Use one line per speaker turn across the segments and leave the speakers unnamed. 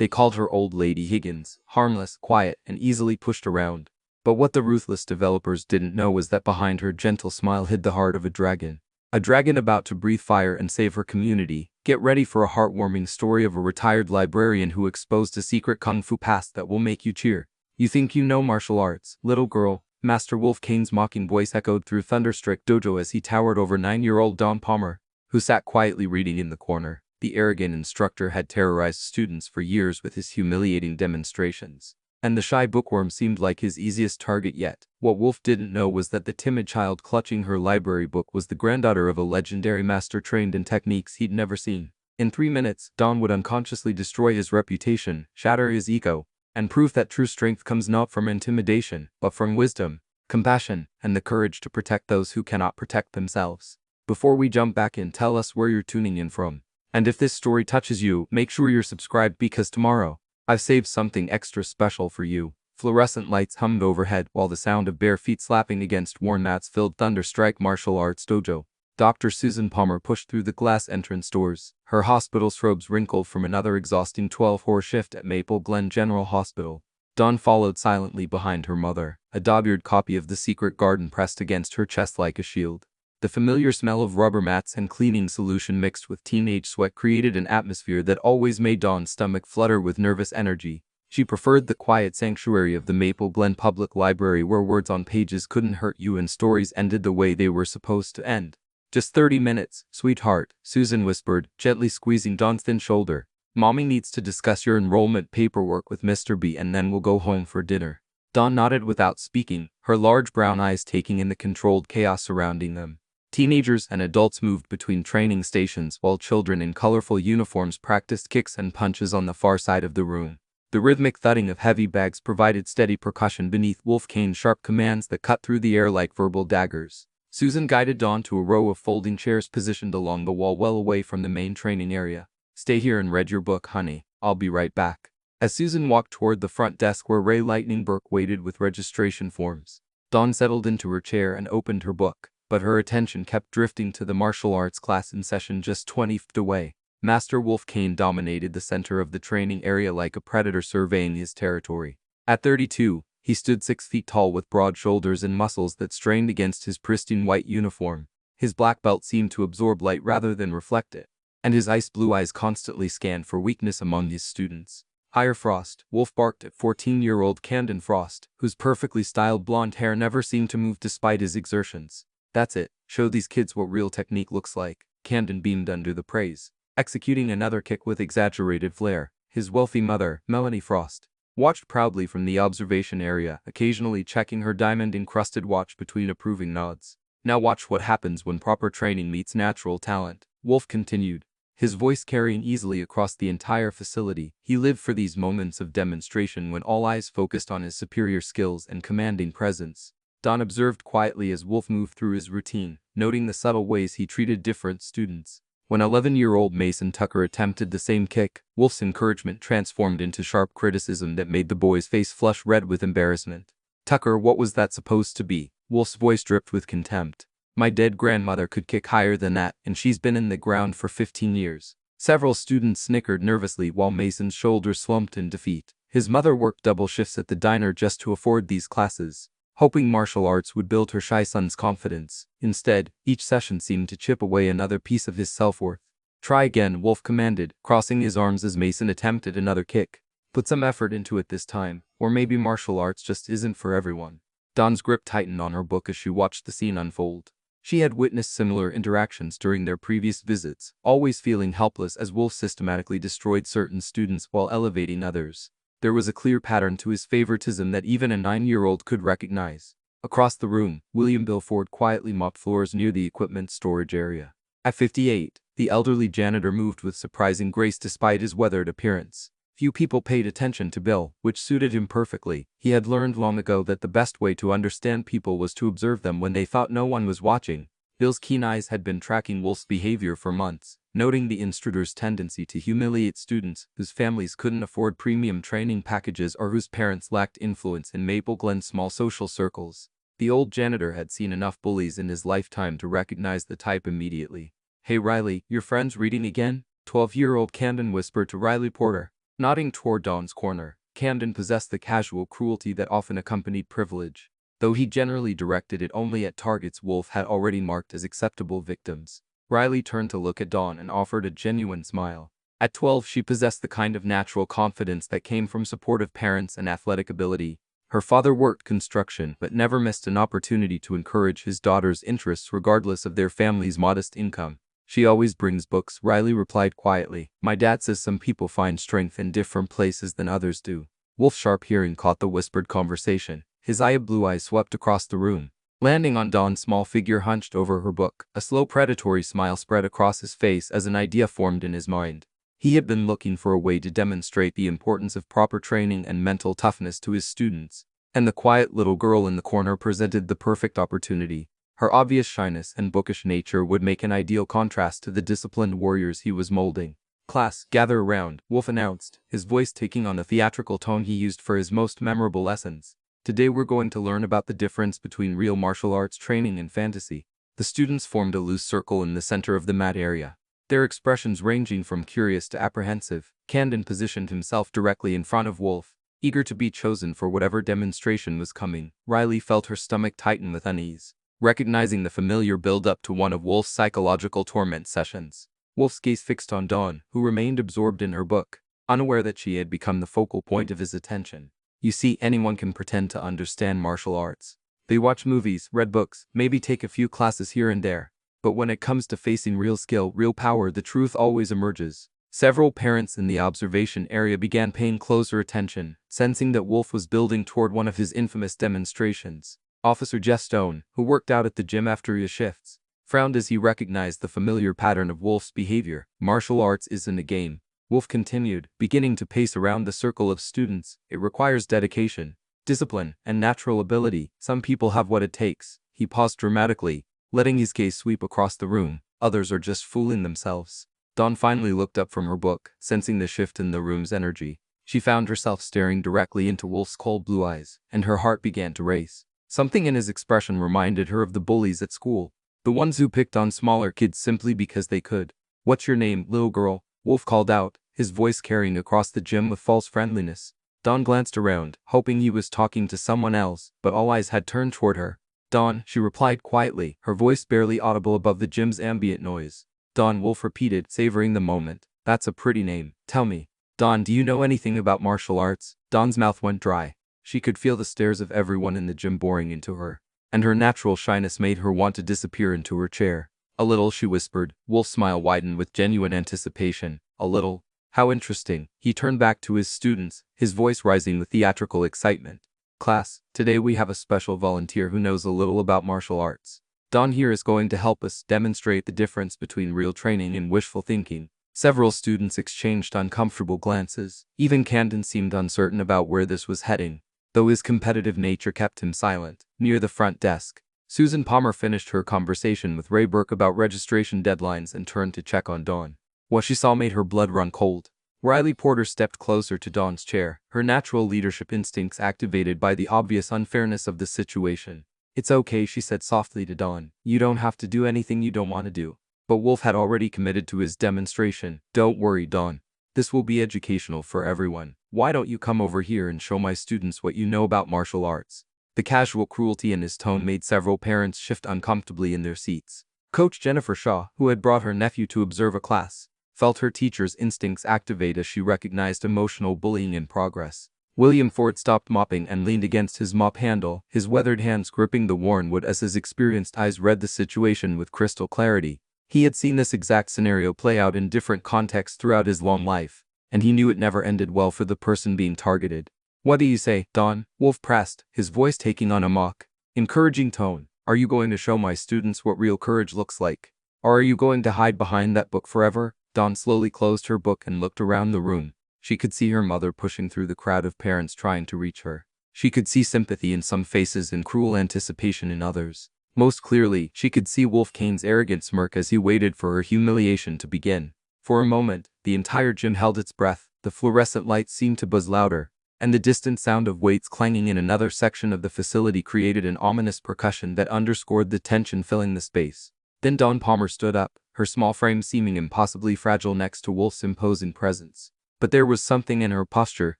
They called her Old Lady Higgins, harmless, quiet, and easily pushed around. But what the ruthless developers didn't know was that behind her gentle smile hid the heart of a dragon. A dragon about to breathe fire and save her community. Get ready for a heartwarming story of a retired librarian who exposed a secret kung fu past that will make you cheer. You think you know martial arts, little girl? Master Wolf Kane's mocking voice echoed through Thunderstruck Dojo as he towered over 9-year-old Don Palmer, who sat quietly reading in the corner. The arrogant instructor had terrorized students for years with his humiliating demonstrations, and the shy bookworm seemed like his easiest target yet. What Wolf didn't know was that the timid child clutching her library book was the granddaughter of a legendary master trained in techniques he'd never seen. In 3 minutes, Don would unconsciously destroy his reputation, shatter his ego, and prove that true strength comes not from intimidation, but from wisdom, compassion, and the courage to protect those who cannot protect themselves. Before we jump back in, tell us where you're tuning in from. And if this story touches you, make sure you're subscribed because tomorrow, I've saved something extra special for you. Fluorescent lights hummed overhead while the sound of bare feet slapping against worn mats filled Thunderstrike Martial Arts Dojo. Dr. Susan Palmer pushed through the glass entrance doors, her hospital's robes wrinkled from another exhausting 12-hour shift at Maple Glen General Hospital. Dawn followed silently behind her mother, a dog-eared copy of The Secret Garden pressed against her chest like a shield. The familiar smell of rubber mats and cleaning solution mixed with teenage sweat created an atmosphere that always made Dawn's stomach flutter with nervous energy. She preferred the quiet sanctuary of the Maple Glen Public Library where words on pages couldn't hurt you and stories ended the way they were supposed to end. Just 30 minutes, sweetheart, Susan whispered, gently squeezing Dawn's thin shoulder. Mommy needs to discuss your enrollment paperwork with Mr. B and then we'll go home for dinner. Dawn nodded without speaking, her large brown eyes taking in the controlled chaos surrounding them. Teenagers and adults moved between training stations while children in colorful uniforms practiced kicks and punches on the far side of the room. The rhythmic thudding of heavy bags provided steady percussion beneath Wolf Kane's sharp commands that cut through the air like verbal daggers. Susan guided Dawn to a row of folding chairs positioned along the wall well away from the main training area. Stay here and read your book, honey. I'll be right back. As Susan walked toward the front desk where Ray Lightning Burke waited with registration forms, Dawn settled into her chair and opened her book. But her attention kept drifting to the martial arts class in session just 20 feet away. Master Wolf Kane dominated the center of the training area like a predator surveying his territory. At 32, he stood 6 feet tall with broad shoulders and muscles that strained against his pristine white uniform. His black belt seemed to absorb light rather than reflect it, and his ice blue eyes constantly scanned for weakness among his students. Higher Frost, Wolf barked at 14-year-old Camden Frost, whose perfectly styled blonde hair never seemed to move despite his exertions. That's it, show these kids what real technique looks like, Camden beamed under the praise, executing another kick with exaggerated flair. His wealthy mother, Melanie Frost, watched proudly from the observation area, occasionally checking her diamond-encrusted watch between approving nods. Now watch what happens when proper training meets natural talent, Wolf continued, his voice carrying easily across the entire facility. He lived for these moments of demonstration when all eyes focused on his superior skills and commanding presence. Dawn observed quietly as Wolf moved through his routine, noting the subtle ways he treated different students. When 11-year-old Mason Tucker attempted the same kick, Wolf's encouragement transformed into sharp criticism that made the boy's face flush red with embarrassment. Tucker, what was that supposed to be? Wolf's voice dripped with contempt. My dead grandmother could kick higher than that, and she's been in the ground for 15 years. Several students snickered nervously while Mason's shoulders slumped in defeat. His mother worked double shifts at the diner just to afford these classes, hoping martial arts would build her shy son's confidence. Instead, each session seemed to chip away another piece of his self-worth. Try again, Wolf commanded, crossing his arms as Mason attempted another kick. Put some effort into it this time, or maybe martial arts just isn't for everyone. Dawn's grip tightened on her book as she watched the scene unfold. She had witnessed similar interactions during their previous visits, always feeling helpless as Wolf systematically destroyed certain students while elevating others. There was a clear pattern to his favoritism that even a 9-year-old could recognize. Across the room, William Bilford quietly mopped floors near the equipment storage area. At 58, the elderly janitor moved with surprising grace despite his weathered appearance. Few people paid attention to Bill, which suited him perfectly. He had learned long ago that the best way to understand people was to observe them when they thought no one was watching. Bill's keen eyes had been tracking Wolf's behavior for months, noting the instructor's tendency to humiliate students whose families couldn't afford premium training packages or whose parents lacked influence in Maple Glen's small social circles. The old janitor had seen enough bullies in his lifetime to recognize the type immediately. Hey Riley, your friend's reading again? 12-year-old Camden whispered to Riley Porter, Nodding toward Dawn's corner, Camden possessed the casual cruelty that often accompanied privilege, though he generally directed it only at targets Wolf had already marked as acceptable victims. Riley turned to look at Dawn and offered a genuine smile. At 12, she possessed the kind of natural confidence that came from supportive parents and athletic ability. Her father worked construction but never missed an opportunity to encourage his daughter's interests regardless of their family's modest income. She always brings books, Riley replied quietly. My dad says some people find strength in different places than others do. Wolf's sharp hearing caught the whispered conversation. His eye of blue eyes swept across the room, landing on Dawn's small figure hunched over her book. A slow predatory smile spread across his face as an idea formed in his mind. He had been looking for a way to demonstrate the importance of proper training and mental toughness to his students, and the quiet little girl in the corner presented the perfect opportunity. Her obvious shyness and bookish nature would make an ideal contrast to the disciplined warriors he was molding. Class, gather around, Wolf announced, his voice taking on the theatrical tone he used for his most memorable lessons. Today we're going to learn about the difference between real martial arts training and fantasy. The students formed a loose circle in the center of the mat area, their expressions ranging from curious to apprehensive. Camden positioned himself directly in front of Wolf, eager to be chosen for whatever demonstration was coming. Riley felt her stomach tighten with unease, recognizing the familiar build-up to one of Wolf's psychological torment sessions. Wolf's gaze fixed on Dawn, who remained absorbed in her book, unaware that she had become the focal point of his attention. You see, anyone can pretend to understand martial arts. They watch movies, read books, maybe take a few classes here and there. But when it comes to facing real skill, real power, the truth always emerges. Several parents in the observation area began paying closer attention, sensing that Wolf was building toward one of his infamous demonstrations. Officer Jeff Stone, who worked out at the gym after his shifts, frowned as he recognized the familiar pattern of Wolf's behavior. Martial arts isn't a game, Wolf continued, beginning to pace around the circle of students. It requires dedication, discipline, and natural ability. Some people have what it takes. He paused dramatically, letting his gaze sweep across the room. Others are just fooling themselves. Dawn finally looked up from her book, sensing the shift in the room's energy. She found herself staring directly into Wolf's cold blue eyes, and her heart began to race. Something in his expression reminded her of the bullies at school, the ones who picked on smaller kids simply because they could. What's your name, little girl? Wolf called out, his voice carrying across the gym with false friendliness. Dawn glanced around, hoping he was talking to someone else, but all eyes had turned toward her. Dawn, she replied quietly, her voice barely audible above the gym's ambient noise. Dawn, Wolf repeated, savoring the moment. That's a pretty name. Tell me, Dawn, do you know anything about martial arts? Dawn's mouth went dry. She could feel the stares of everyone in the gym boring into her, and her natural shyness made her want to disappear into her chair. A little, she whispered. Wolf's smile widened with genuine anticipation. A little? How interesting. He turned back to his students, his voice rising with theatrical excitement. Class, today we have a special volunteer who knows a little about martial arts. Dawn here is going to help us demonstrate the difference between real training and wishful thinking. Several students exchanged uncomfortable glances. Even Camden seemed uncertain about where this was heading, though his competitive nature kept him silent. Near the front desk, Susan Palmer finished her conversation with Ray Burke about registration deadlines and turned to check on Dawn. What she saw made her blood run cold. Riley Porter stepped closer to Dawn's chair, her natural leadership instincts activated by the obvious unfairness of the situation. It's okay, she said softly to Dawn. You don't have to do anything you don't want to do. But Wolf had already committed to his demonstration. Don't worry, Dawn. This will be educational for everyone. Why don't you come over here and show my students what you know about martial arts? The casual cruelty in his tone made several parents shift uncomfortably in their seats. Coach Jennifer Shaw, who had brought her nephew to observe a class, felt her teacher's instincts activate as she recognized emotional bullying in progress. William Ford stopped mopping and leaned against his mop handle, his weathered hands gripping the worn wood as his experienced eyes read the situation with crystal clarity. He had seen this exact scenario play out in different contexts throughout his long life, and he knew it never ended well for the person being targeted. What do you say, Dawn? Wolf pressed, his voice taking on a mock, encouraging tone. Are you going to show my students what real courage looks like? Or are you going to hide behind that book forever? Dawn slowly closed her book and looked around the room. She could see her mother pushing through the crowd of parents trying to reach her. She could see sympathy in some faces and cruel anticipation in others. Most clearly, she could see Wolf Kane's arrogant smirk as he waited for her humiliation to begin. For a moment, the entire gym held its breath. The fluorescent lights seemed to buzz louder, and the distant sound of weights clanging in another section of the facility created an ominous percussion that underscored the tension filling the space. Then Dawn Palmer stood up, her small frame seeming impossibly fragile next to Wolf's imposing presence. But there was something in her posture,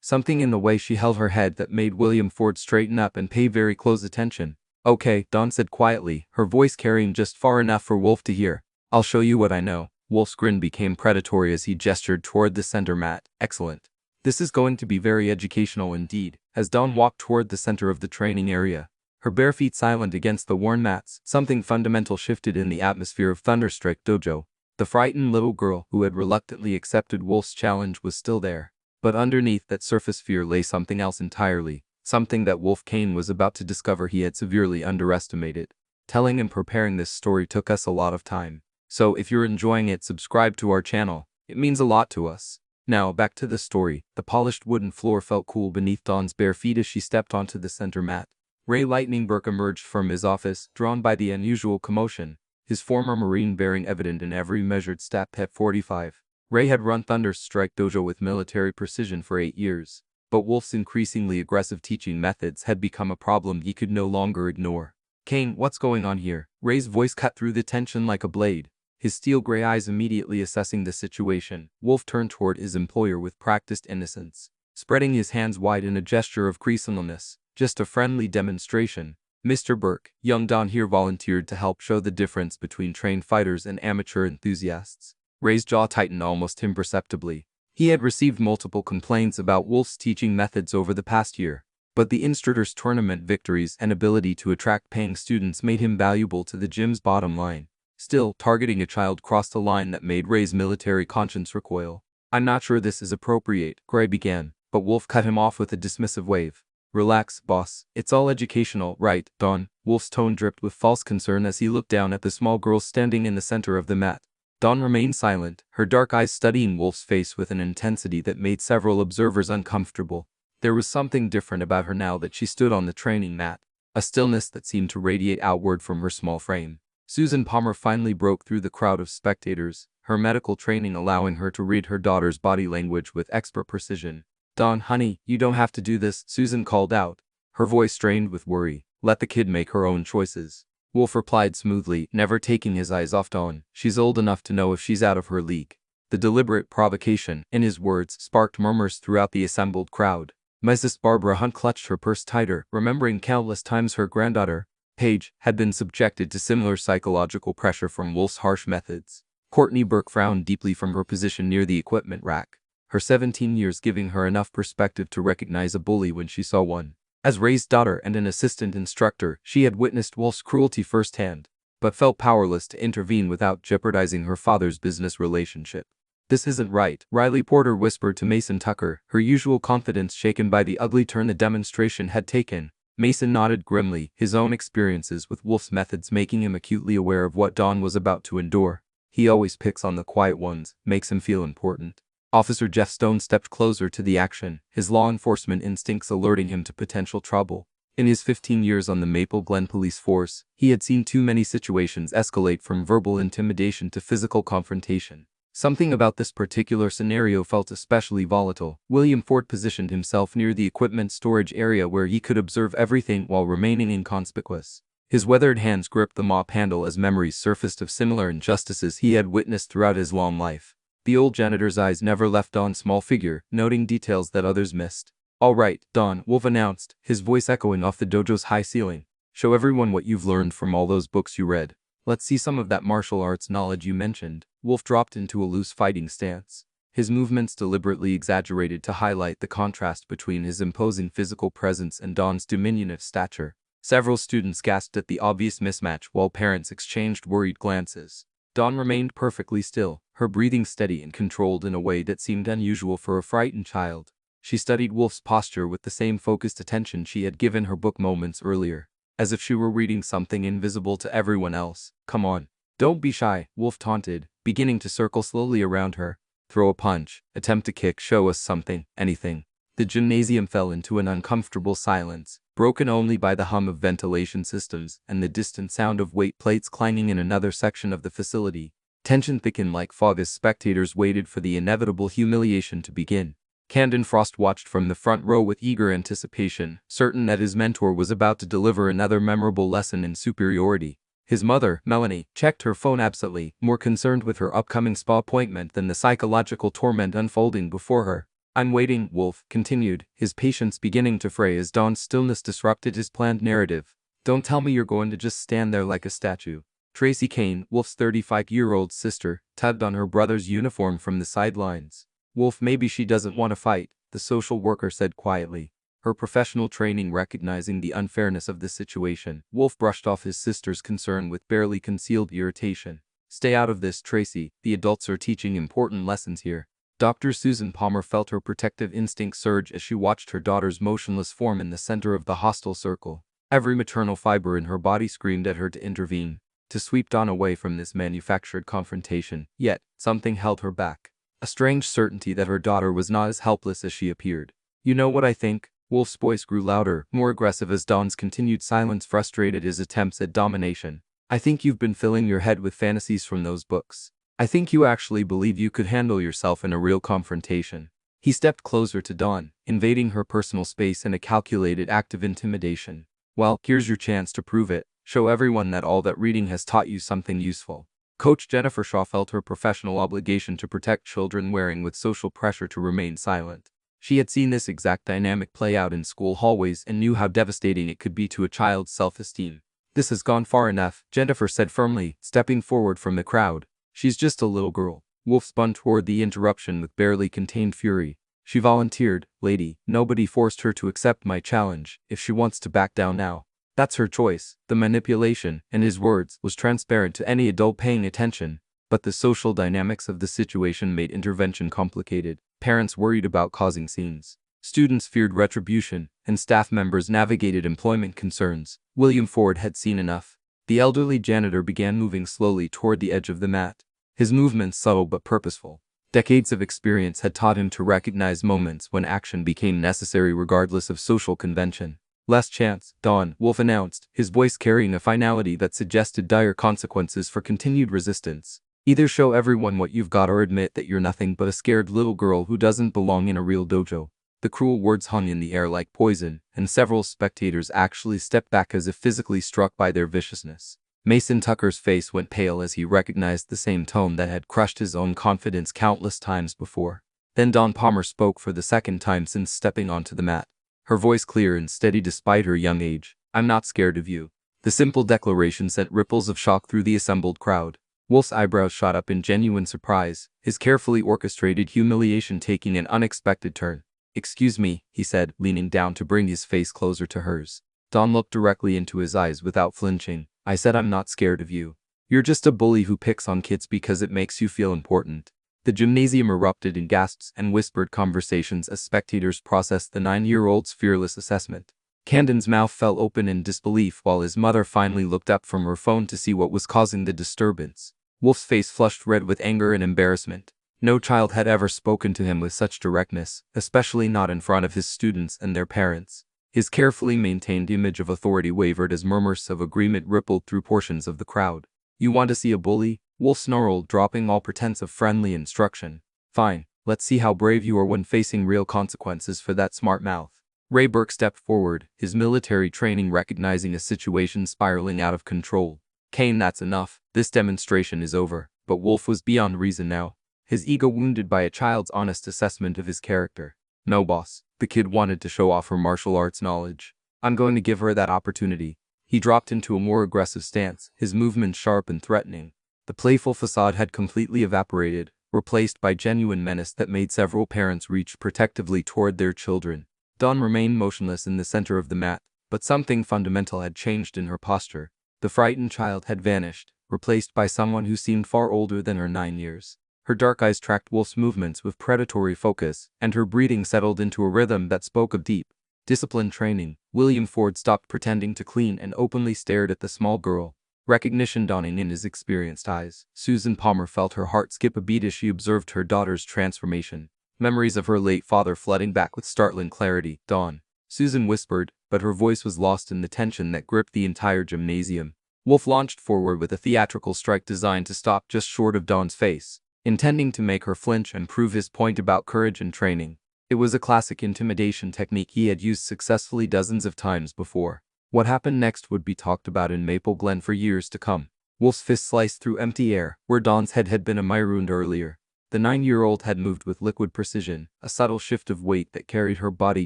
something in the way she held her head that made William Ford straighten up and pay very close attention. "Okay," Dawn said quietly, her voice carrying just far enough for Wolf to hear. "I'll show you what I know." Wolf's grin became predatory as he gestured toward the center mat. "Excellent. This is going to be very educational indeed." As Dawn walked toward the center of the training area, her bare feet silent against the worn mats, something fundamental shifted in the atmosphere of Thunderstrike Dojo. The frightened little girl who had reluctantly accepted Wolf's challenge was still there. But underneath that surface fear lay something else entirely, something that Wolf Kane was about to discover he had severely underestimated. Telling and preparing this story took us a lot of time. So if you're enjoying it, subscribe to our channel. It means a lot to us. Now back to the story. The polished wooden floor felt cool beneath Dawn's bare feet as she stepped onto the center mat. Ray Lightning Burke emerged from his office, drawn by the unusual commotion, his former Marine bearing evident in every measured step. Pet 45. Ray had run Thunderstrike Dojo with military precision for 8 years, but Wolf's increasingly aggressive teaching methods had become a problem he could no longer ignore. "Kane, what's going on here?" Ray's voice cut through the tension like a blade, his steel gray eyes immediately assessing the situation. Wolf turned toward his employer with practiced innocence, spreading his hands wide in a gesture of gracefulness. "Just a friendly demonstration. Mr. Burke, young Don here volunteered to help show the difference between trained fighters and amateur enthusiasts." Ray's jaw tightened almost imperceptibly. He had received multiple complaints about Wolf's teaching methods over the past year, but the instructor's tournament victories and ability to attract paying students made him valuable to the gym's bottom line. Still, targeting a child crossed a line that made Ray's military conscience recoil. "I'm not sure this is appropriate," Gray began, but Wolf cut him off with a dismissive wave. "Relax, boss. It's all educational, right, Dawn?" Wolf's tone dripped with false concern as he looked down at the small girl standing in the center of the mat. Dawn remained silent, her dark eyes studying Wolf's face with an intensity that made several observers uncomfortable. There was something different about her now that she stood on the training mat, a stillness that seemed to radiate outward from her small frame. Susan Palmer finally broke through the crowd of spectators, her medical training allowing her to read her daughter's body language with expert precision. "Dawn, honey, you don't have to do this," Susan called out, her voice strained with worry. "Let the kid make her own choices." Wolf replied smoothly, never taking his eyes off Dawn. "She's old enough to know if she's out of her league." The deliberate provocation, in his words, sparked murmurs throughout the assembled crowd. Mrs. Barbara Hunt clutched her purse tighter, remembering countless times her granddaughter, Paige, had been subjected to similar psychological pressure from Wolf's harsh methods. Courtney Burke frowned deeply from her position near the equipment rack, her 17 years giving her enough perspective to recognize a bully when she saw one. As Ray's daughter and an assistant instructor, she had witnessed Wolf's cruelty firsthand, but felt powerless to intervene without jeopardizing her father's business relationship. "This isn't right," Riley Porter whispered to Mason Tucker, her usual confidence shaken by the ugly turn the demonstration had taken. Mason nodded grimly, his own experiences with Wolf's methods making him acutely aware of what Dawn was about to endure. "He always picks on the quiet ones, makes him feel important." Officer Jeff Stone stepped closer to the action, his law enforcement instincts alerting him to potential trouble. In his 15 years on the Maple Glen Police Force, he had seen too many situations escalate from verbal intimidation to physical confrontation. Something about this particular scenario felt especially volatile. William Ford positioned himself near the equipment storage area where he could observe everything while remaining inconspicuous. His weathered hands gripped the mop handle as memories surfaced of similar injustices he had witnessed throughout his long life. The old janitor's eyes never left Dawn's small figure, noting details that others missed. "All right, Dawn," Wolf announced, his voice echoing off the dojo's high ceiling. "Show everyone what you've learned from all those books you read. Let's see some of that martial arts knowledge you mentioned." Wolf dropped into a loose fighting stance, his movements deliberately exaggerated to highlight the contrast between his imposing physical presence and Dawn's diminutive stature. Several students gasped at the obvious mismatch while parents exchanged worried glances. Dawn remained perfectly still, her breathing steady and controlled in a way that seemed unusual for a frightened child. She studied Wolf's posture with the same focused attention she had given her book moments earlier, as if she were reading something invisible to everyone else. "Come on. Don't be shy," Wolf taunted, beginning to circle slowly around her. "Throw a punch, attempt to kick, show us something, anything." The gymnasium fell into an uncomfortable silence, broken only by the hum of ventilation systems and the distant sound of weight plates clanging in another section of the facility. Tension thickened like fog as spectators waited for the inevitable humiliation to begin. Camden Frost watched from the front row with eager anticipation, certain that his mentor was about to deliver another memorable lesson in superiority. His mother, Melanie, checked her phone absently, more concerned with her upcoming spa appointment than the psychological torment unfolding before her. I'm waiting, Wolf continued, his patience beginning to fray as Dawn's stillness disrupted his planned narrative. Don't tell me you're going to just stand there like a statue. Tracy Kane, Wolf's 35-year-old sister, tugged on her brother's uniform from the sidelines. Wolf, maybe she doesn't want to fight, the social worker said quietly. Her professional training recognizing the unfairness of the situation, Wolf brushed off his sister's concern with barely concealed irritation. Stay out of this, Tracy, the adults are teaching important lessons here. Dr. Susan Palmer felt her protective instinct surge as she watched her daughter's motionless form in the center of the hostile circle. Every maternal fiber in her body screamed at her to intervene, to sweep Dawn away from this manufactured confrontation, yet something held her back. A strange certainty that her daughter was not as helpless as she appeared. You know what I think? Wolf's voice grew louder, more aggressive as Dawn's continued silence frustrated his attempts at domination. I think you've been filling your head with fantasies from those books. I think you actually believe you could handle yourself in a real confrontation. He stepped closer to Dawn, invading her personal space in a calculated act of intimidation. Well, here's your chance to prove it. Show everyone that all that reading has taught you something useful. Coach Jennifer Shaw felt her professional obligation to protect children wearing with social pressure to remain silent. She had seen this exact dynamic play out in school hallways and knew how devastating it could be to a child's self-esteem. This has gone far enough, Jennifer said firmly, stepping forward from the crowd. She's just a little girl. Wolf spun toward the interruption with barely contained fury. She volunteered, lady, nobody forced her to accept my challenge. If she wants to back down now, that's her choice. The manipulation, in his words, was transparent to any adult paying attention, but the social dynamics of the situation made intervention complicated. Parents worried about causing scenes. Students feared retribution, and staff members navigated employment concerns. William Ford had seen enough. The elderly janitor began moving slowly toward the edge of the mat. His movements subtle but purposeful. Decades of experience had taught him to recognize moments when action became necessary regardless of social convention. Last chance, Dawn, Wolf announced, his voice carrying a finality that suggested dire consequences for continued resistance. Either show everyone what you've got or admit that you're nothing but a scared little girl who doesn't belong in a real dojo. The cruel words hung in the air like poison, and several spectators actually stepped back as if physically struck by their viciousness. Mason Tucker's face went pale as he recognized the same tone that had crushed his own confidence countless times before. Then Dawn Palmer spoke for the second time since stepping onto the mat. Her voice clear and steady despite her young age. I'm not scared of you. The simple declaration sent ripples of shock through the assembled crowd. Wolf's eyebrows shot up in genuine surprise, his carefully orchestrated humiliation taking an unexpected turn. Excuse me, he said, leaning down to bring his face closer to hers. Dawn looked directly into his eyes without flinching. I said I'm not scared of you. You're just a bully who picks on kids because it makes you feel important. The gymnasium erupted in gasps and whispered conversations as spectators processed the 9-year-old's fearless assessment. Camden's mouth fell open in disbelief while his mother finally looked up from her phone to see what was causing the disturbance. Wolf's face flushed red with anger and embarrassment. No child had ever spoken to him with such directness, especially not in front of his students and their parents. His carefully maintained image of authority wavered as murmurs of agreement rippled through portions of the crowd. You want to see a bully? Wolf snarled, dropping all pretense of friendly instruction. Fine, let's see how brave you are when facing real consequences for that smart mouth. Ray Burke stepped forward, his military training recognizing a situation spiraling out of control. Kane, that's enough. This demonstration is over. But Wolf was beyond reason now, his ego wounded by a child's honest assessment of his character. No, boss. The kid wanted to show off her martial arts knowledge. I'm going to give her that opportunity. He dropped into a more aggressive stance, his movements sharp and threatening. The playful facade had completely evaporated, replaced by genuine menace that made several parents reach protectively toward their children. Dawn remained motionless in the center of the mat, but something fundamental had changed in her posture. The frightened child had vanished, replaced by someone who seemed far older than her 9 years. Her dark eyes tracked Wolf's movements with predatory focus, and her breathing settled into a rhythm that spoke of deep, disciplined training. William Ford stopped pretending to clean and openly stared at the small girl, recognition dawning in his experienced eyes. Susan Palmer felt her heart skip a beat as she observed her daughter's transformation. Memories of her late father flooding back with startling clarity. Dawn, Susan whispered, but her voice was lost in the tension that gripped the entire gymnasium. Wolf launched forward with a theatrical strike designed to stop just short of Dawn's face, intending to make her flinch and prove his point about courage and training. It was a classic intimidation technique he had used successfully dozens of times before. What happened next would be talked about in Maple Glen for years to come. Wolf's fist sliced through empty air, where Dawn's head had been a marooned earlier. The 9-year-old had moved with liquid precision, a subtle shift of weight that carried her body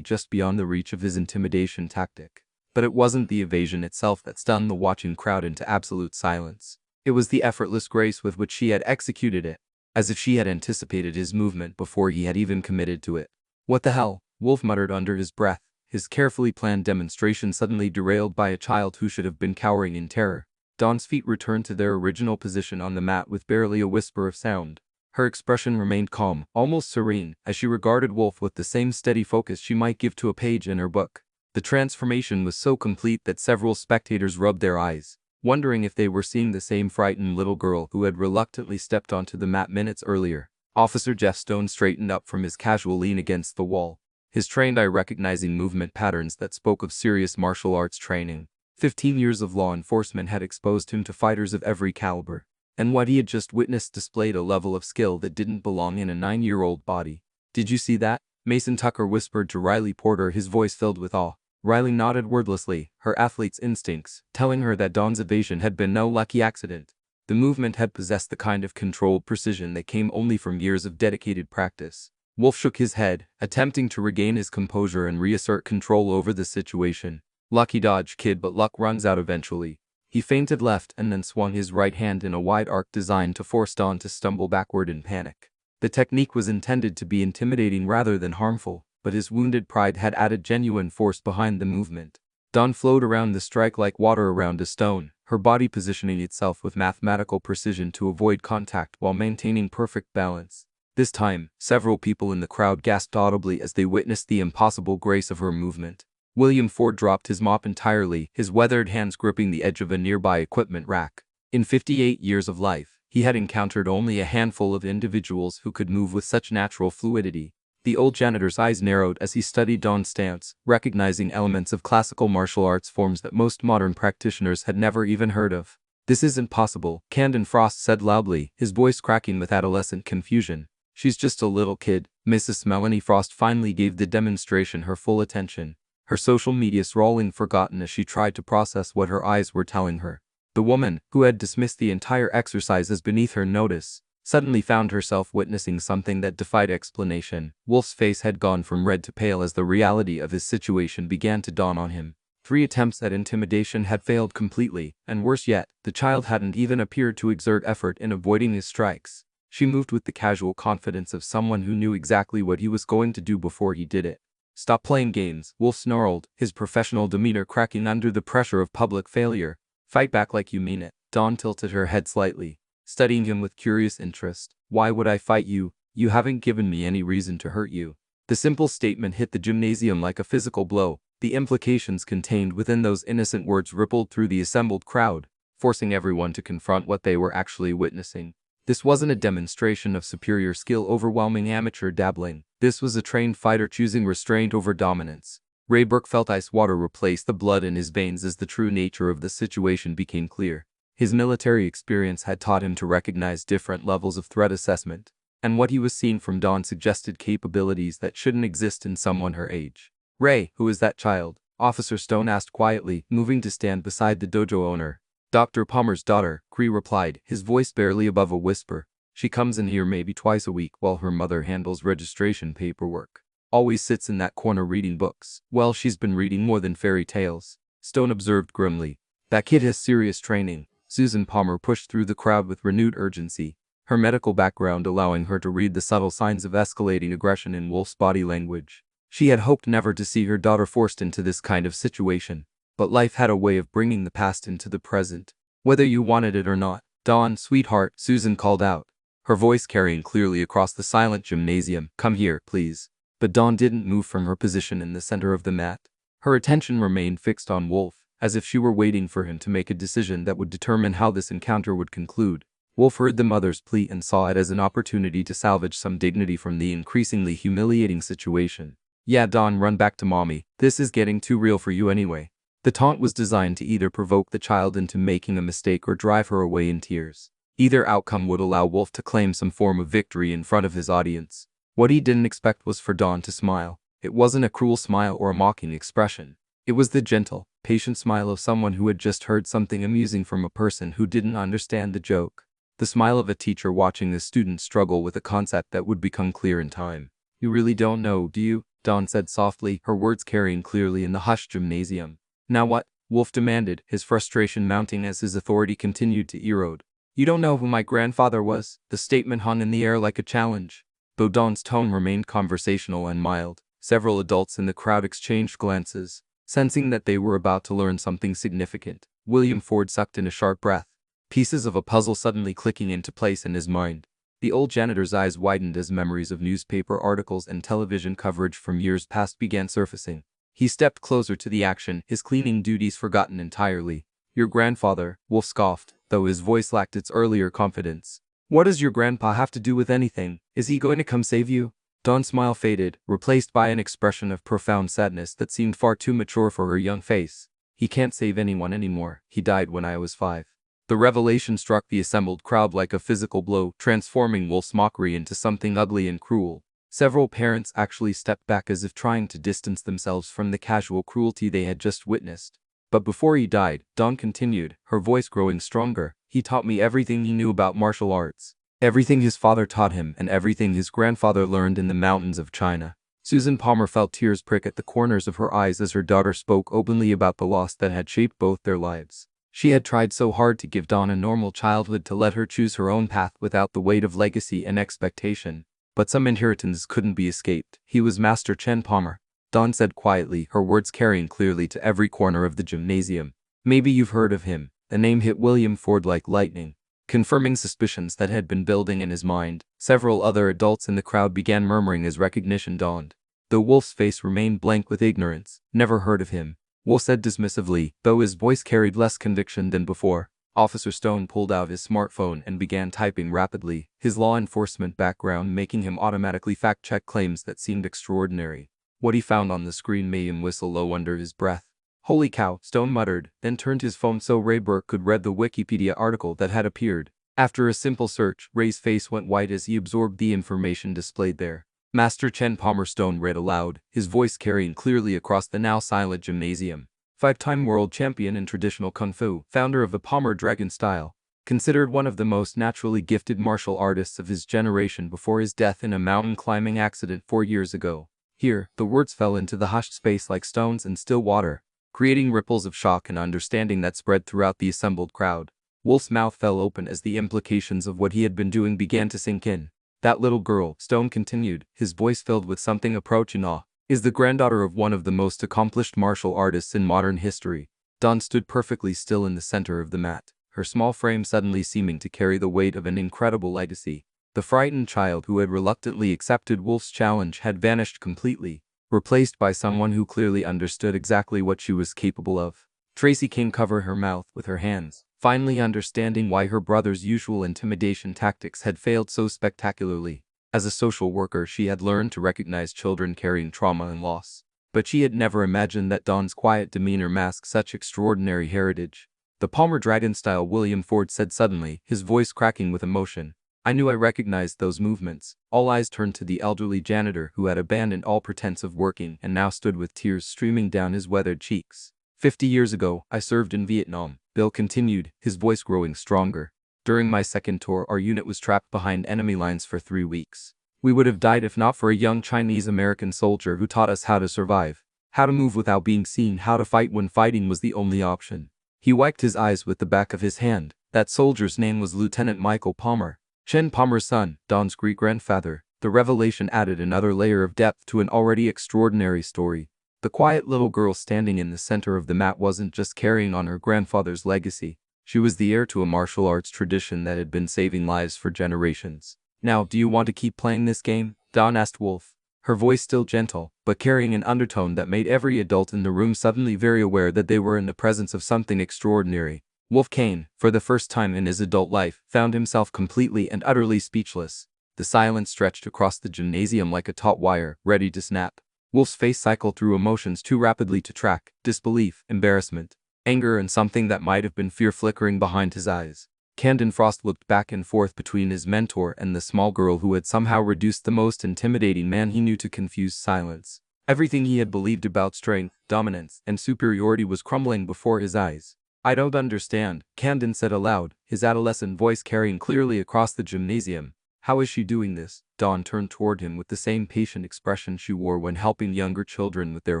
just beyond the reach of his intimidation tactic. But it wasn't the evasion itself that stunned the watching crowd into absolute silence. It was the effortless grace with which she had executed it, as if she had anticipated his movement before he had even committed to it. "What the hell?" Wolf muttered under his breath, his carefully planned demonstration suddenly derailed by a child who should have been cowering in terror. Dawn's feet returned to their original position on the mat with barely a whisper of sound. Her expression remained calm, almost serene, as she regarded Wolf with the same steady focus she might give to a page in her book. The transformation was so complete that several spectators rubbed their eyes, wondering if they were seeing the same frightened little girl who had reluctantly stepped onto the mat minutes earlier. Officer Jeff Stone straightened up from his casual lean against the wall, his trained eye recognizing movement patterns that spoke of serious martial arts training. 15 years of law enforcement had exposed him to fighters of every caliber, and what he had just witnessed displayed a level of skill that didn't belong in a 9-year-old body. "Did you see that?" Mason Tucker whispered to Riley Porter, his voice filled with awe. Riley nodded wordlessly, her athlete's instincts telling her that Dawn's evasion had been no lucky accident. The movement had possessed the kind of controlled precision that came only from years of dedicated practice. Wolf shook his head, attempting to regain his composure and reassert control over the situation. "Lucky dodge, kid, but luck runs out eventually." He feinted left and then swung his right hand in a wide arc designed to force Dawn to stumble backward in panic. The technique was intended to be intimidating rather than harmful, but his wounded pride had added genuine force behind the movement. Dawn flowed around the strike like water around a stone, her body positioning itself with mathematical precision to avoid contact while maintaining perfect balance. This time, several people in the crowd gasped audibly as they witnessed the impossible grace of her movement. William Ford dropped his mop entirely, his weathered hands gripping the edge of a nearby equipment rack. In 58 years of life, he had encountered only a handful of individuals who could move with such natural fluidity. The old janitor's eyes narrowed as he studied Dawn's stance, recognizing elements of classical martial arts forms that most modern practitioners had never even heard of. "This isn't possible," Camden Frost said loudly, his voice cracking with adolescent confusion. "She's just a little kid." Mrs. Melanie Frost finally gave the demonstration her full attention, her social media scrolling forgotten as she tried to process what her eyes were telling her. The woman, who had dismissed the entire exercise as beneath her notice, suddenly found herself witnessing something that defied explanation. Wolf's face had gone from red to pale as the reality of his situation began to dawn on him. 3 attempts at intimidation had failed completely, and worse yet, the child hadn't even appeared to exert effort in avoiding his strikes. She moved with the casual confidence of someone who knew exactly what he was going to do before he did it. "Stop playing games," Wolf snarled, his professional demeanor cracking under the pressure of public failure. "Fight back like you mean it." Dawn tilted her head slightly, studying him with curious interest. "Why would I fight you? You haven't given me any reason to hurt you." The simple statement hit the gymnasium like a physical blow. The implications contained within those innocent words rippled through the assembled crowd, forcing everyone to confront what they were actually witnessing. This wasn't a demonstration of superior skill overwhelming amateur dabbling. This was a trained fighter choosing restraint over dominance. Ray Burke felt ice water replace the blood in his veins as the true nature of the situation became clear. His military experience had taught him to recognize different levels of threat assessment, and what he was seeing from Dawn suggested capabilities that shouldn't exist in someone her age. "Ray, who is that child?" Officer Stone asked quietly, moving to stand beside the dojo owner. "Dr. Palmer's daughter," Cree replied, his voice barely above a whisper. "She comes in here maybe twice a week while her mother handles registration paperwork. Always sits in that corner reading books." "Well, she's been reading more than fairy tales," Stone observed grimly. "That kid has serious training." Susan Palmer pushed through the crowd with renewed urgency, her medical background allowing her to read the subtle signs of escalating aggression in Wolf's body language. She had hoped never to see her daughter forced into this kind of situation, but life had a way of bringing the past into the present, whether you wanted it or not. "Dawn, sweetheart," Susan called out, her voice carrying clearly across the silent gymnasium. "Come here, please." But Dawn didn't move from her position in the center of the mat. Her attention remained fixed on Wolf, as if she were waiting for him to make a decision that would determine how this encounter would conclude. Wolf heard the mother's plea and saw it as an opportunity to salvage some dignity from the increasingly humiliating situation. "Yeah, Dawn, run back to mommy. This is getting too real for you anyway." The taunt was designed to either provoke the child into making a mistake or drive her away in tears. Either outcome would allow Wolf to claim some form of victory in front of his audience. What he didn't expect was for Dawn to smile. It wasn't a cruel smile or a mocking expression. It was the gentle, patient smile of someone who had just heard something amusing from a person who didn't understand the joke. The smile of a teacher watching a student struggle with a concept that would become clear in time. "You really don't know, do you?" Dawn said softly, her words carrying clearly in the hushed gymnasium. "Now what?" Wolf demanded, his frustration mounting as his authority continued to erode. "You don't know who my grandfather was?" The statement hung in the air like a challenge. Though Dawn's tone remained conversational and mild, several adults in the crowd exchanged glances, sensing that they were about to learn something significant. William Ford sucked in a sharp breath, pieces of a puzzle suddenly clicking into place in his mind. The old janitor's eyes widened as memories of newspaper articles and television coverage from years past began surfacing. He stepped closer to the action, his cleaning duties forgotten entirely. "Your grandfather," Wolf scoffed, though his voice lacked its earlier confidence. "What does your grandpa have to do with anything? Is he going to come save you?" Dawn's smile faded, replaced by an expression of profound sadness that seemed far too mature for her young face. "He can't save anyone anymore. He died when I was 5. The revelation struck the assembled crowd like a physical blow, transforming Wolf's mockery into something ugly and cruel. Several parents actually stepped back as if trying to distance themselves from the casual cruelty they had just witnessed. "But before he died," Dawn continued, her voice growing stronger, "he taught me everything he knew about martial arts. Everything his father taught him and everything his grandfather learned in the mountains of China." Susan Palmer felt tears prick at the corners of her eyes as her daughter spoke openly about the loss that had shaped both their lives. She had tried so hard to give Dawn a normal childhood, to let her choose her own path without the weight of legacy and expectation. But some inheritance couldn't be escaped. "He was Master Chen Palmer," Dawn said quietly, her words carrying clearly to every corner of the gymnasium. "Maybe you've heard of him." The name hit William Ford like lightning, confirming suspicions that had been building in his mind. Several other adults in the crowd began murmuring as recognition dawned. Though Wolf's face remained blank with ignorance. "Never heard of him," Wolf said dismissively, though his voice carried less conviction than before. Officer Stone pulled out his smartphone and began typing rapidly, his law enforcement background making him automatically fact-check claims that seemed extraordinary. What he found on the screen made him whistle low under his breath. "Holy cow," Stone muttered, then turned his phone so Ray Burke could read the Wikipedia article that had appeared. After a simple search, Ray's face went white as he absorbed the information displayed there. "Master Chen Palmer," Stone read aloud, his voice carrying clearly across the now silent gymnasium. "Five-time world champion in traditional kung fu, founder of the Palmer Dragon style, considered one of the most naturally gifted martial artists of his generation before his death in a mountain climbing accident 4 years ago." Here, the words fell into the hushed space like stones in still water, creating ripples of shock and understanding that spread throughout the assembled crowd. Wolf's mouth fell open as the implications of what he had been doing began to sink in. "That little girl," Stone continued, his voice filled with something approaching awe, "is the granddaughter of one of the most accomplished martial artists in modern history." Dawn stood perfectly still in the center of the mat, her small frame suddenly seeming to carry the weight of an incredible legacy. The frightened child who had reluctantly accepted Wolf's challenge had vanished completely, replaced by someone who clearly understood exactly what she was capable of. Tracy King covered her mouth with her hands, finally understanding why her brother's usual intimidation tactics had failed so spectacularly. As a social worker, she had learned to recognize children carrying trauma and loss. But she had never imagined that Dawn's quiet demeanor masked such extraordinary heritage. "The Palmer Dragon style," William Ford said suddenly, his voice cracking with emotion. "I knew I recognized those movements." All eyes turned to the elderly janitor who had abandoned all pretense of working and now stood with tears streaming down his weathered cheeks. 50 years ago, I served in Vietnam," Bill continued, his voice growing stronger. "During my second tour, our unit was trapped behind enemy lines for 3 weeks. We would have died if not for a young Chinese-American soldier who taught us how to survive, how to move without being seen, how to fight when fighting was the only option." He wiped his eyes with the back of his hand. That soldier's name was Lieutenant Michael Palmer, Chen Palmer's son, Dawn's great-grandfather. The revelation added another layer of depth to an already extraordinary story. The quiet little girl standing in the center of the mat wasn't just carrying on her grandfather's legacy. She was the heir to a martial arts tradition that had been saving lives for generations. "Now, do you want to keep playing this game?" Dawn asked Wolf, her voice still gentle, but carrying an undertone that made every adult in the room suddenly very aware that they were in the presence of something extraordinary. Wolf Kane, for the first time in his adult life, found himself completely and utterly speechless. The silence stretched across the gymnasium like a taut wire, ready to snap. Wolf's face cycled through emotions too rapidly to track: disbelief, embarrassment, anger, and something that might have been fear flickering behind his eyes. Camden Frost looked back and forth between his mentor and the small girl who had somehow reduced the most intimidating man he knew to confused silence. Everything he had believed about strength, dominance, and superiority was crumbling before his eyes. I don't understand, Camden said aloud, his adolescent voice carrying clearly across the gymnasium. How is she doing this? Dawn turned toward him with the same patient expression she wore when helping younger children with their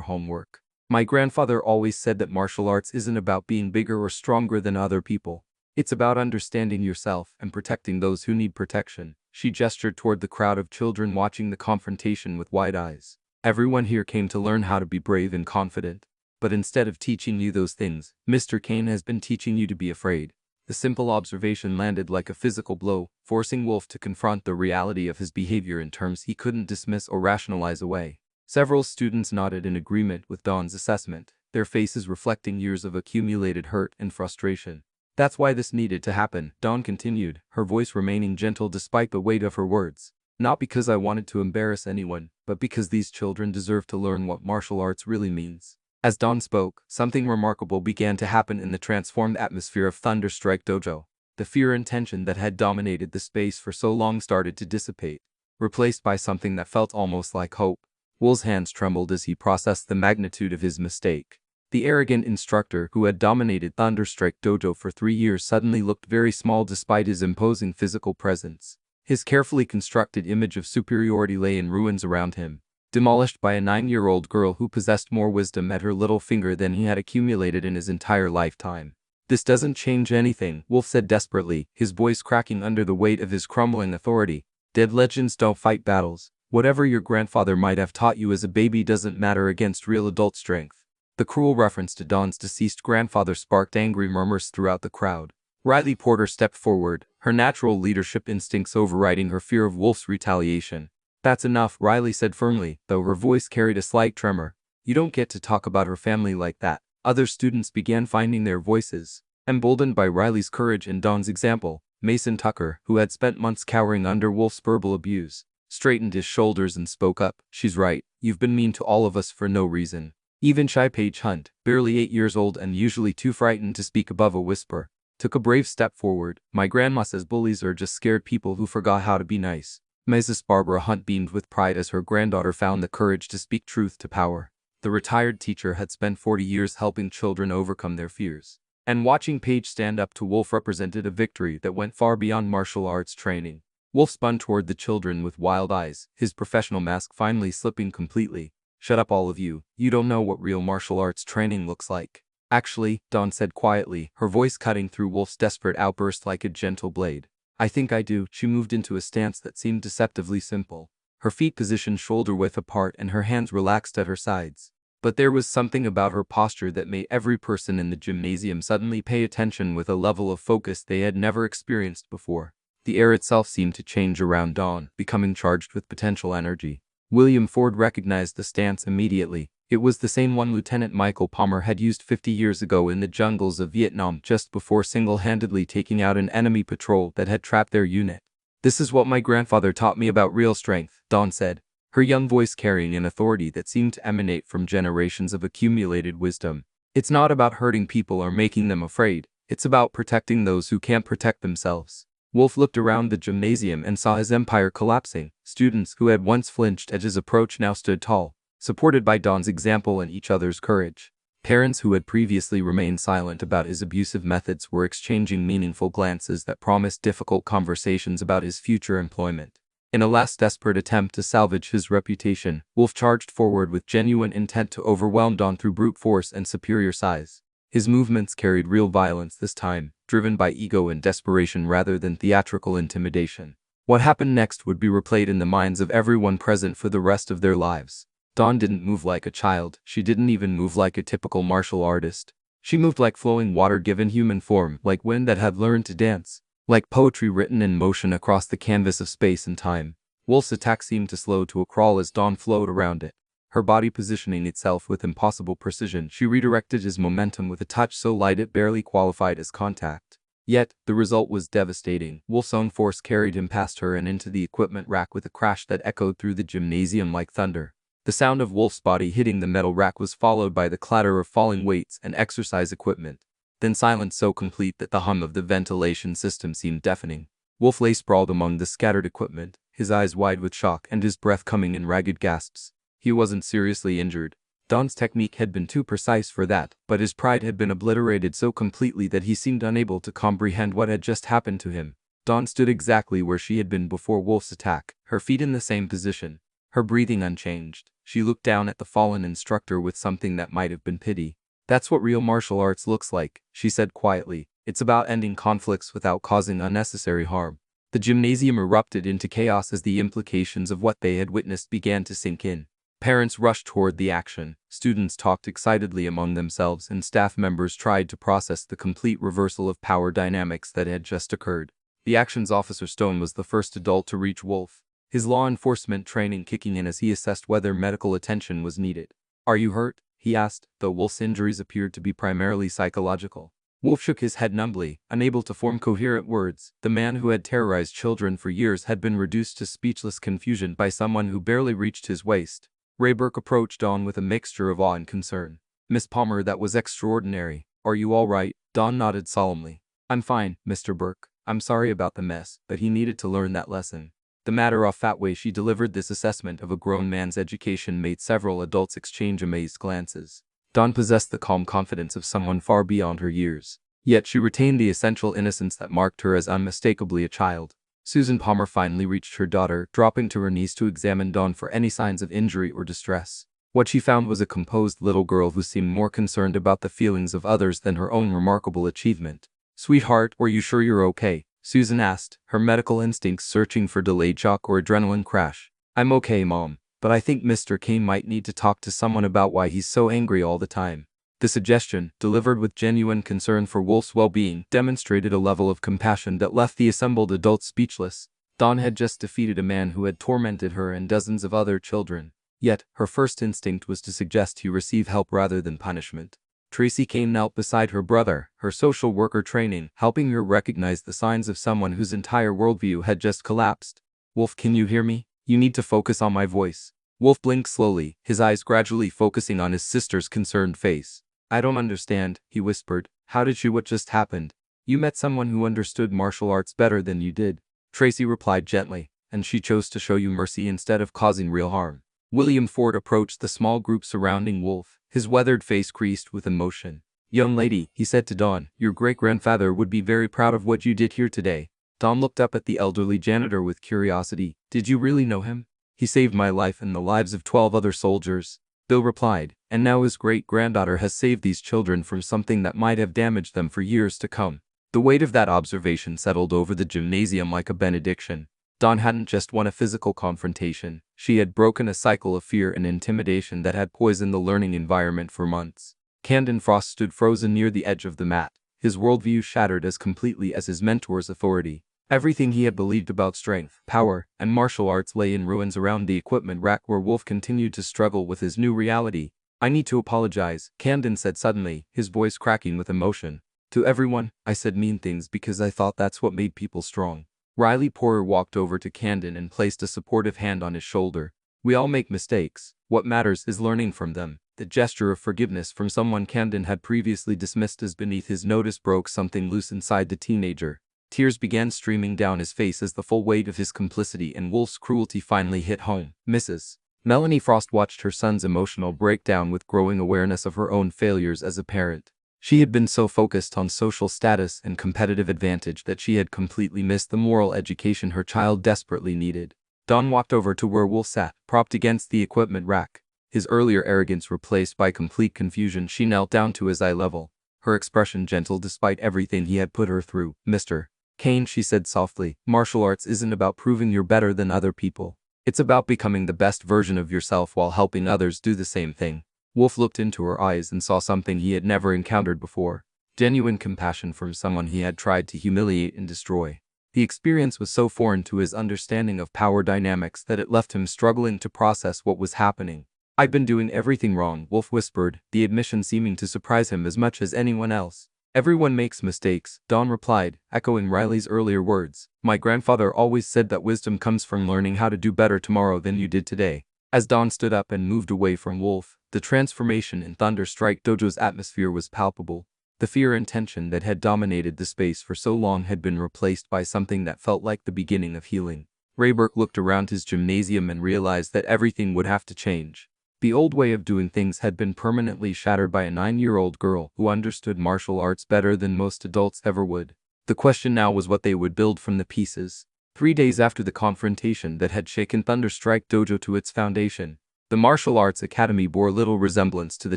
homework. My grandfather always said that martial arts isn't about being bigger or stronger than other people. It's about understanding yourself and protecting those who need protection. She gestured toward the crowd of children watching the confrontation with wide eyes. Everyone here came to learn how to be brave and confident. But instead of teaching you those things, Mr. Kane has been teaching you to be afraid. The simple observation landed like a physical blow, forcing Wolf to confront the reality of his behavior in terms he couldn't dismiss or rationalize away. Several students nodded in agreement with Dawn's assessment, their faces reflecting years of accumulated hurt and frustration. That's why this needed to happen, Dawn continued, her voice remaining gentle despite the weight of her words. Not because I wanted to embarrass anyone, but because these children deserve to learn what martial arts really means. As Dawn spoke, something remarkable began to happen in the transformed atmosphere of Thunderstrike Dojo. The fear and tension that had dominated the space for so long started to dissipate, replaced by something that felt almost like hope. Wolf's hands trembled as he processed the magnitude of his mistake. The arrogant instructor who had dominated Thunderstrike Dojo for 3 years suddenly looked very small despite his imposing physical presence. His carefully constructed image of superiority lay in ruins around him, demolished by a 9-year-old girl who possessed more wisdom at her little finger than he had accumulated in his entire lifetime. This doesn't change anything, Wolf said desperately, his voice cracking under the weight of his crumbling authority. Dead legends don't fight battles. Whatever your grandfather might have taught you as a baby doesn't matter against real adult strength. The cruel reference to Dawn's deceased grandfather sparked angry murmurs throughout the crowd. Riley Porter stepped forward, her natural leadership instincts overriding her fear of Wolf's retaliation. That's enough, Riley said firmly, though her voice carried a slight tremor. You don't get to talk about her family like that. Other students began finding their voices. Emboldened by Riley's courage and Dawn's example, Mason Tucker, who had spent months cowering under Wolf's verbal abuse, straightened his shoulders and spoke up. She's right, you've been mean to all of us for no reason. Even Shy Paige Hunt, barely 8 years old and usually too frightened to speak above a whisper, took a brave step forward. My grandma says bullies are just scared people who forgot how to be nice. Mrs. Barbara Hunt beamed with pride as her granddaughter found the courage to speak truth to power. The retired teacher had spent 40 years helping children overcome their fears. And watching Paige stand up to Wolf represented a victory that went far beyond martial arts training. Wolf spun toward the children with wild eyes, his professional mask finally slipping completely. Shut up all of you, you don't know what real martial arts training looks like. Actually, Dawn said quietly, her voice cutting through Wolf's desperate outburst like a gentle blade. I think I do. She moved into a stance that seemed deceptively simple. Her feet positioned shoulder-width apart and her hands relaxed at her sides. But there was something about her posture that made every person in the gymnasium suddenly pay attention with a level of focus they had never experienced before. The air itself seemed to change around Dawn, becoming charged with potential energy. William Ford recognized the stance immediately. It was the same one Lieutenant Michael Palmer had used 50 years ago in the jungles of Vietnam just before single-handedly taking out an enemy patrol that had trapped their unit. This is what my grandfather taught me about real strength, Dawn said, her young voice carrying an authority that seemed to emanate from generations of accumulated wisdom. It's not about hurting people or making them afraid. It's about protecting those who can't protect themselves. Wolf looked around the gymnasium and saw his empire collapsing. Students who had once flinched at his approach now stood tall, supported by Dawn's example and each other's courage. Parents who had previously remained silent about his abusive methods were exchanging meaningful glances that promised difficult conversations about his future employment. In a last desperate attempt to salvage his reputation, Wolf charged forward with genuine intent to overwhelm Dawn through brute force and superior size. His movements carried real violence this time, driven by ego and desperation rather than theatrical intimidation. What happened next would be replayed in the minds of everyone present for the rest of their lives. Dawn didn't move like a child. She didn't even move like a typical martial artist. She moved like flowing water given human form, like wind that had learned to dance, like poetry written in motion across the canvas of space and time. Wolf's attack seemed to slow to a crawl as Dawn flowed around it. Her body positioning itself with impossible precision, she redirected his momentum with a touch so light it barely qualified as contact. Yet, the result was devastating. Wolf's own force carried him past her and into the equipment rack with a crash that echoed through the gymnasium like thunder. The sound of Wolf's body hitting the metal rack was followed by the clatter of falling weights and exercise equipment. Then silence so complete that the hum of the ventilation system seemed deafening. Wolf lay sprawled among the scattered equipment, his eyes wide with shock and his breath coming in ragged gasps. He wasn't seriously injured. Don's technique had been too precise for that, but his pride had been obliterated so completely that he seemed unable to comprehend what had just happened to him. Dawn stood exactly where she had been before Wolf's attack, her feet in the same position, her breathing unchanged. She looked down at the fallen instructor with something that might have been pity. "That's what real martial arts looks like," she said quietly. "It's about ending conflicts without causing unnecessary harm." The gymnasium erupted into chaos as the implications of what they had witnessed began to sink in. Parents rushed toward the action, students talked excitedly among themselves, and staff members tried to process the complete reversal of power dynamics that had just occurred. The actions officer Stone was the first adult to reach Wolf, his law enforcement training kicking in as he assessed whether medical attention was needed. "Are you hurt?" he asked, though Wolf's injuries appeared to be primarily psychological. Wolf shook his head numbly, unable to form coherent words. The man who had terrorized children for years had been reduced to speechless confusion by someone who barely reached his waist. Ray Burke approached Dawn with a mixture of awe and concern. "Miss Palmer, that was extraordinary. Are you all right?" Dawn nodded solemnly. "I'm fine, Mr. Burke. I'm sorry about the mess, but he needed to learn that lesson." The matter-of-fact way she delivered this assessment of a grown man's education made several adults exchange amazed glances. Dawn possessed the calm confidence of someone far beyond her years. Yet she retained the essential innocence that marked her as unmistakably a child. Susan Palmer finally reached her daughter, dropping to her knees to examine Dawn for any signs of injury or distress. What she found was a composed little girl who seemed more concerned about the feelings of others than her own remarkable achievement. "Sweetheart, are you sure you're okay?" Susan asked, her medical instincts searching for delayed shock or adrenaline crash. "I'm okay, Mom, but I think Mr. Kane might need to talk to someone about why he's so angry all the time." The suggestion, delivered with genuine concern for Wolf's well-being, demonstrated a level of compassion that left the assembled adults speechless. Dawn had just defeated a man who had tormented her and dozens of other children. Yet, her first instinct was to suggest he receive help rather than punishment. Tracy Kane knelt beside her brother, her social worker training, helping her recognize the signs of someone whose entire worldview had just collapsed. "Wolf, can you hear me? You need to focus on my voice." Wolf blinked slowly, his eyes gradually focusing on his sister's concerned face. "I don't understand," he whispered. "How did what just happened?" "You met someone who understood martial arts better than you did," Tracy replied gently, "and she chose to show you mercy instead of causing real harm." William Ford approached the small group surrounding Wolf, his weathered face creased with emotion. "Young lady," he said to Dawn, "your great-grandfather would be very proud of what you did here today." Dawn looked up at the elderly janitor with curiosity. "Did you really know him?" "He saved my life and the lives of 12 other soldiers," Bill replied, "and now his great-granddaughter has saved these children from something that might have damaged them for years to come." The weight of that observation settled over the gymnasium like a benediction. Dawn hadn't just won a physical confrontation, she had broken a cycle of fear and intimidation that had poisoned the learning environment for months. Camden Frost stood frozen near the edge of the mat, his worldview shattered as completely as his mentor's authority. Everything he had believed about strength, power, and martial arts lay in ruins around the equipment rack where Wolf continued to struggle with his new reality. "I need to apologize," Camden said suddenly, his voice cracking with emotion. "To everyone, I said mean things because I thought that's what made people strong." Riley Porter walked over to Camden and placed a supportive hand on his shoulder. "We all make mistakes. What matters is learning from them." The gesture of forgiveness from someone Camden had previously dismissed as beneath his notice broke something loose inside the teenager. Tears began streaming down his face as the full weight of his complicity and Wolf's cruelty finally hit home. Mrs. Melanie Frost watched her son's emotional breakdown with growing awareness of her own failures as a parent. She had been so focused on social status and competitive advantage that she had completely missed the moral education her child desperately needed. Dawn walked over to where Wolf sat, propped against the equipment rack. His earlier arrogance replaced by complete confusion, she knelt down to his eye level, her expression gentle despite everything he had put her through. "Mr. Kane," she said softly, "martial arts isn't about proving you're better than other people. It's about becoming the best version of yourself while helping others do the same thing." Wolf looked into her eyes and saw something he had never encountered before. Genuine compassion from someone he had tried to humiliate and destroy. The experience was so foreign to his understanding of power dynamics that it left him struggling to process what was happening. "I've been doing everything wrong," Wolf whispered, the admission seeming to surprise him as much as anyone else. "Everyone makes mistakes," Dawn replied, echoing Riley's earlier words. "My grandfather always said that wisdom comes from learning how to do better tomorrow than you did today." As Dawn stood up and moved away from Wolf, the transformation in Thunderstrike Dojo's atmosphere was palpable. The fear and tension that had dominated the space for so long had been replaced by something that felt like the beginning of healing. Rayburg looked around his gymnasium and realized that everything would have to change. The old way of doing things had been permanently shattered by a 9-year-old girl who understood martial arts better than most adults ever would. The question now was what they would build from the pieces. 3 days after the confrontation that had shaken Thunderstrike Dojo to its foundation, the Martial Arts Academy bore little resemblance to the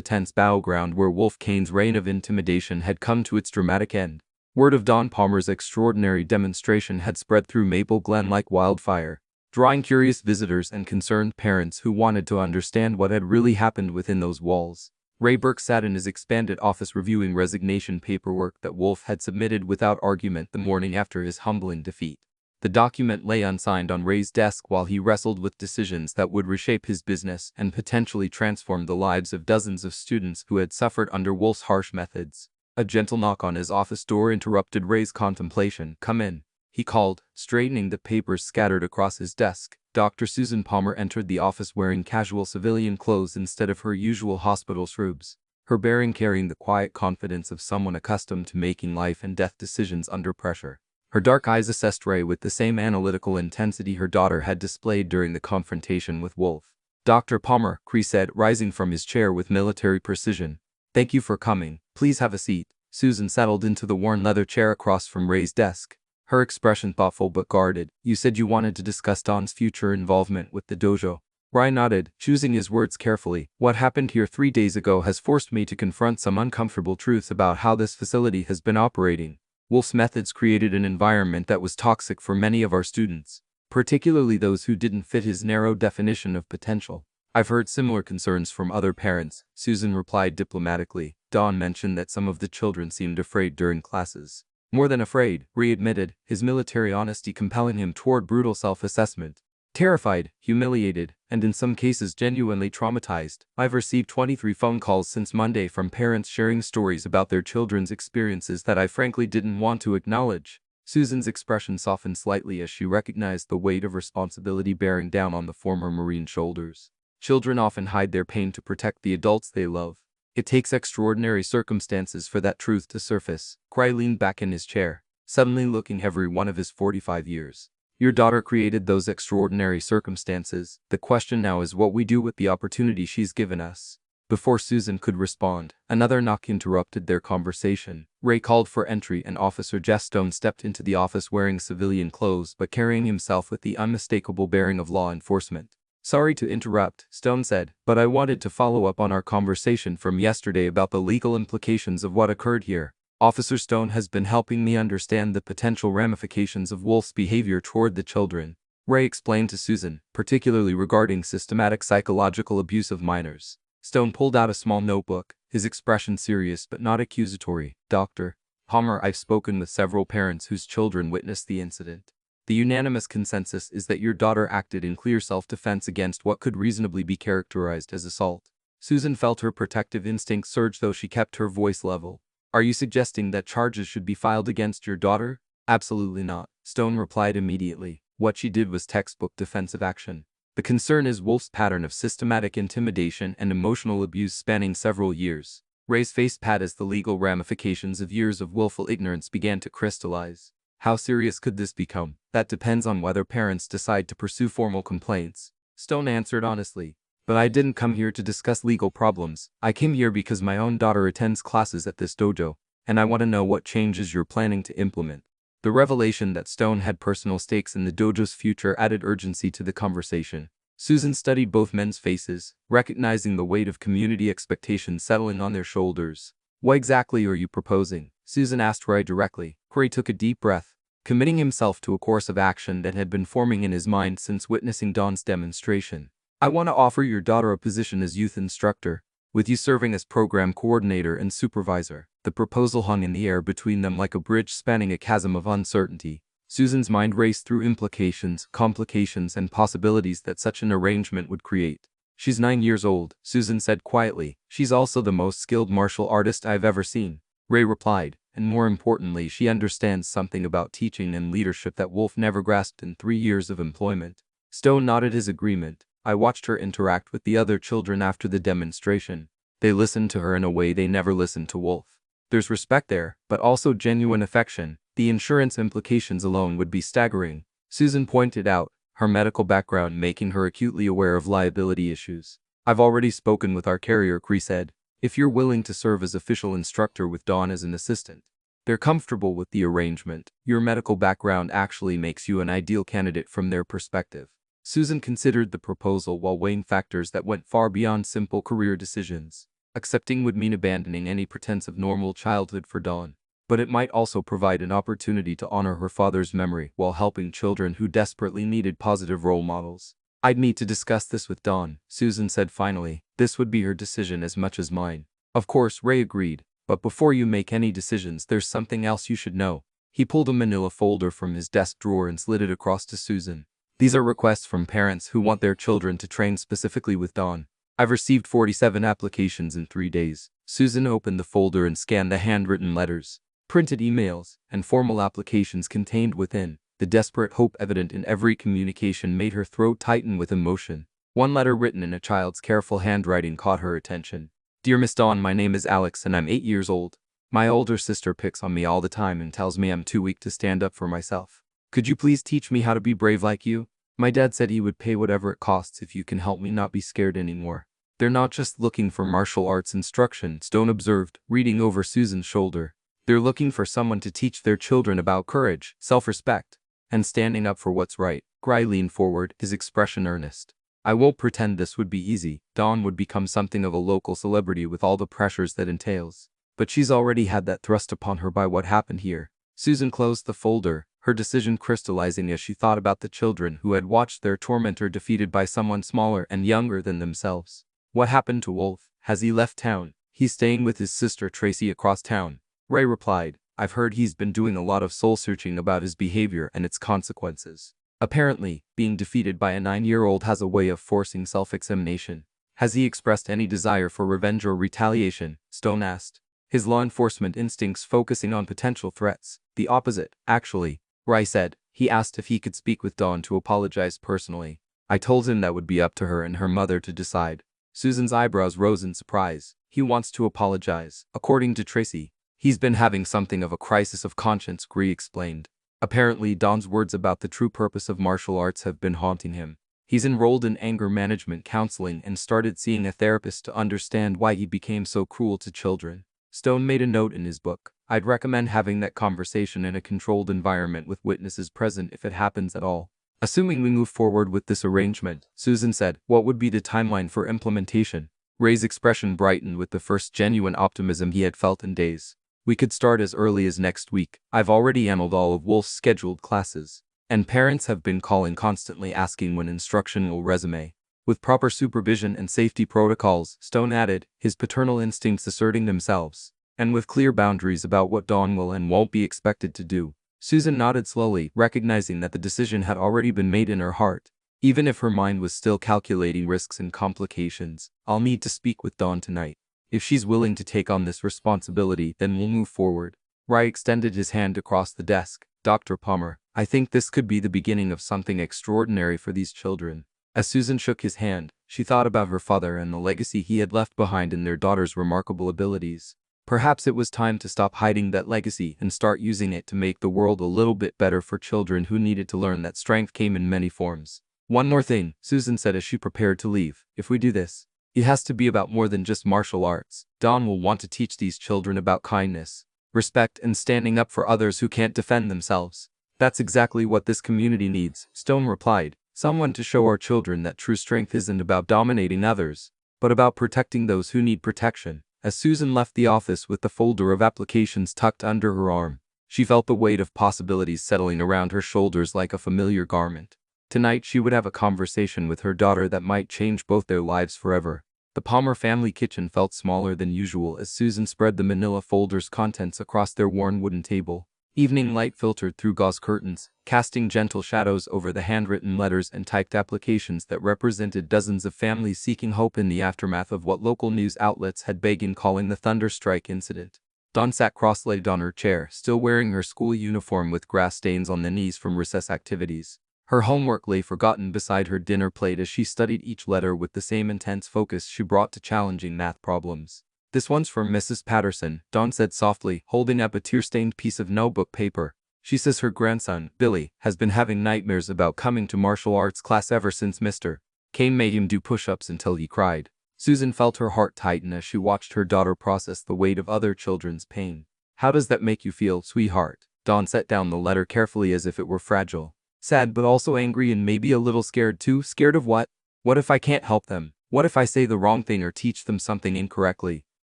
tense battleground where Wolf Kane's reign of intimidation had come to its dramatic end. Word of Don Palmer's extraordinary demonstration had spread through Maple Glen like wildfire, drawing curious visitors and concerned parents who wanted to understand what had really happened within those walls. Rayburg sat in his expanded office reviewing resignation paperwork that Wolf had submitted without argument the morning after his humbling defeat. The document lay unsigned on Ray's desk while he wrestled with decisions that would reshape his business and potentially transform the lives of dozens of students who had suffered under Wolf's harsh methods. A gentle knock on his office door interrupted Ray's contemplation. "Come in," he called, straightening the papers scattered across his desk. Dr. Susan Palmer entered the office wearing casual civilian clothes instead of her usual hospital robes, her bearing carrying the quiet confidence of someone accustomed to making life and death decisions under pressure. Her dark eyes assessed Ray with the same analytical intensity her daughter had displayed during the confrontation with Wolf. "Dr. Palmer," Cree said, rising from his chair with military precision. "Thank you for coming. Please have a seat." Susan settled into the worn leather chair across from Ray's desk, her expression thoughtful but guarded. "You said you wanted to discuss Don's future involvement with the dojo." Ray nodded, choosing his words carefully. "What happened here 3 days ago has forced me to confront some uncomfortable truths about how this facility has been operating. Wolf's methods created an environment that was toxic for many of our students, particularly those who didn't fit his narrow definition of potential." "I've heard similar concerns from other parents," Susan replied diplomatically. "Don mentioned that some of the children seemed afraid during classes." "More than afraid," Ray admitted, his military honesty compelling him toward brutal self-assessment. "Terrified, humiliated, and in some cases genuinely traumatized. I've received 23 phone calls since Monday from parents sharing stories about their children's experiences that I frankly didn't want to acknowledge." Susan's expression softened slightly as she recognized the weight of responsibility bearing down on the former Marine shoulders. Children often hide their pain to protect the adults they love. It takes extraordinary circumstances for that truth to surface. Cry leaned back in his chair, suddenly looking every one of his 45 years. "Your daughter created those extraordinary circumstances. The question now is what we do with the opportunity she's given us." Before Susan could respond, another knock interrupted their conversation. Ray called for entry and Officer Jeff Stone stepped into the office wearing civilian clothes but carrying himself with the unmistakable bearing of law enforcement. "Sorry to interrupt," Stone said, "but I wanted to follow up on our conversation from yesterday about the legal implications of what occurred here. Officer Stone has been helping me understand the potential ramifications of Wolf's behavior toward the children," Ray explained to Susan, "particularly regarding systematic psychological abuse of minors." Stone pulled out a small notebook, his expression serious but not accusatory. "Dr. Palmer, I've spoken with several parents whose children witnessed the incident. The unanimous consensus is that your daughter acted in clear self-defense against what could reasonably be characterized as assault." Susan felt her protective instinct surge though she kept her voice level. "Are you suggesting that charges should be filed against your daughter?" "Absolutely not," Stone replied immediately. "What she did was textbook defensive action. The concern is Wolf's pattern of systematic intimidation and emotional abuse spanning several years." Ray's face pat as the legal ramifications of years of willful ignorance began to crystallize. "How serious could this become?" "That depends on whether parents decide to pursue formal complaints," Stone answered honestly. "But I didn't come here to discuss legal problems. I came here because my own daughter attends classes at this dojo, and I want to know what changes you're planning to implement." The revelation that Stone had personal stakes in the dojo's future added urgency to the conversation. Susan studied both men's faces, recognizing the weight of community expectations settling on their shoulders. "What exactly are you proposing?" Susan asked Ray directly. Ray took a deep breath, committing himself to a course of action that had been forming in his mind since witnessing Don's demonstration. "I want to offer your daughter a position as youth instructor, with you serving as program coordinator and supervisor." The proposal hung in the air between them like a bridge spanning a chasm of uncertainty. Susan's mind raced through implications, complications, and possibilities that such an arrangement would create. "She's 9 years old," Susan said quietly. "She's also the most skilled martial artist I've ever seen," Ray replied, "and more importantly, she understands something about teaching and leadership that Wolf never grasped in 3 years of employment." Stone nodded his agreement. "I watched her interact with the other children after the demonstration. They listened to her in a way they never listened to Wolf. There's respect there, but also genuine affection. The insurance implications alone would be staggering," Susan pointed out, her medical background making her acutely aware of liability issues. I've already spoken with our carrier, Cree said. If you're willing to serve as official instructor with Dawn as an assistant, they're comfortable with the arrangement. Your medical background actually makes you an ideal candidate from their perspective. Susan considered the proposal while weighing factors that went far beyond simple career decisions. Accepting would mean abandoning any pretense of normal childhood for Dawn, but it might also provide an opportunity to honor her father's memory while helping children who desperately needed positive role models. I'd need to discuss this with Dawn, Susan said finally. This would be her decision as much as mine. Of course, Ray agreed. But before you make any decisions, there's something else you should know. He pulled a manila folder from his desk drawer and slid it across to Susan. These are requests from parents who want their children to train specifically with Dawn. I've received 47 applications in 3 days. Susan opened the folder and scanned the handwritten letters, printed emails, and formal applications contained within. The desperate hope evident in every communication made her throat tighten with emotion. One letter written in a child's careful handwriting caught her attention. Dear Miss Dawn, my name is Alex and I'm 8 years old. My older sister picks on me all the time and tells me I'm too weak to stand up for myself. Could you please teach me how to be brave like you? My dad said he would pay whatever it costs if you can help me not be scared anymore. They're not just looking for martial arts instruction, Stone observed, reading over Susan's shoulder. They're looking for someone to teach their children about courage, self-respect, and standing up for what's right. Gry leaned forward, his expression earnest. I won't pretend this would be easy. Dawn would become something of a local celebrity with all the pressures that entails. But she's already had that thrust upon her by what happened here. Susan closed the folder, her decision crystallizing as she thought about the children who had watched their tormentor defeated by someone smaller and younger than themselves. What happened to Wolf? Has he left town? He's staying with his sister Tracy across town. Ray replied. I've heard he's been doing a lot of soul-searching about his behavior and its consequences. Apparently, being defeated by a 9-year-old has a way of forcing self-examination. Has he expressed any desire for revenge or retaliation? Stone asked. His law enforcement instincts focusing on potential threats. The opposite, actually, Ray said. He asked if he could speak with Dawn to apologize personally. I told him that would be up to her and her mother to decide. Susan's eyebrows rose in surprise. He wants to apologize. According to Tracy, he's been having something of a crisis of conscience, Gree explained. Apparently, Dawn's words about the true purpose of martial arts have been haunting him. He's enrolled in anger management counseling and started seeing a therapist to understand why he became so cruel to children. Stone made a note in his book. I'd recommend having that conversation in a controlled environment with witnesses present if it happens at all. Assuming we move forward with this arrangement, Susan said, what would be the timeline for implementation? Ray's expression brightened with the first genuine optimism he had felt in days. We could start as early as next week. I've already emailed all of Wolf's scheduled classes, and parents have been calling constantly asking when instruction will resume. With proper supervision and safety protocols, Stone added, his paternal instincts asserting themselves, and with clear boundaries about what Dawn will and won't be expected to do. Susan nodded slowly, recognizing that the decision had already been made in her heart. Even if her mind was still calculating risks and complications, I'll need to speak with Dawn tonight. If she's willing to take on this responsibility, then we'll move forward. Ray extended his hand across the desk. Dr. Palmer, I think this could be the beginning of something extraordinary for these children. As Susan shook his hand, she thought about her father and the legacy he had left behind in their daughter's remarkable abilities. Perhaps it was time to stop hiding that legacy and start using it to make the world a little bit better for children who needed to learn that strength came in many forms. One more thing, Susan said as she prepared to leave. If we do this, it has to be about more than just martial arts. Dawn will want to teach these children about kindness, respect, and standing up for others who can't defend themselves. That's exactly what this community needs, Stone replied. Someone to show our children that true strength isn't about dominating others, but about protecting those who need protection. As Susan left the office with the folder of applications tucked under her arm, she felt the weight of possibilities settling around her shoulders like a familiar garment. Tonight she would have a conversation with her daughter that might change both their lives forever. The Palmer family kitchen felt smaller than usual as Susan spread the manila folder's contents across their worn wooden table. Evening light filtered through gauze curtains, casting gentle shadows over the handwritten letters and typed applications that represented dozens of families seeking hope in the aftermath of what local news outlets had begun calling the Thunderstrike incident. Dawn sat cross-legged on her chair, still wearing her school uniform with grass stains on the knees from recess activities. Her homework lay forgotten beside her dinner plate as she studied each letter with the same intense focus she brought to challenging math problems. This one's from Mrs. Patterson, Dawn said softly, holding up a tear-stained piece of notebook paper. She says her grandson, Billy, has been having nightmares about coming to martial arts class ever since Mr. Kane made him do push-ups until he cried. Susan felt her heart tighten as she watched her daughter process the weight of other children's pain. How does that make you feel, sweetheart? Dawn set down the letter carefully as if it were fragile. Sad but also angry and maybe a little scared too. Scared of what? What if I can't help them? What if I say the wrong thing or teach them something incorrectly?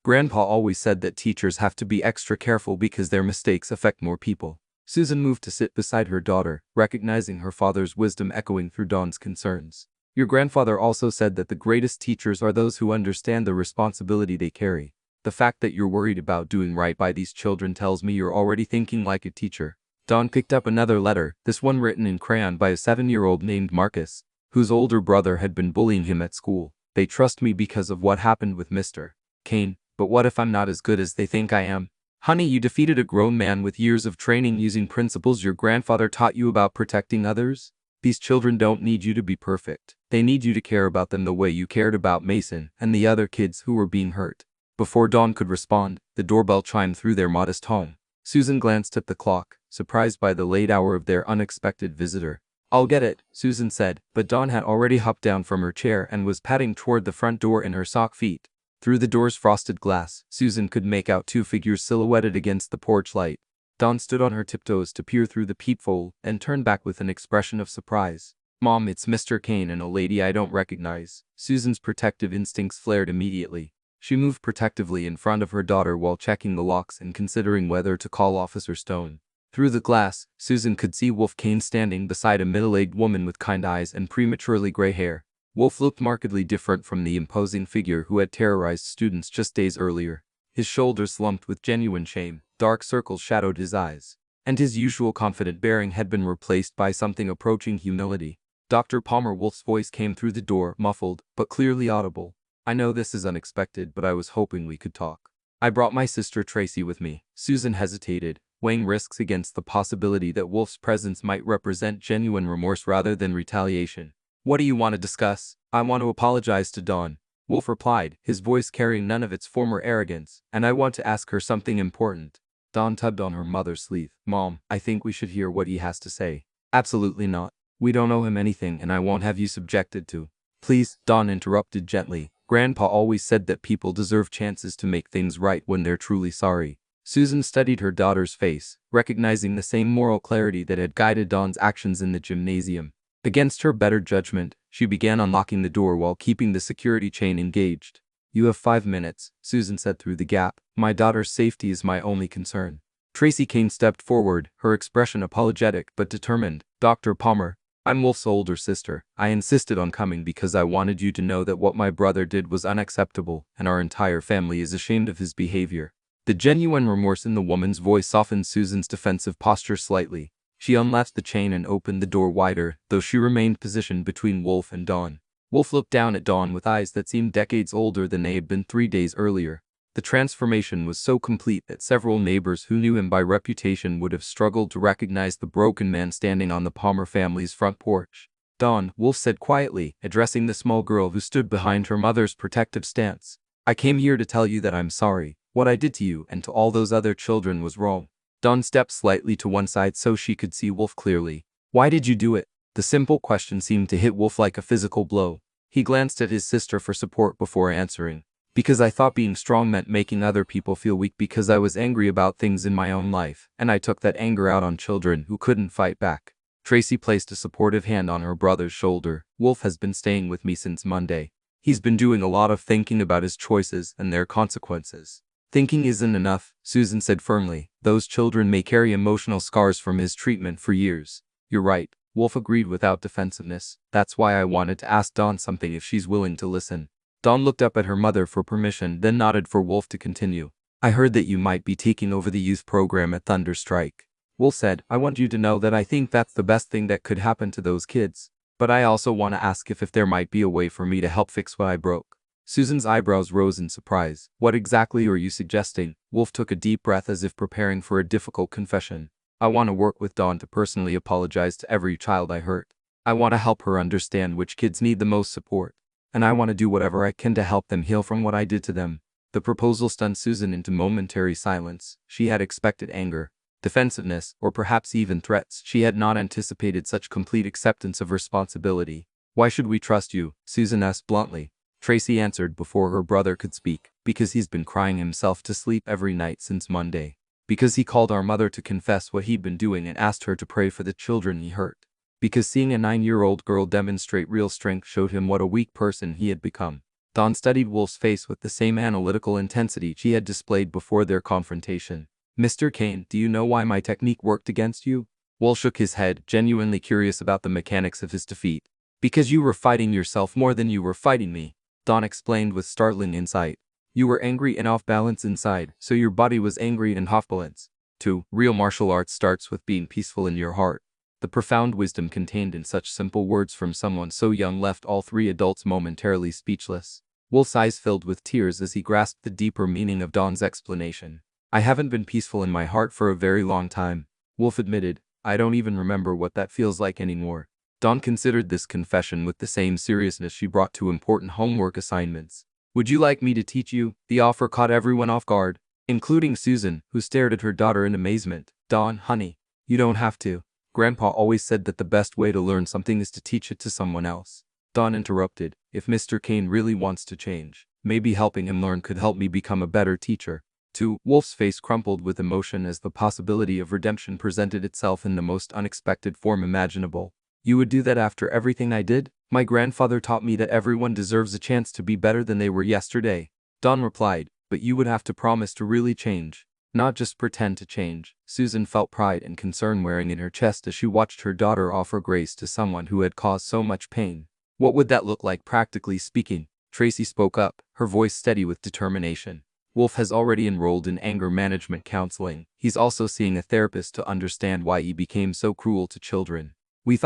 Grandpa always said that teachers have to be extra careful because their mistakes affect more people. Susan moved to sit beside her daughter, recognizing her father's wisdom echoing through Dawn's concerns. Your grandfather also said that the greatest teachers are those who understand the responsibility they carry. The fact that you're worried about doing right by these children tells me you're already thinking like a teacher. Dawn picked up another letter, this one written in crayon by a 7-year-old named Marcus, whose older brother had been bullying him at school. They trust me because of what happened with Mr. Kane, but what if I'm not as good as they think I am? Honey, you defeated a grown man with years of training using principles your grandfather taught you about protecting others. These children don't need you to be perfect. They need you to care about them the way you cared about Mason and the other kids who were being hurt. Before Dawn could respond, the doorbell chimed through their modest home. Susan glanced at the clock, surprised by the late hour of their unexpected visitor. I'll get it, Susan said, but Dawn had already hopped down from her chair and was padding toward the front door in her sock feet. Through the door's frosted glass, Susan could make out two figures silhouetted against the porch light. Dawn stood on her tiptoes to peer through the peephole and turned back with an expression of surprise. Mom, it's Mr. Kane and a lady I don't recognize. Susan's protective instincts flared immediately. She moved protectively in front of her daughter while checking the locks and considering whether to call Officer Stone. Through the glass, Susan could see Wolf Kane standing beside a middle-aged woman with kind eyes and prematurely gray hair. Wolf looked markedly different from the imposing figure who had terrorized students just days earlier. His shoulders slumped with genuine shame, dark circles shadowed his eyes, and his usual confident bearing had been replaced by something approaching humility. Dr. Palmer Wolf's voice came through the door, muffled, but clearly audible. I know this is unexpected, but I was hoping we could talk. I brought my sister Tracy with me. Susan hesitated, weighing risks against the possibility that Wolf's presence might represent genuine remorse rather than retaliation. What do you want to discuss? I want to apologize to Dawn, Wolf replied, his voice carrying none of its former arrogance, and I want to ask her something important. Dawn tugged on her mother's sleeve. Mom, I think we should hear what he has to say. Absolutely not. We don't owe him anything and I won't have you subjected to. Please, Dawn interrupted gently. Grandpa always said that people deserve chances to make things right when they're truly sorry. Susan studied her daughter's face, recognizing the same moral clarity that had guided Dawn's actions in the gymnasium. Against her better judgment, she began unlocking the door while keeping the security chain engaged. You have 5 minutes, Susan said through the gap. My daughter's safety is my only concern. Tracy Kane stepped forward, her expression apologetic but determined. Dr. Palmer, I'm Wolf's older sister. I insisted on coming because I wanted you to know that what my brother did was unacceptable, and our entire family is ashamed of his behavior. The genuine remorse in the woman's voice softened Susan's defensive posture slightly. She unlatched the chain and opened the door wider, though she remained positioned between Wolf and Dawn. Wolf looked down at Dawn with eyes that seemed decades older than they had been 3 days earlier. The transformation was so complete that several neighbors who knew him by reputation would have struggled to recognize the broken man standing on the Palmer family's front porch. Dawn, Wolf said quietly, addressing the small girl who stood behind her mother's protective stance. I came here to tell you that I'm sorry. What I did to you and to all those other children was wrong. Dawn stepped slightly to one side so she could see Wolf clearly. Why did you do it? The simple question seemed to hit Wolf like a physical blow. He glanced at his sister for support before answering. Because I thought being strong meant making other people feel weak because I was angry about things in my own life, and I took that anger out on children who couldn't fight back. Tracy placed a supportive hand on her brother's shoulder. Wolf has been staying with me since Monday. He's been doing a lot of thinking about his choices and their consequences. Thinking isn't enough, Susan said firmly. Those children may carry emotional scars from his treatment for years. You're right, Wolf agreed without defensiveness. That's why I wanted to ask Dawn something if she's willing to listen. Dawn looked up at her mother for permission, then nodded for Wolf to continue. I heard that you might be taking over the youth program at Thunder Strike. Wolf said, I want you to know that I think that's the best thing that could happen to those kids. But I also want to ask if there might be a way for me to help fix what I broke. Susan's eyebrows rose in surprise. What exactly are you suggesting? Wolf took a deep breath as if preparing for a difficult confession. I want to work with Dawn to personally apologize to every child I hurt. I want to help her understand which kids need the most support. And I want to do whatever I can to help them heal from what I did to them. The proposal stunned Susan into momentary silence. She had expected anger. defensiveness, or perhaps even threats. She had not anticipated such complete acceptance of responsibility. "Why should we trust you?" Susan asked bluntly. Tracy answered before her brother could speak. "Because he's been crying himself to sleep every night since Monday. Because he called our mother to confess what he'd been doing and asked her to pray for the children he hurt. Because seeing a 9-year-old girl demonstrate real strength showed him what a weak person he had become." Dawn studied Wolf's face with the same analytical intensity she had displayed before their confrontation. "Mr. Kane, do you know why my technique worked against you?" Wolf shook his head, genuinely curious about the mechanics of his defeat. "Because you were fighting yourself more than you were fighting me," Dawn explained with startling insight. "You were angry and off balance inside, so your body was angry and off balance. 2. Real martial arts starts with being peaceful in your heart." The profound wisdom contained in such simple words from someone so young left all three adults momentarily speechless. Wolf's eyes filled with tears as he grasped the deeper meaning of Dawn's explanation. "I haven't been peaceful in my heart for a very long time," Wolf admitted. "I don't even remember what that feels like anymore." Dawn considered this confession with the same seriousness she brought to important homework assignments. "Would you like me to teach you?" The offer caught everyone off guard, including Susan, who stared at her daughter in amazement. "Dawn, honey, you don't have to. Grandpa always said that the best way to learn something is to teach it to someone else." Dawn interrupted. "If Mr. Kane really wants to change, maybe helping him learn could help me become a better teacher." 2. Wolf's face crumpled with emotion as the possibility of redemption presented itself in the most unexpected form imaginable. "You would do that after everything I did? My grandfather taught me that everyone deserves a chance to be better than they were yesterday." Dawn replied, "But you would have to promise to really change. Not just pretend to change." Susan felt pride and concern wearing in her chest as she watched her daughter offer grace to someone who had caused so much pain. "What would that look like practically speaking?" Tracy spoke up, her voice steady with determination. "Wolf has already enrolled in anger management counseling. He's also seeing a therapist to understand why he became so cruel to children. We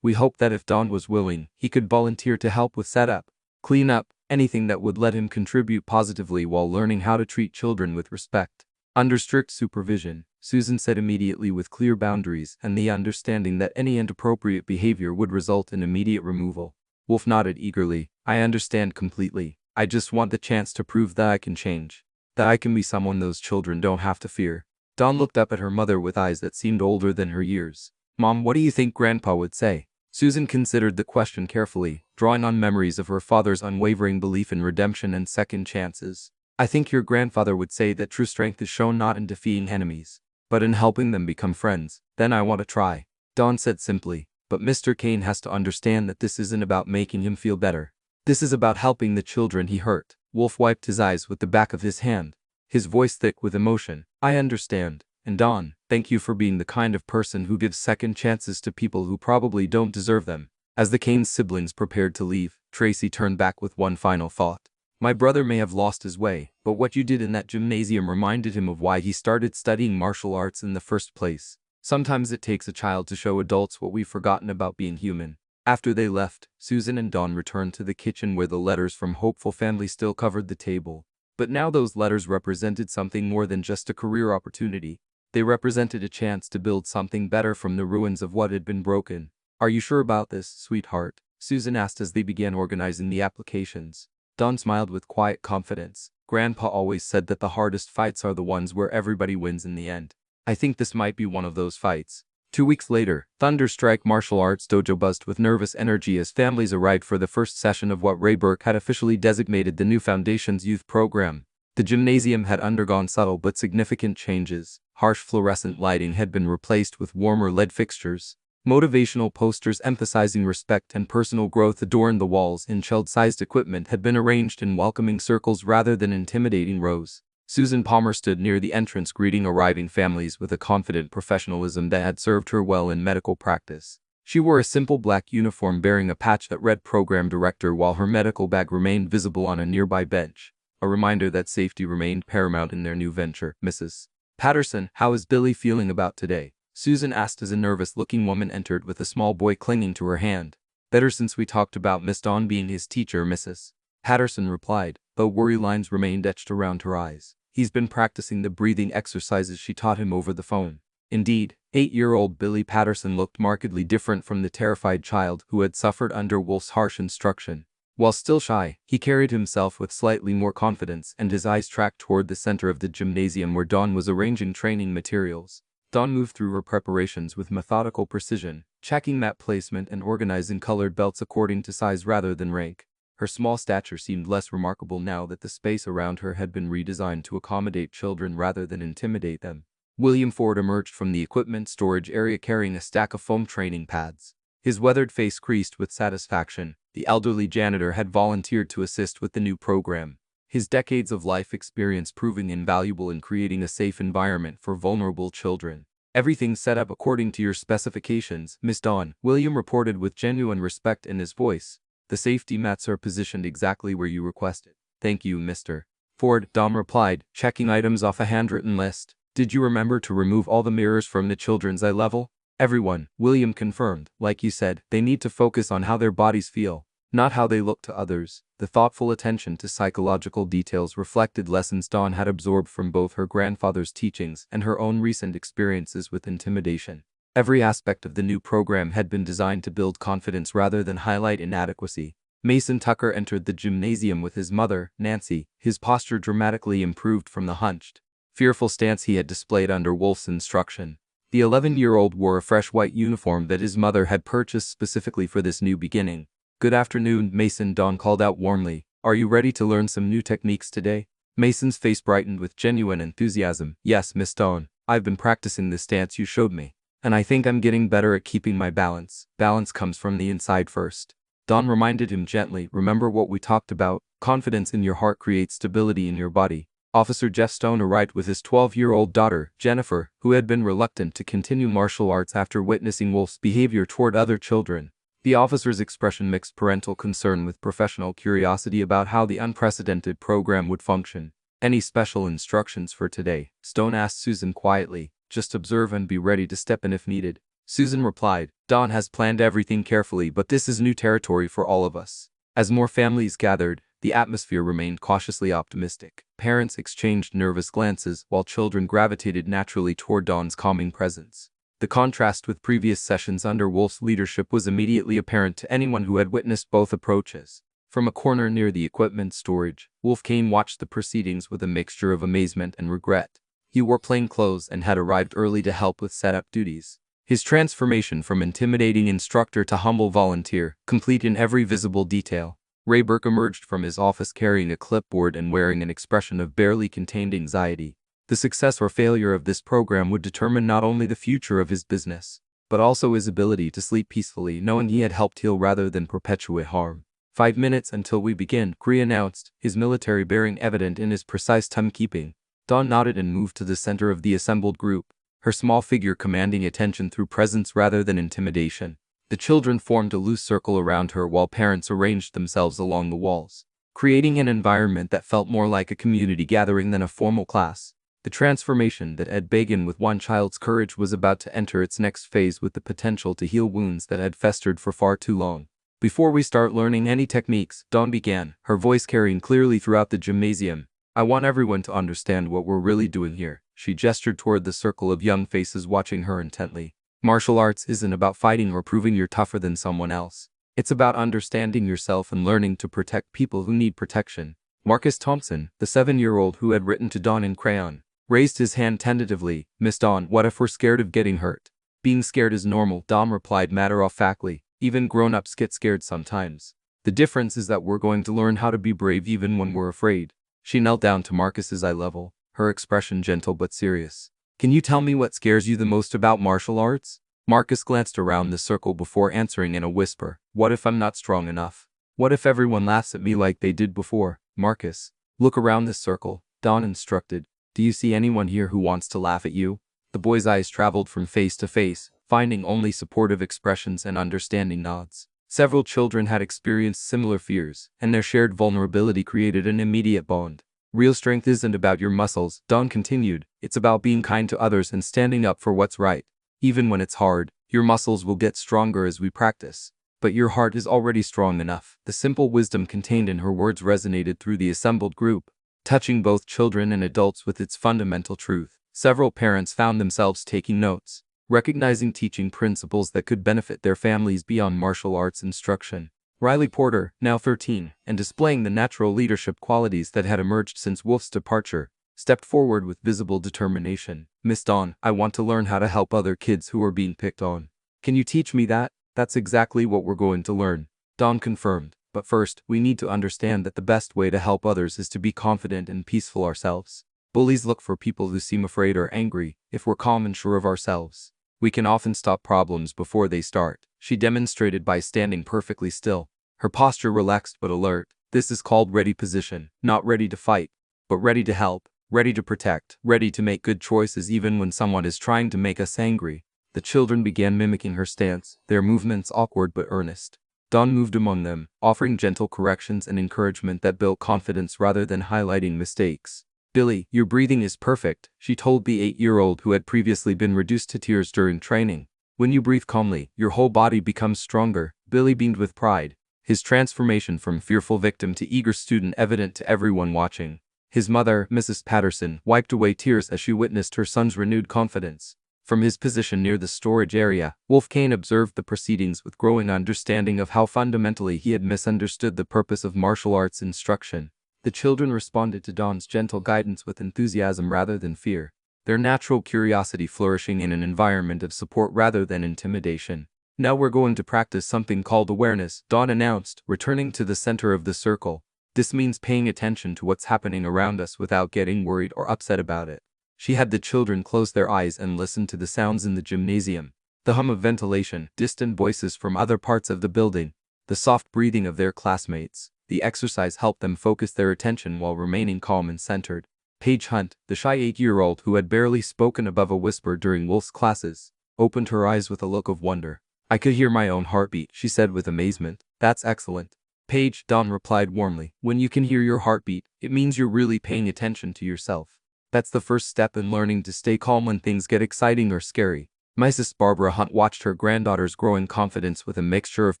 hoped that if Dawn was willing, he could volunteer to help with setup, clean up, anything that would let him contribute positively while learning how to treat children with respect. Under strict supervision," Susan said immediately, with clear boundaries and the understanding that any inappropriate behavior would result in immediate removal. Wolf nodded eagerly. "I understand completely. I just want the chance to prove that I can change. That I can be someone those children don't have to fear." Dawn looked up at her mother with eyes that seemed older than her years. "Mom, what do you think Grandpa would say?" Susan considered the question carefully, drawing on memories of her father's unwavering belief in redemption and second chances. "I think your grandfather would say that true strength is shown not in defeating enemies, but in helping them become friends." "Then I want to try," Dawn said simply. "But Mr. Kane has to understand that this isn't about making him feel better. This is about helping the children he hurt." Wolf wiped his eyes with the back of his hand, his voice thick with emotion. "I understand. And Dawn, thank you for being the kind of person who gives second chances to people who probably don't deserve them." As the Kane siblings prepared to leave, Tracy turned back with one final thought. "My brother may have lost his way, but what you did in that gymnasium reminded him of why he started studying martial arts in the first place. Sometimes it takes a child to show adults what we've forgotten about being human." After they left, Susan and Dawn returned to the kitchen where the letters from hopeful family still covered the table. But now those letters represented something more than just a career opportunity. They represented a chance to build something better from the ruins of what had been broken. "Are you sure about this, sweetheart?" Susan asked as they began organizing the applications. Dawn smiled with quiet confidence. "Grandpa always said that the hardest fights are the ones where everybody wins in the end. I think this might be one of those fights." 2 weeks later, Thunderstrike Martial Arts Dojo buzzed with nervous energy as families arrived for the first session of what Ray Burke had officially designated the new Foundation's youth program. The gymnasium had undergone subtle but significant changes. Harsh fluorescent lighting had been replaced with warmer LED fixtures. Motivational posters emphasizing respect and personal growth adorned the walls, and child-sized equipment had been arranged in welcoming circles rather than intimidating rows. Susan Palmer stood near the entrance greeting arriving families with a confident professionalism that had served her well in medical practice. She wore a simple black uniform bearing a patch that read Program Director, while her medical bag remained visible on a nearby bench, a reminder that safety remained paramount in their new venture. "Mrs. Patterson, how is Billy feeling about today?" Susan asked as a nervous-looking woman entered with a small boy clinging to her hand. "Better since we talked about Miss Dawn being his teacher," Mrs. Patterson replied, though worry lines remained etched around her eyes. "He's been practicing the breathing exercises she taught him over the phone." Indeed, 8-year-old Billy Patterson looked markedly different from the terrified child who had suffered under Wolf's harsh instruction. While still shy, he carried himself with slightly more confidence, and his eyes tracked toward the center of the gymnasium where Dawn was arranging training materials. Dawn moved through her preparations with methodical precision, checking mat placement and organizing colored belts according to size rather than rank. Her small stature seemed less remarkable now that the space around her had been redesigned to accommodate children rather than intimidate them. William Ford emerged from the equipment storage area carrying a stack of foam training pads. His weathered face creased with satisfaction. The elderly janitor had volunteered to assist with the new program, his decades of life experience proving invaluable in creating a safe environment for vulnerable children. "Everything's set up according to your specifications, Miss Dawn," William reported with genuine respect in his voice. "The safety mats are positioned exactly where you requested." "Thank you, Mr. Ford," Dawn replied, checking items off a handwritten list. "Did you remember to remove all the mirrors from the children's eye level?" "Everyone," William confirmed. "Like you said, they need to focus on how their bodies feel, not how they look to others." The thoughtful attention to psychological details reflected lessons Dawn had absorbed from both her grandfather's teachings and her own recent experiences with intimidation. Every aspect of the new program had been designed to build confidence rather than highlight inadequacy. Mason Tucker entered the gymnasium with his mother, Nancy, his posture dramatically improved from the hunched, fearful stance he had displayed under Wolf's instruction. The 11-year-old wore a fresh white uniform that his mother had purchased specifically for this new beginning. "Good afternoon, Mason," Dawn called out warmly. "Are you ready to learn some new techniques today?" Mason's face brightened with genuine enthusiasm. "Yes, Miss Dawn. I've been practicing this dance you showed me, and I think I'm getting better at keeping my balance. Balance comes from the inside first." Dawn reminded him gently, "Remember what we talked about? Confidence in your heart creates stability in your body." Officer Jeff Stone arrived with his 12-year-old daughter, Jennifer, who had been reluctant to continue martial arts after witnessing Wolf's behavior toward other children. The officer's expression mixed parental concern with professional curiosity about how the unprecedented program would function. "Any special instructions for today?" Stone asked Susan quietly. "Just observe and be ready to step in if needed." Susan replied, "Dawn has planned everything carefully, but this is new territory for all of us." As more families gathered, the atmosphere remained cautiously optimistic. Parents exchanged nervous glances, while children gravitated naturally toward Dawn's calming presence. The contrast with previous sessions under Wolf's leadership was immediately apparent to anyone who had witnessed both approaches. From a corner near the equipment storage, Wolf Kane watched the proceedings with a mixture of amazement and regret. He wore plain clothes and had arrived early to help with setup duties. His transformation from intimidating instructor to humble volunteer, complete in every visible detail. Ray Burke emerged from his office carrying a clipboard and wearing an expression of barely contained anxiety. The success or failure of this program would determine not only the future of his business, but also his ability to sleep peacefully knowing he had helped heal rather than perpetuate harm. 5 minutes until we begin," Cree announced, his military bearing evident in his precise timekeeping. Dawn nodded and moved to the center of the assembled group, her small figure commanding attention through presence rather than intimidation. The children formed a loose circle around her while parents arranged themselves along the walls, creating an environment that felt more like a community gathering than a formal class. The transformation that had begun with one child's courage was about to enter its next phase with the potential to heal wounds that had festered for far too long. "Before we start learning any techniques," Dawn began, her voice carrying clearly throughout the gymnasium, "I want everyone to understand what we're really doing here." She gestured toward the circle of young faces watching her intently. "Martial arts isn't about fighting or proving you're tougher than someone else. It's about understanding yourself and learning to protect people who need protection." Marcus Thompson, the 7-year-old who had written to Dawn in crayon, raised his hand tentatively. "Miss Dawn, what if we're scared of getting hurt?" "Being scared is normal," Dawn replied matter-of-factly. "Even grown-ups get scared sometimes. The difference is that we're going to learn how to be brave even when we're afraid." She knelt down to Marcus's eye level, her expression gentle but serious. "Can you tell me what scares you the most about martial arts?" Marcus glanced around the circle before answering in a whisper. "What if I'm not strong enough? What if everyone laughs at me like they did before?" "Marcus, look around this circle," Dawn instructed. "Do you see anyone here who wants to laugh at you?" The boy's eyes traveled from face to face, finding only supportive expressions and understanding nods. Several children had experienced similar fears, and their shared vulnerability created an immediate bond. "Real strength isn't about your muscles," Dawn continued. "It's about being kind to others and standing up for what's right. Even when it's hard, your muscles will get stronger as we practice. But your heart is already strong enough." The simple wisdom contained in her words resonated through the assembled group, touching both children and adults with its fundamental truth. Several parents found themselves taking notes, recognizing teaching principles that could benefit their families beyond martial arts instruction. Riley Porter, now 13, and displaying the natural leadership qualities that had emerged since Wolf's departure, stepped forward with visible determination. Miss Dawn, I want to learn how to help other kids who are being picked on. Can you teach me that? That's exactly what we're going to learn. Dawn confirmed. But first, we need to understand that the best way to help others is to be confident and peaceful ourselves. Bullies look for people who seem afraid or angry. If we're calm and sure of ourselves, we can often stop problems before they start. She demonstrated by standing perfectly still, her posture relaxed but alert. This is called ready position, not ready to fight, but ready to help, ready to protect, ready to make good choices even when someone is trying to make us angry. The children began mimicking her stance, their movements awkward but earnest. Dawn moved among them, offering gentle corrections and encouragement that built confidence rather than highlighting mistakes. Billy, your breathing is perfect, she told the 8-year-old who had previously been reduced to tears during training. When you breathe calmly, your whole body becomes stronger. Billy beamed with pride, his transformation from fearful victim to eager student evident to everyone watching. His mother, Mrs. Patterson, wiped away tears as she witnessed her son's renewed confidence. From his position near the storage area, Wolfgang observed the proceedings with growing understanding of how fundamentally he had misunderstood the purpose of martial arts instruction. The children responded to Dawn's gentle guidance with enthusiasm rather than fear, their natural curiosity flourishing in an environment of support rather than intimidation. Now we're going to practice something called awareness, Dawn announced, returning to the center of the circle. This means paying attention to what's happening around us without getting worried or upset about it. She had the children close their eyes and listen to the sounds in the gymnasium, the hum of ventilation, distant voices from other parts of the building, the soft breathing of their classmates. The exercise helped them focus their attention while remaining calm and centered. Paige Hunt, the shy 8-year-old who had barely spoken above a whisper during Wolf's classes, opened her eyes with a look of wonder. I could hear my own heartbeat, she said with amazement. That's excellent. Paige, Dawn replied warmly. When you can hear your heartbeat, it means you're really paying attention to yourself. That's the first step in learning to stay calm when things get exciting or scary. Mrs. Barbara Hunt watched her granddaughter's growing confidence with a mixture of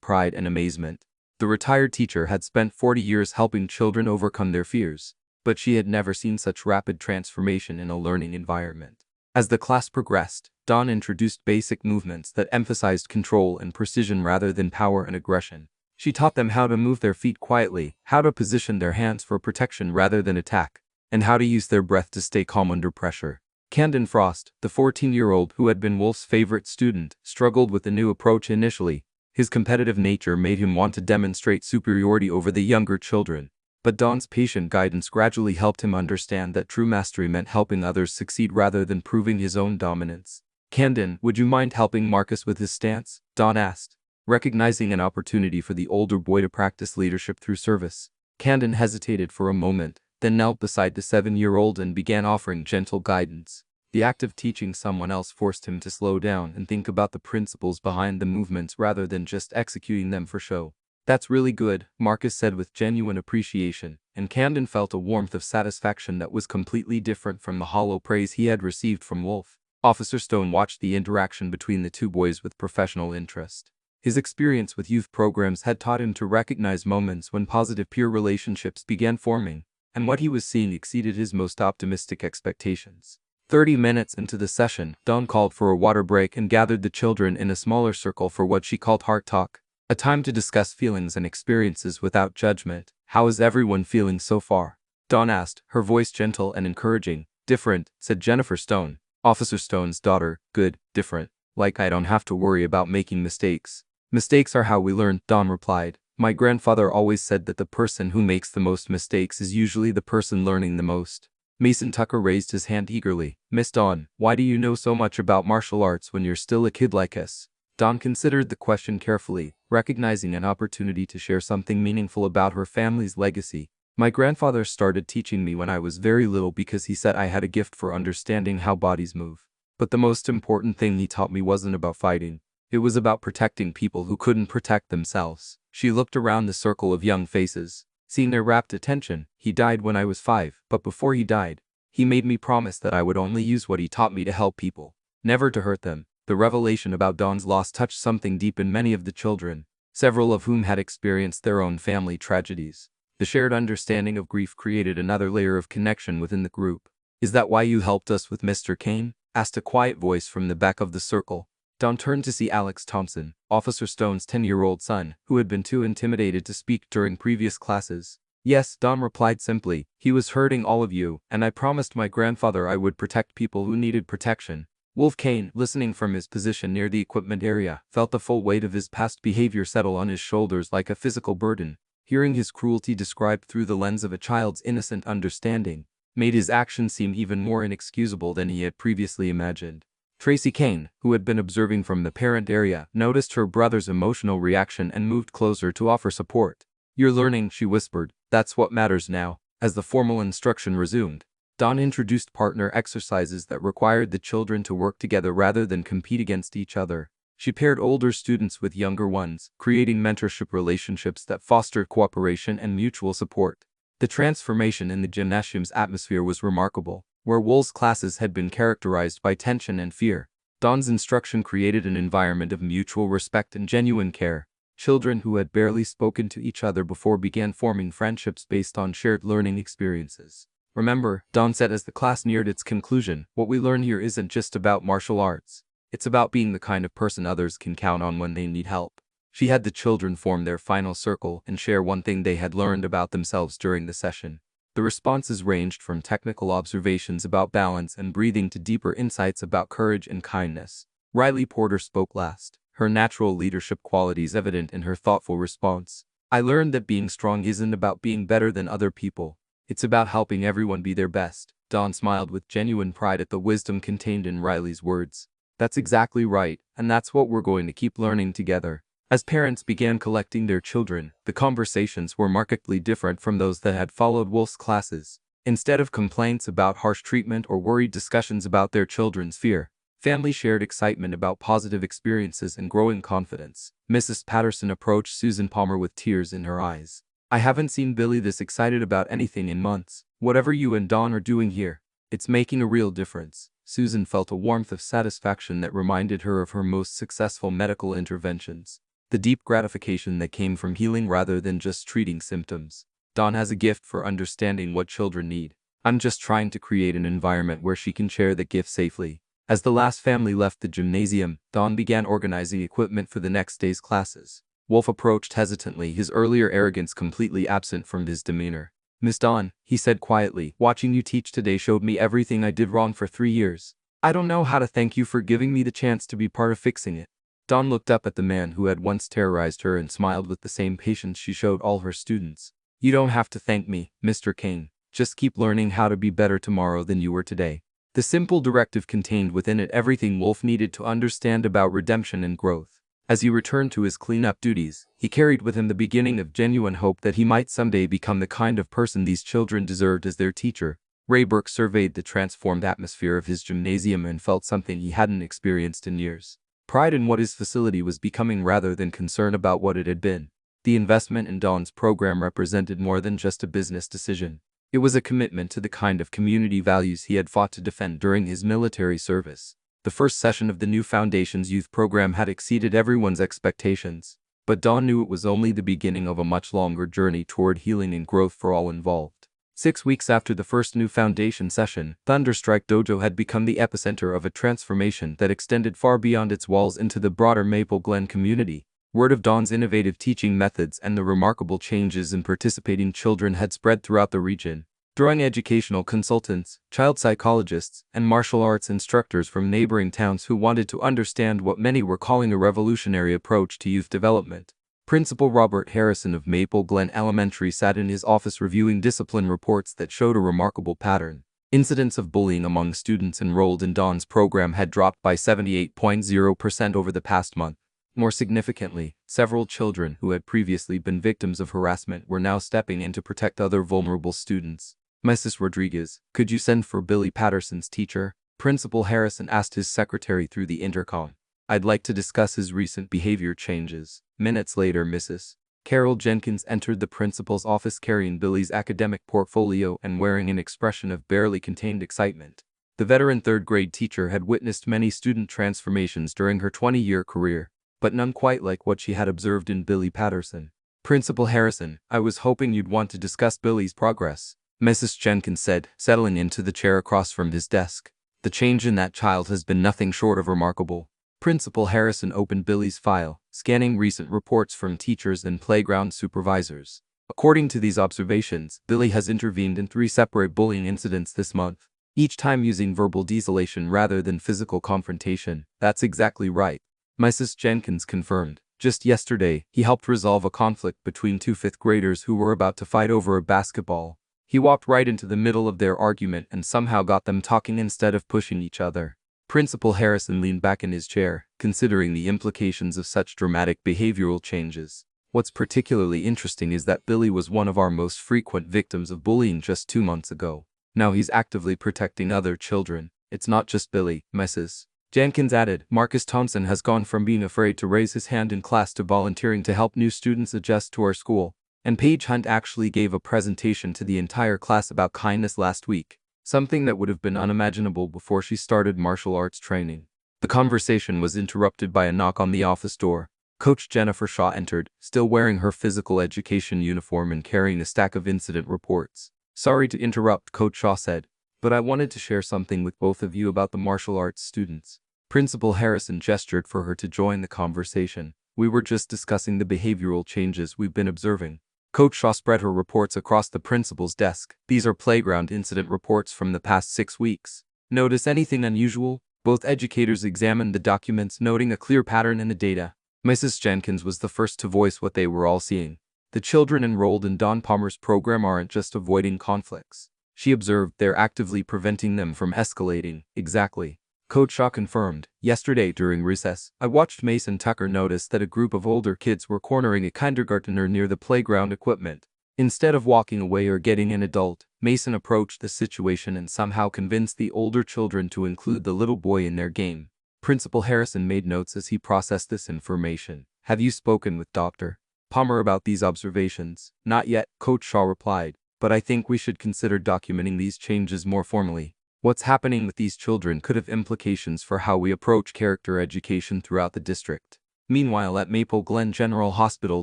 pride and amazement. The retired teacher had spent 40 years helping children overcome their fears, but she had never seen such rapid transformation in a learning environment. As the class progressed, Dawn introduced basic movements that emphasized control and precision rather than power and aggression. She taught them how to move their feet quietly, how to position their hands for protection rather than attack, and how to use their breath to stay calm under pressure. Camden Frost, the 14-year-old who had been Wolf's favorite student, struggled with the new approach initially. His competitive nature made him want to demonstrate superiority over the younger children. But Dawn's patient guidance gradually helped him understand that true mastery meant helping others succeed rather than proving his own dominance. Camden, would you mind helping Marcus with his stance? Dawn asked, recognizing an opportunity for the older boy to practice leadership through service. Camden hesitated for a moment, then knelt beside the 7-year-old and began offering gentle guidance. The act of teaching someone else forced him to slow down and think about the principles behind the movements rather than just executing them for show. That's really good, Marcus said with genuine appreciation, and Camden felt a warmth of satisfaction that was completely different from the hollow praise he had received from Wolf. Officer Stone watched the interaction between the two boys with professional interest. His experience with youth programs had taught him to recognize moments when positive peer relationships began forming, and what he was seeing exceeded his most optimistic expectations. 30 minutes into the session, Dawn called for a water break and gathered the children in a smaller circle for what she called heart talk, a time to discuss feelings and experiences without judgment. How is everyone feeling so far? Dawn asked, her voice gentle and encouraging. Different, said Jennifer Stone, Officer Stone's daughter. Good, different. Like I don't have to worry about making mistakes. Mistakes are how we learn, Dawn replied. My grandfather always said that the person who makes the most mistakes is usually the person learning the most. Mason Tucker raised his hand eagerly. Miss Dawn, why do you know so much about martial arts when you're still a kid like us? Dawn considered the question carefully, recognizing an opportunity to share something meaningful about her family's legacy. My grandfather started teaching me when I was very little because he said I had a gift for understanding how bodies move. But the most important thing he taught me wasn't about fighting. It was about protecting people who couldn't protect themselves. She looked around the circle of young faces, seeing their rapt attention. He died when I was 5, but before he died, he made me promise that I would only use what he taught me to help people, never to hurt them. The revelation about Dawn's loss touched something deep in many of the children, several of whom had experienced their own family tragedies. The shared understanding of grief created another layer of connection within the group. Is that why you helped us with Mr. Kane? Asked a quiet voice from the back of the circle. Dawn turned to see Alex Thompson, Officer Stone's 10-year-old son, who had been too intimidated to speak during previous classes. Yes, Don replied simply. He was hurting all of you, and I promised my grandfather I would protect people who needed protection. Wolf Kane, listening from his position near the equipment area, felt the full weight of his past behavior settle on his shoulders like a physical burden. Hearing his cruelty described through the lens of a child's innocent understanding made his actions seem even more inexcusable than he had previously imagined. Tracy Kane, who had been observing from the parent area, noticed her brother's emotional reaction and moved closer to offer support. You're learning, she whispered. That's what matters now. As the formal instruction resumed, Dawn introduced partner exercises that required the children to work together rather than compete against each other. She paired older students with younger ones, creating mentorship relationships that fostered cooperation and mutual support. The transformation in the gymnasium's atmosphere was remarkable. Where Wool's classes had been characterized by tension and fear, Dawn's instruction created an environment of mutual respect and genuine care. Children who had barely spoken to each other before began forming friendships based on shared learning experiences. Remember, Dawn said as the class neared its conclusion, what we learn here isn't just about martial arts. It's about being the kind of person others can count on when they need help. She had the children form their final circle and share one thing they had learned about themselves during the session. The responses ranged from technical observations about balance and breathing to deeper insights about courage and kindness. Riley Porter spoke last, her natural leadership qualities evident in her thoughtful response. I learned that being strong isn't about being better than other people. It's about helping everyone be their best. Dawn smiled with genuine pride at the wisdom contained in Riley's words. That's exactly right, and that's what we're going to keep learning together. As parents began collecting their children, the conversations were markedly different from those that had followed Wolf's classes. Instead of complaints about harsh treatment or worried discussions about their children's fear, families shared excitement about positive experiences and growing confidence. Mrs. Patterson approached Susan Palmer with tears in her eyes. I haven't seen Billy this excited about anything in months. Whatever you and Dawn are doing here, it's making a real difference. Susan felt a warmth of satisfaction that reminded her of her most successful medical interventions. The deep gratification that came from healing rather than just treating symptoms. Dawn has a gift for understanding what children need. I'm just trying to create an environment where she can share the gift safely. As the last family left the gymnasium, Dawn began organizing equipment for the next day's classes. Wolf approached hesitantly, his earlier arrogance completely absent from his demeanor. Miss Dawn, he said quietly, watching you teach today showed me everything I did wrong for 3 years. I don't know how to thank you for giving me the chance to be part of fixing it. Dawn looked up at the man who had once terrorized her and smiled with the same patience she showed all her students. You don't have to thank me, Mr. Kane. Just keep learning how to be better tomorrow than you were today. The simple directive contained within it everything Wolf needed to understand about redemption and growth. As he returned to his cleanup duties, he carried with him the beginning of genuine hope that he might someday become the kind of person these children deserved as their teacher. Ray Burke surveyed the transformed atmosphere of his gymnasium and felt something he hadn't experienced in years. Pride in what his facility was becoming rather than concern about what it had been. The investment in Dawn's program represented more than just a business decision. It was a commitment to the kind of community values he had fought to defend during his military service. The first session of the new Foundation's youth program had exceeded everyone's expectations, but Dawn knew it was only the beginning of a much longer journey toward healing and growth for all involved. 6 weeks after the first new Foundation session, Thunderstrike Dojo had become the epicenter of a transformation that extended far beyond its walls into the broader Maple Glen community. Word of Dawn's innovative teaching methods and the remarkable changes in participating children had spread throughout the region, drawing educational consultants, child psychologists, and martial arts instructors from neighboring towns who wanted to understand what many were calling a revolutionary approach to youth development. Principal Robert Harrison of Maple Glen Elementary sat in his office reviewing discipline reports that showed a remarkable pattern. Incidents of bullying among students enrolled in Dawn's program had dropped by 78.0% over the past month. More significantly, several children who had previously been victims of harassment were now stepping in to protect other vulnerable students. Mrs. Rodriguez, could you send for Billy Patterson's teacher? Principal Harrison asked his secretary through the intercom. I'd like to discuss his recent behavior changes. Minutes later, Mrs. Carol Jenkins entered the principal's office carrying Billy's academic portfolio and wearing an expression of barely contained excitement. The veteran third-grade teacher had witnessed many student transformations during her 20-year career, but none quite like what she had observed in Billy Patterson. Principal Harrison, I was hoping you'd want to discuss Billy's progress, Mrs. Jenkins said, settling into the chair across from his desk. The change in that child has been nothing short of remarkable. Principal Harrison opened Billy's file, scanning recent reports from teachers and playground supervisors. According to these observations, Billy has intervened in 3 separate bullying incidents this month, each time using verbal desolation rather than physical confrontation. That's exactly right, Mrs. Jenkins confirmed. Just yesterday, he helped resolve a conflict between 2 fifth graders who were about to fight over a basketball. He walked right into the middle of their argument and somehow got them talking instead of pushing each other. Principal Harrison leaned back in his chair, considering the implications of such dramatic behavioral changes. What's particularly interesting is that Billy was one of our most frequent victims of bullying just 2 months ago. Now he's actively protecting other children. It's not just Billy, Mrs. Jenkins added. Marcus Thompson has gone from being afraid to raise his hand in class to volunteering to help new students adjust to our school. And Paige Hunt actually gave a presentation to the entire class about kindness last week, something that would have been unimaginable before she started martial arts training. The conversation was interrupted by a knock on the office door. Coach Jennifer Shaw entered, still wearing her physical education uniform and carrying a stack of incident reports. Sorry to interrupt, Coach Shaw said, but I wanted to share something with both of you about the martial arts students. Principal Harrison gestured for her to join the conversation. We were just discussing the behavioral changes we've been observing. Coach Shaw spread her reports across the principal's desk. These are playground incident reports from the past 6 weeks. Notice anything unusual? Both educators examined the documents, noting a clear pattern in the data. Mrs. Jenkins was the first to voice what they were all seeing. The children enrolled in Don Palmer's program aren't just avoiding conflicts. She observed they're actively preventing them from escalating. Exactly. Coach Shaw confirmed. Yesterday during recess, I watched Mason Tucker notice that a group of older kids were cornering a kindergartner near the playground equipment. Instead of walking away or getting an adult, Mason approached the situation and somehow convinced the older children to include the little boy in their game. Principal Harrison made notes as he processed this information. Have you spoken with Dr. Palmer about these observations? Not yet, Coach Shaw replied, but I think we should consider documenting these changes more formally. What's happening with these children could have implications for how we approach character education throughout the district. Meanwhile, at Maple Glen General Hospital,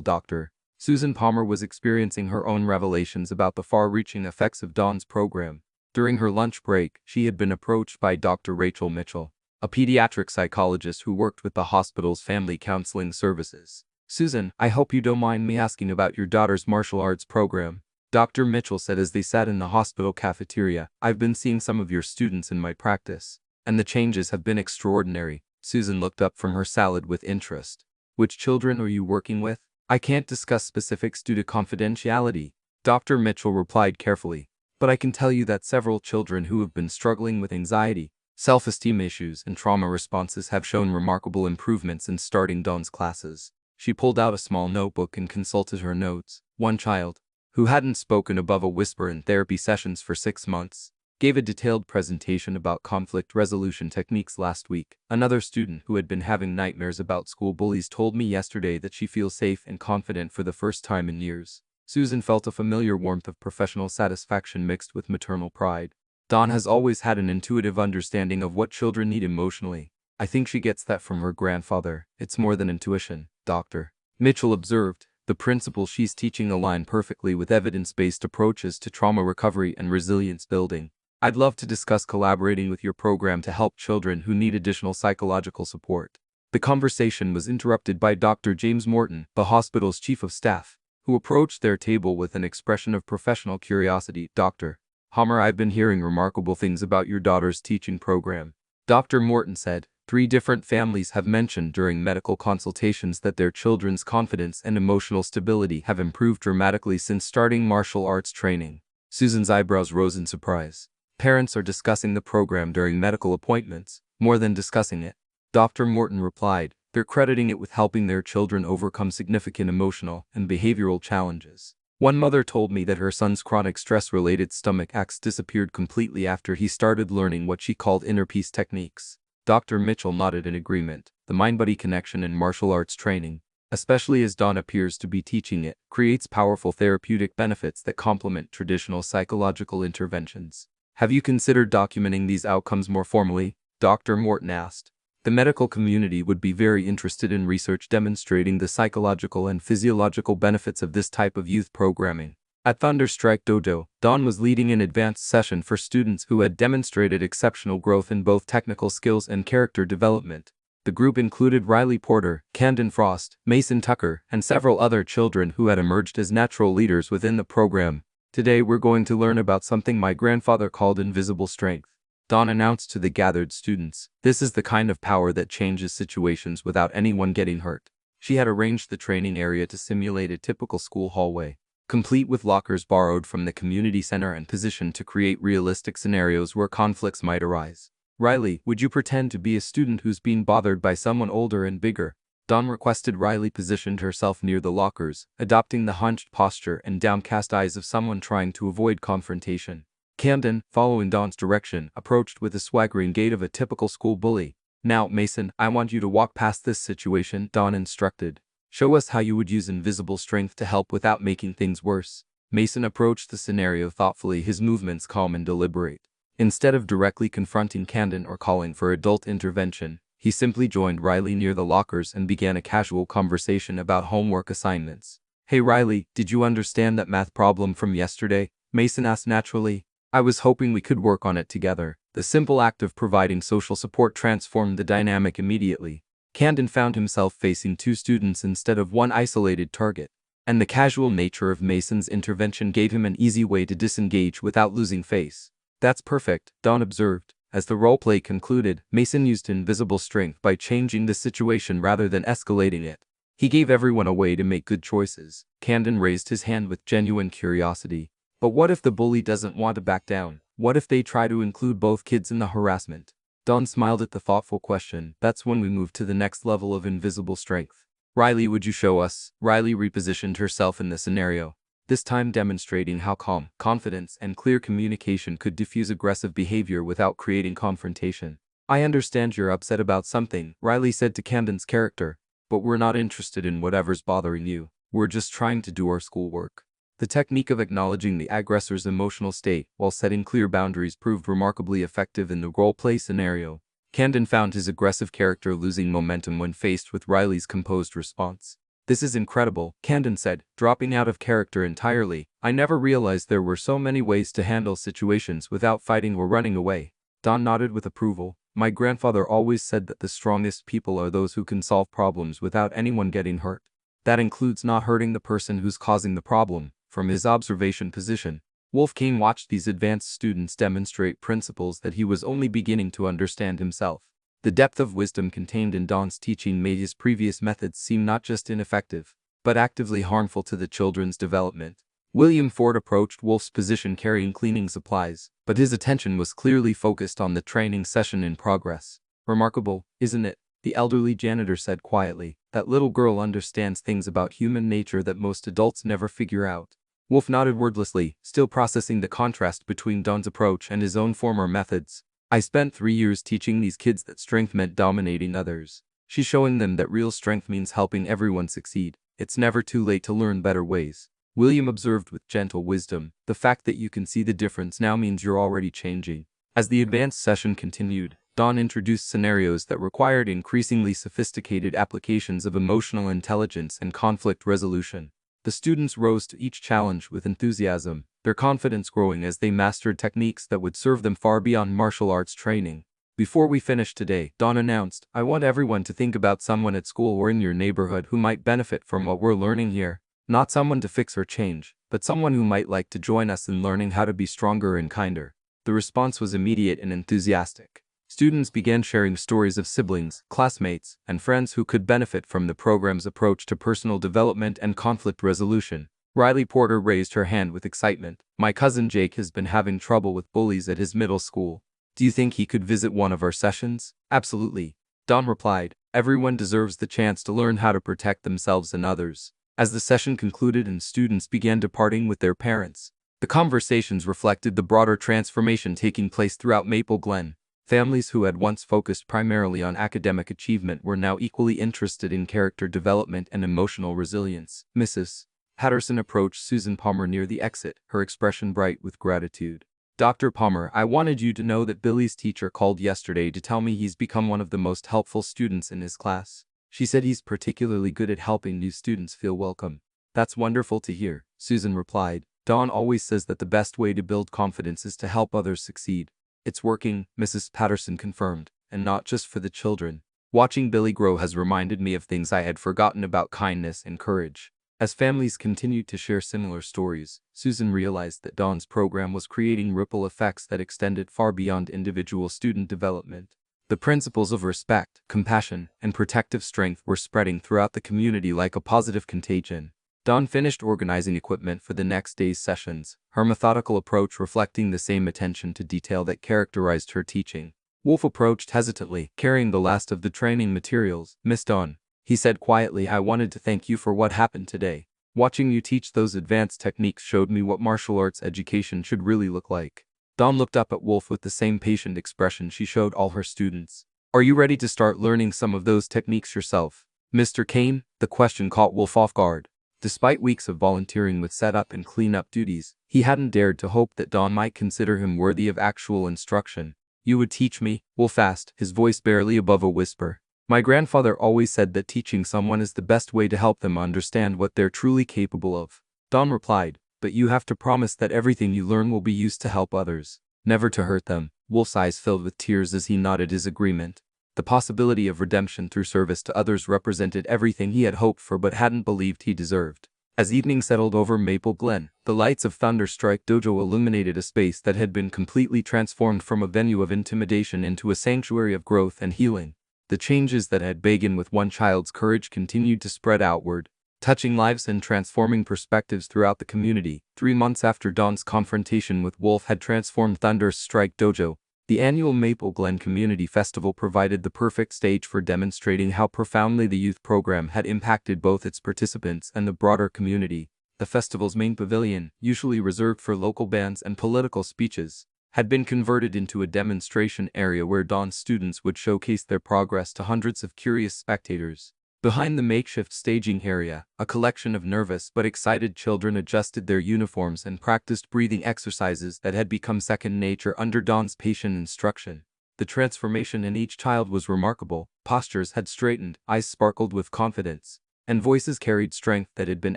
Dr. Susan Palmer was experiencing her own revelations about the far-reaching effects of Dawn's program. During her lunch break, she had been approached by Dr. Rachel Mitchell, a pediatric psychologist who worked with the hospital's family counseling services. Susan, I hope you don't mind me asking about your daughter's martial arts program, Dr. Mitchell said as they sat in the hospital cafeteria. I've been seeing some of your students in my practice, and the changes have been extraordinary. Susan looked up from her salad with interest. Which children are you working with? I can't discuss specifics due to confidentiality, Dr. Mitchell replied carefully, but I can tell you that several children who have been struggling with anxiety, self-esteem issues, and trauma responses have shown remarkable improvements in starting Dawn's classes. She pulled out a small notebook and consulted her notes. One child, who hadn't spoken above a whisper in therapy sessions for 6 months, gave a detailed presentation about conflict resolution techniques last week. Another student who had been having nightmares about school bullies told me yesterday that she feels safe and confident for the first time in years. Susan felt a familiar warmth of professional satisfaction mixed with maternal pride. Dawn has always had an intuitive understanding of what children need emotionally. I think she gets that from her grandfather. It's more than intuition, Dr. Mitchell observed. The principles she's teaching align perfectly with evidence-based approaches to trauma recovery and resilience building. I'd love to discuss collaborating with your program to help children who need additional psychological support. The conversation was interrupted by Dr. James Morton, the hospital's chief of staff, who approached their table with an expression of professional curiosity. Dr. Palmer, I've been hearing remarkable things about your daughter's teaching program, Dr. Morton said. 3 different families have mentioned during medical consultations that their children's confidence and emotional stability have improved dramatically since starting martial arts training. Susan's eyebrows rose in surprise. Parents are discussing the program during medical appointments, more than discussing it, Dr. Morton replied. They're crediting it with helping their children overcome significant emotional and behavioral challenges. One mother told me that her son's chronic stress-related stomach aches disappeared completely after he started learning what she called inner peace techniques. Dr. Mitchell nodded in agreement. The mind-body connection in martial arts training, especially as Dawn appears to be teaching it, creates powerful therapeutic benefits that complement traditional psychological interventions. Have you considered documenting these outcomes more formally? Dr. Morton asked. The medical community would be very interested in research demonstrating the psychological and physiological benefits of this type of youth programming. At Thunderstrike Dojo, Dawn was leading an advanced session for students who had demonstrated exceptional growth in both technical skills and character development. The group included Riley Porter, Camden Frost, Mason Tucker, and several other children who had emerged as natural leaders within the program. Today we're going to learn about something my grandfather called invisible strength. Dawn announced to the gathered students. This is the kind of power that changes situations without anyone getting hurt. She had arranged the training area to simulate a typical school hallway, complete with lockers borrowed from the community center and positioned to create realistic scenarios where conflicts might arise. Riley, would you pretend to be a student who's being bothered by someone older and bigger? Dawn requested. Riley positioned herself near the lockers, adopting the hunched posture and downcast eyes of someone trying to avoid confrontation. Camden, following Dawn's direction, approached with the swaggering gait of a typical school bully. Now, Mason, I want you to walk past this situation, Dawn instructed. Show us how you would use invisible strength to help without making things worse. Mason approached the scenario thoughtfully, his movements calm and deliberate. Instead of directly confronting Camden or calling for adult intervention, he simply joined Riley near the lockers and began a casual conversation about homework assignments. Hey Riley, did you understand that math problem from yesterday? Mason asked naturally. I was hoping we could work on it together. The simple act of providing social support transformed the dynamic immediately. Camden found himself facing two students instead of one isolated target, and the casual nature of Mason's intervention gave him an easy way to disengage without losing face. That's perfect, Dawn observed. As the roleplay concluded, Mason used invisible strength by changing the situation rather than escalating it. He gave everyone a way to make good choices. Camden raised his hand with genuine curiosity. But what if the bully doesn't want to back down? What if they try to include both kids in the harassment? Dawn smiled at the thoughtful question. That's when we move to the next level of invisible strength. Riley, would you show us? Riley repositioned herself in the scenario, this time demonstrating how calm, confidence, and clear communication could diffuse aggressive behavior without creating confrontation. I understand you're upset about something, Riley said to Camden's character, but we're not interested in whatever's bothering you. We're just trying to do our schoolwork. The technique of acknowledging the aggressor's emotional state while setting clear boundaries proved remarkably effective in the role-play scenario. Camden found his aggressive character losing momentum when faced with Riley's composed response. This is incredible, Camden said, dropping out of character entirely. I never realized there were so many ways to handle situations without fighting or running away. Dawn nodded with approval. My grandfather always said that the strongest people are those who can solve problems without anyone getting hurt. That includes not hurting the person who's causing the problem. From his observation position, Wolfgang watched these advanced students demonstrate principles that he was only beginning to understand himself. The depth of wisdom contained in Dawn's teaching made his previous methods seem not just ineffective, but actively harmful to the children's development. William Ford approached Wolf's position carrying cleaning supplies, but his attention was clearly focused on the training session in progress. Remarkable, isn't it? The elderly janitor said quietly. That little girl understands things about human nature that most adults never figure out. Wolf nodded wordlessly, still processing the contrast between Dawn's approach and his own former methods. I spent 3 years teaching these kids that strength meant dominating others. She's showing them that real strength means helping everyone succeed. It's never too late to learn better ways. William observed with gentle wisdom. The fact that you can see the difference now means you're already changing. As the advanced session continued, Dawn introduced scenarios that required increasingly sophisticated applications of emotional intelligence and conflict resolution. The students rose to each challenge with enthusiasm, their confidence growing as they mastered techniques that would serve them far beyond martial arts training. Before we finish today, Dawn announced, I want everyone to think about someone at school or in your neighborhood who might benefit from what we're learning here. Not someone to fix or change, but someone who might like to join us in learning how to be stronger and kinder. The response was immediate and enthusiastic. Students began sharing stories of siblings, classmates, and friends who could benefit from the program's approach to personal development and conflict resolution. Riley Porter raised her hand with excitement. My cousin Jake has been having trouble with bullies at his middle school. Do you think he could visit one of our sessions? Absolutely. Dawn replied. Everyone deserves the chance to learn how to protect themselves and others. As the session concluded and students began departing with their parents, the conversations reflected the broader transformation taking place throughout Maple Glen. Families who had once focused primarily on academic achievement were now equally interested in character development and emotional resilience. Mrs. Patterson approached Susan Palmer near the exit, her expression bright with gratitude. Dr. Palmer, I wanted you to know that Billy's teacher called yesterday to tell me he's become one of the most helpful students in his class. She said he's particularly good at helping new students feel welcome. That's wonderful to hear, Susan replied. Dawn always says that the best way to build confidence is to help others succeed. It's working, Mrs. Patterson confirmed, and not just for the children. Watching Billy grow has reminded me of things I had forgotten about kindness and courage. As families continued to share similar stories, Susan realized that Dawn's program was creating ripple effects that extended far beyond individual student development. The principles of respect, compassion, and protective strength were spreading throughout the community like a positive contagion. Dawn finished organizing equipment for the next day's sessions, her methodical approach reflecting the same attention to detail that characterized her teaching. Wolf approached hesitantly, carrying the last of the training materials. "Miss Dawn," he said quietly, "I wanted to thank you for what happened today. Watching you teach those advanced techniques showed me what martial arts education should really look like." Dawn looked up at Wolf with the same patient expression she showed all her students. "Are you ready to start learning some of those techniques yourself, Mr. Kane?" The question caught Wolf off guard. Despite weeks of volunteering with setup and cleanup duties, he hadn't dared to hope that Dawn might consider him worthy of actual instruction. "You would teach me?" Wolf asked, his voice barely above a whisper. "My grandfather always said that teaching someone is the best way to help them understand what they're truly capable of," Dawn replied, "but you have to promise that everything you learn will be used to help others, never to hurt them." Wolf's eyes filled with tears as he nodded his agreement. The possibility of redemption through service to others represented everything he had hoped for but hadn't believed he deserved. As evening settled over Maple Glen, the lights of Thunderstrike Dojo illuminated a space that had been completely transformed from a venue of intimidation into a sanctuary of growth and healing. The changes that had begun with one child's courage continued to spread outward, touching lives and transforming perspectives throughout the community. 3 months after Dawn's confrontation with Wolf had transformed Thunderstrike Dojo, the annual Maple Glen Community Festival provided the perfect stage for demonstrating how profoundly the youth program had impacted both its participants and the broader community. The festival's main pavilion, usually reserved for local bands and political speeches, had been converted into a demonstration area where Dawn's students would showcase their progress to hundreds of curious spectators. Behind the makeshift staging area, a collection of nervous but excited children adjusted their uniforms and practiced breathing exercises that had become second nature under Dawn's patient instruction. The transformation in each child was remarkable. Postures had straightened, eyes sparkled with confidence, and voices carried strength that had been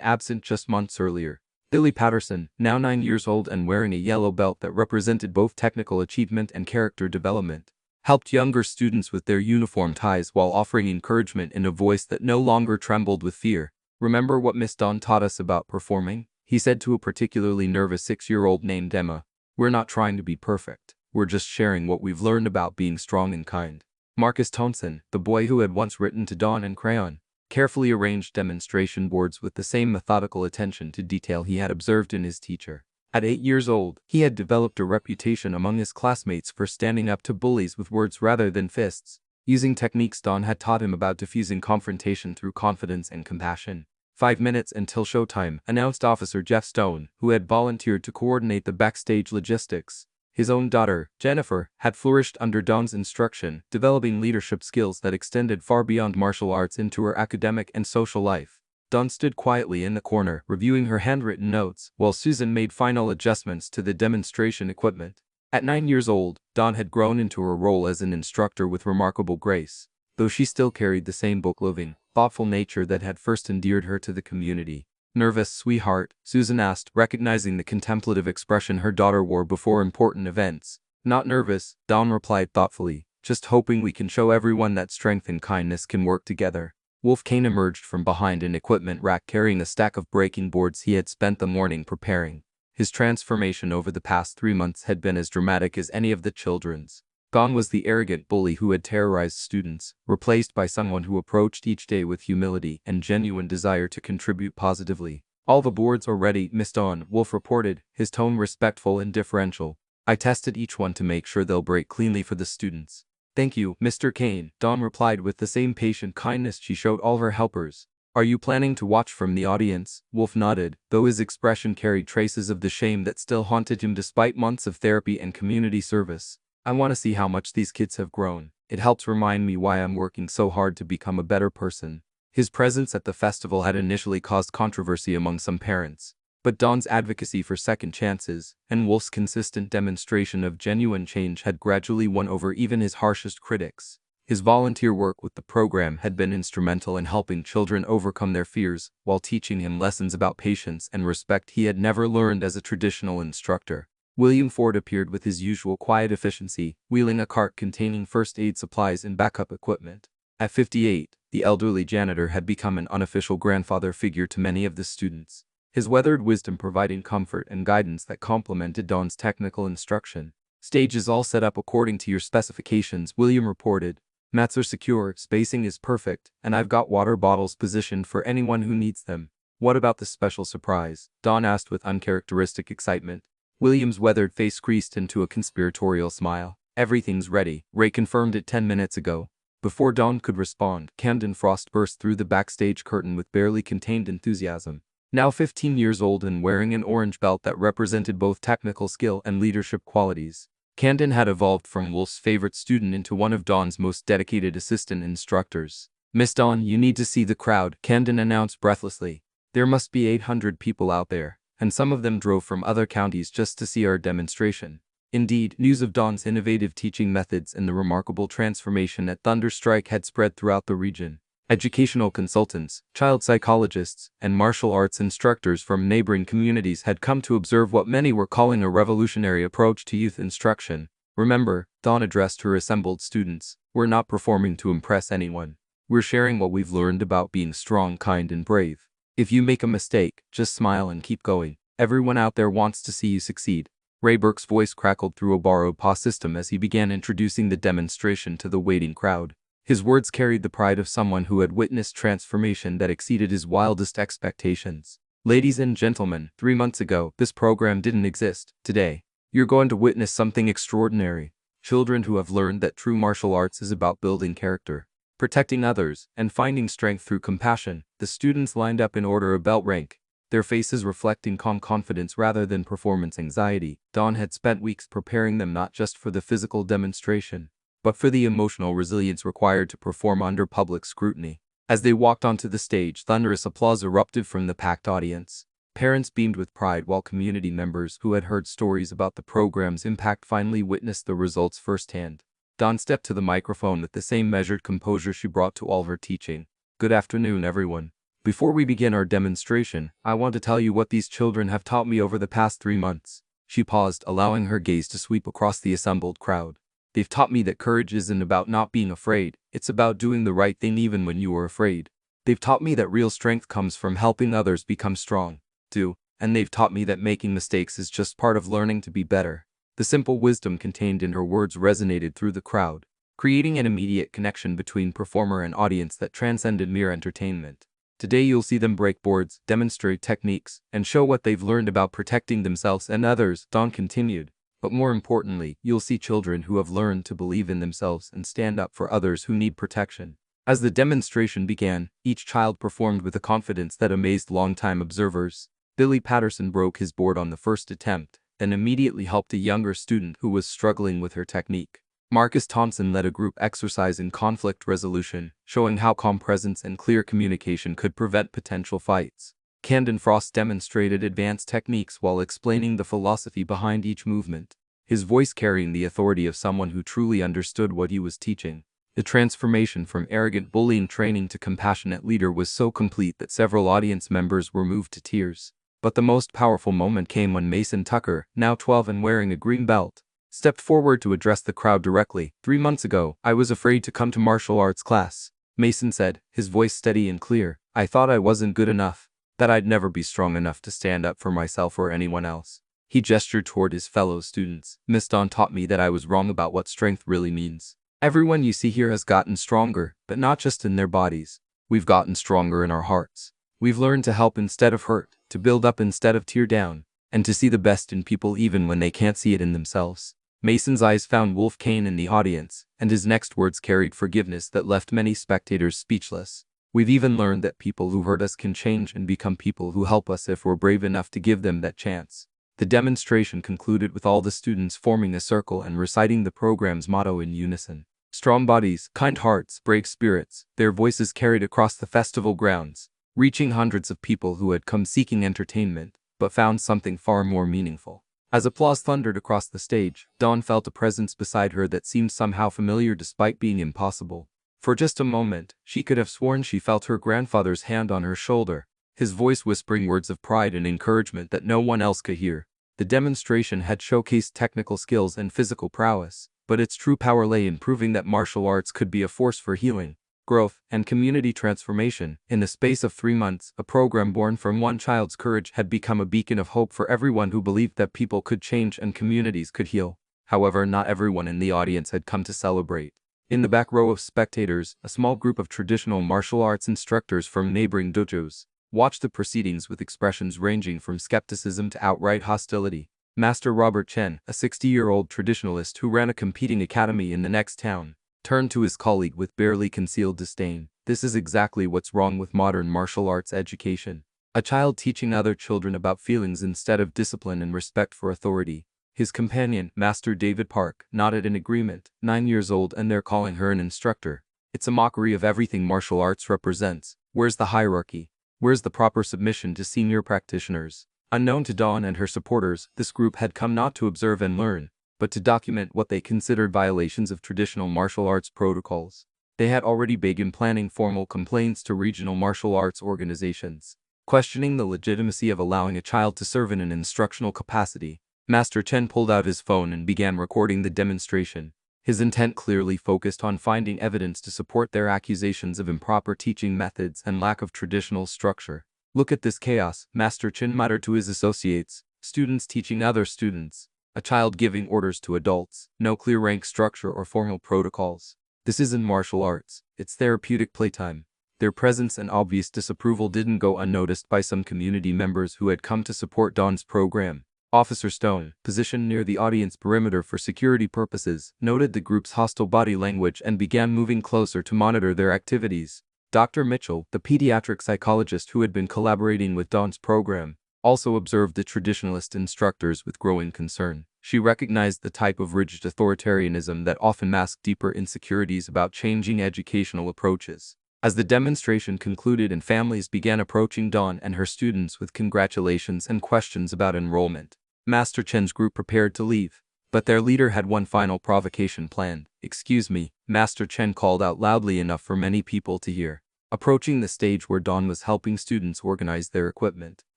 absent just months earlier. Lily Patterson, now 9 years old and wearing a yellow belt that represented both technical achievement and character development, helped younger students with their uniform ties while offering encouragement in a voice that no longer trembled with fear. "Remember what Miss Dawn taught us about performing?" he said to a particularly nervous 6-year-old named Emma. "We're not trying to be perfect. We're just sharing what we've learned about being strong and kind." Marcus Tonson, the boy who had once written to Dawn in crayon, carefully arranged demonstration boards with the same methodical attention to detail he had observed in his teacher. At 8 years old, he had developed a reputation among his classmates for standing up to bullies with words rather than fists, using techniques Dawn had taught him about diffusing confrontation through confidence and compassion. 5 minutes until showtime, announced Officer Jeff Stone, who had volunteered to coordinate the backstage logistics. His own daughter, Jennifer, had flourished under Dawn's instruction, developing leadership skills that extended far beyond martial arts into her academic and social life. Dawn stood quietly in the corner, reviewing her handwritten notes, while Susan made final adjustments to the demonstration equipment. At 9 years old, Dawn had grown into her role as an instructor with remarkable grace, though she still carried the same book-loving, thoughtful nature that had first endeared her to the community. "Nervous, sweetheart?" Susan asked, recognizing the contemplative expression her daughter wore before important events. "Not nervous," Dawn replied thoughtfully, "just hoping we can show everyone that strength and kindness can work together." Wolf Kane emerged from behind an equipment rack carrying a stack of breaking boards he had spent the morning preparing. His transformation over the past 3 months had been as dramatic as any of the children's. Gone was the arrogant bully who had terrorized students, replaced by someone who approached each day with humility and genuine desire to contribute positively. "All the boards are ready, Miss Dawn," Wolf reported, his tone respectful and deferential. "I tested each one to make sure they'll break cleanly for the students." "Thank you, Mr. Kane," Dawn replied with the same patient kindness she showed all her helpers. "Are you planning to watch from the audience?" Wolf nodded, though his expression carried traces of the shame that still haunted him despite months of therapy and community service. "I want to see how much these kids have grown. It helps remind me why I'm working so hard to become a better person." His presence at the festival had initially caused controversy among some parents, but Dawn's advocacy for second chances and Wolf's consistent demonstration of genuine change had gradually won over even his harshest critics. His volunteer work with the program had been instrumental in helping children overcome their fears while teaching him lessons about patience and respect he had never learned as a traditional instructor. William Ford appeared with his usual quiet efficiency, wheeling a cart containing first aid supplies and backup equipment. At 58, the elderly janitor had become an unofficial grandfather figure to many of the students, his weathered wisdom providing comfort and guidance that complemented Don's technical instruction. "Stage is all set up according to your specifications," William reported. "Mats are secure, spacing is perfect, and I've got water bottles positioned for anyone who needs them." "What about the special surprise?" Don asked with uncharacteristic excitement. William's weathered face creased into a conspiratorial smile. "Everything's ready. Ray confirmed it 10 minutes ago." Before Don could respond, Camden Frost burst through the backstage curtain with barely contained enthusiasm. Now 15 years old and wearing an orange belt that represented both technical skill and leadership qualities, Camden had evolved from Wolf's favorite student into one of Don's most dedicated assistant instructors. "Miss Dawn, you need to see the crowd," Camden announced breathlessly. "There must be 800 people out there, and some of them drove from other counties just to see our demonstration." Indeed, news of Don's innovative teaching methods and the remarkable transformation at Thunderstrike had spread throughout the region. Educational consultants, child psychologists, and martial arts instructors from neighboring communities had come to observe what many were calling a revolutionary approach to youth instruction. "Remember," Dawn addressed her assembled students, "we're not performing to impress anyone. We're sharing what we've learned about being strong, kind, and brave. If you make a mistake, just smile and keep going. Everyone out there wants to see you succeed." Ray Burke's voice crackled through a borrowed pause system as he began introducing the demonstration to the waiting crowd. His words carried the pride of someone who had witnessed transformation that exceeded his wildest expectations. "Ladies and gentlemen, 3 months ago, this program didn't exist. Today, you're going to witness something extraordinary. Children who have learned that true martial arts is about building character, protecting others, and finding strength through compassion." The students lined up in order of belt rank, their faces reflecting calm confidence rather than performance anxiety. Don had spent weeks preparing them not just for the physical demonstration, but for the emotional resilience required to perform under public scrutiny. As they walked onto the stage, thunderous applause erupted from the packed audience. Parents beamed with pride while community members who had heard stories about the program's impact finally witnessed the results firsthand. Dawn stepped to the microphone with the same measured composure she brought to all of her teaching. "Good afternoon, everyone. Before we begin our demonstration, I want to tell you what these children have taught me over the past 3 months." She paused, allowing her gaze to sweep across the assembled crowd. "They've taught me that courage isn't about not being afraid, it's about doing the right thing even when you are afraid. They've taught me that real strength comes from helping others become strong, too, and they've taught me that making mistakes is just part of learning to be better." The simple wisdom contained in her words resonated through the crowd, creating an immediate connection between performer and audience that transcended mere entertainment. "Today you'll see them break boards, demonstrate techniques, and show what they've learned about protecting themselves and others," Dawn continued. "But more importantly, you'll see children who have learned to believe in themselves and stand up for others who need protection." As the demonstration began, each child performed with a confidence that amazed longtime observers. Billy Patterson broke his board on the first attempt, and immediately helped a younger student who was struggling with her technique. Marcus Thompson led a group exercise in conflict resolution, showing how calm presence and clear communication could prevent potential fights. Camden Frost demonstrated advanced techniques while explaining the philosophy behind each movement, his voice carrying the authority of someone who truly understood what he was teaching. The transformation from arrogant bullying training to compassionate leader was so complete that several audience members were moved to tears. But the most powerful moment came when Mason Tucker, now 12 and wearing a green belt, stepped forward to address the crowd directly. 3 months ago, I was afraid to come to martial arts class," Mason said, his voice steady and clear. "I thought I wasn't good enough, that I'd never be strong enough to stand up for myself or anyone else." He gestured toward his fellow students. "Miss Dawn taught me that I was wrong about what strength really means. Everyone you see here has gotten stronger, but not just in their bodies. We've gotten stronger in our hearts. We've learned to help instead of hurt, to build up instead of tear down, and to see the best in people even when they can't see it in themselves." Mason's eyes found Wolf Kane in the audience, and his next words carried forgiveness that left many spectators speechless. "We've even learned that people who hurt us can change and become people who help us if we're brave enough to give them that chance." The demonstration concluded with all the students forming a circle and reciting the program's motto in unison. "Strong bodies, kind hearts, brave spirits." Their voices carried across the festival grounds, reaching hundreds of people who had come seeking entertainment, but found something far more meaningful. As applause thundered across the stage, Dawn felt a presence beside her that seemed somehow familiar despite being impossible. For just a moment, she could have sworn she felt her grandfather's hand on her shoulder, his voice whispering words of pride and encouragement that no one else could hear. The demonstration had showcased technical skills and physical prowess, but its true power lay in proving that martial arts could be a force for healing, growth, and community transformation. In the space of 3 months, a program born from one child's courage had become a beacon of hope for everyone who believed that people could change and communities could heal. However, not everyone in the audience had come to celebrate. In the back row of spectators, a small group of traditional martial arts instructors from neighboring dojos watched the proceedings with expressions ranging from skepticism to outright hostility. Master Robert Chen, a 60-year-old traditionalist who ran a competing academy in the next town, turned to his colleague with barely concealed disdain. This is exactly what's wrong with modern martial arts education. A child teaching other children about feelings instead of discipline and respect for authority. His companion, Master David Park, nodded in agreement. 9 years old and they're calling her an instructor. It's a mockery of everything martial arts represents. Where's the hierarchy? Where's the proper submission to senior practitioners? Unknown to Dawn and her supporters, this group had come not to observe and learn, but to document what they considered violations of traditional martial arts protocols. They had already begun planning formal complaints to regional martial arts organizations, questioning the legitimacy of allowing a child to serve in an instructional capacity. Master Chen pulled out his phone and began recording the demonstration. His intent clearly focused on finding evidence to support their accusations of improper teaching methods and lack of traditional structure. Look at this chaos, Master Chen muttered to his associates. Students teaching other students. A child giving orders to adults. No clear rank structure or formal protocols. This isn't martial arts, it's therapeutic playtime. Their presence and obvious disapproval didn't go unnoticed by some community members who had come to support Dawn's program. Officer Stone, positioned near the audience perimeter for security purposes, noted the group's hostile body language and began moving closer to monitor their activities. Dr. Mitchell, the pediatric psychologist who had been collaborating with Dawn's program, also observed the traditionalist instructors with growing concern. She recognized the type of rigid authoritarianism that often masked deeper insecurities about changing educational approaches. As the demonstration concluded and families began approaching Dawn and her students with congratulations and questions about enrollment, Master Chen's group prepared to leave. But their leader had one final provocation planned. "Excuse me," Master Chen called out loudly enough for many people to hear, approaching the stage where Dawn was helping students organize their equipment.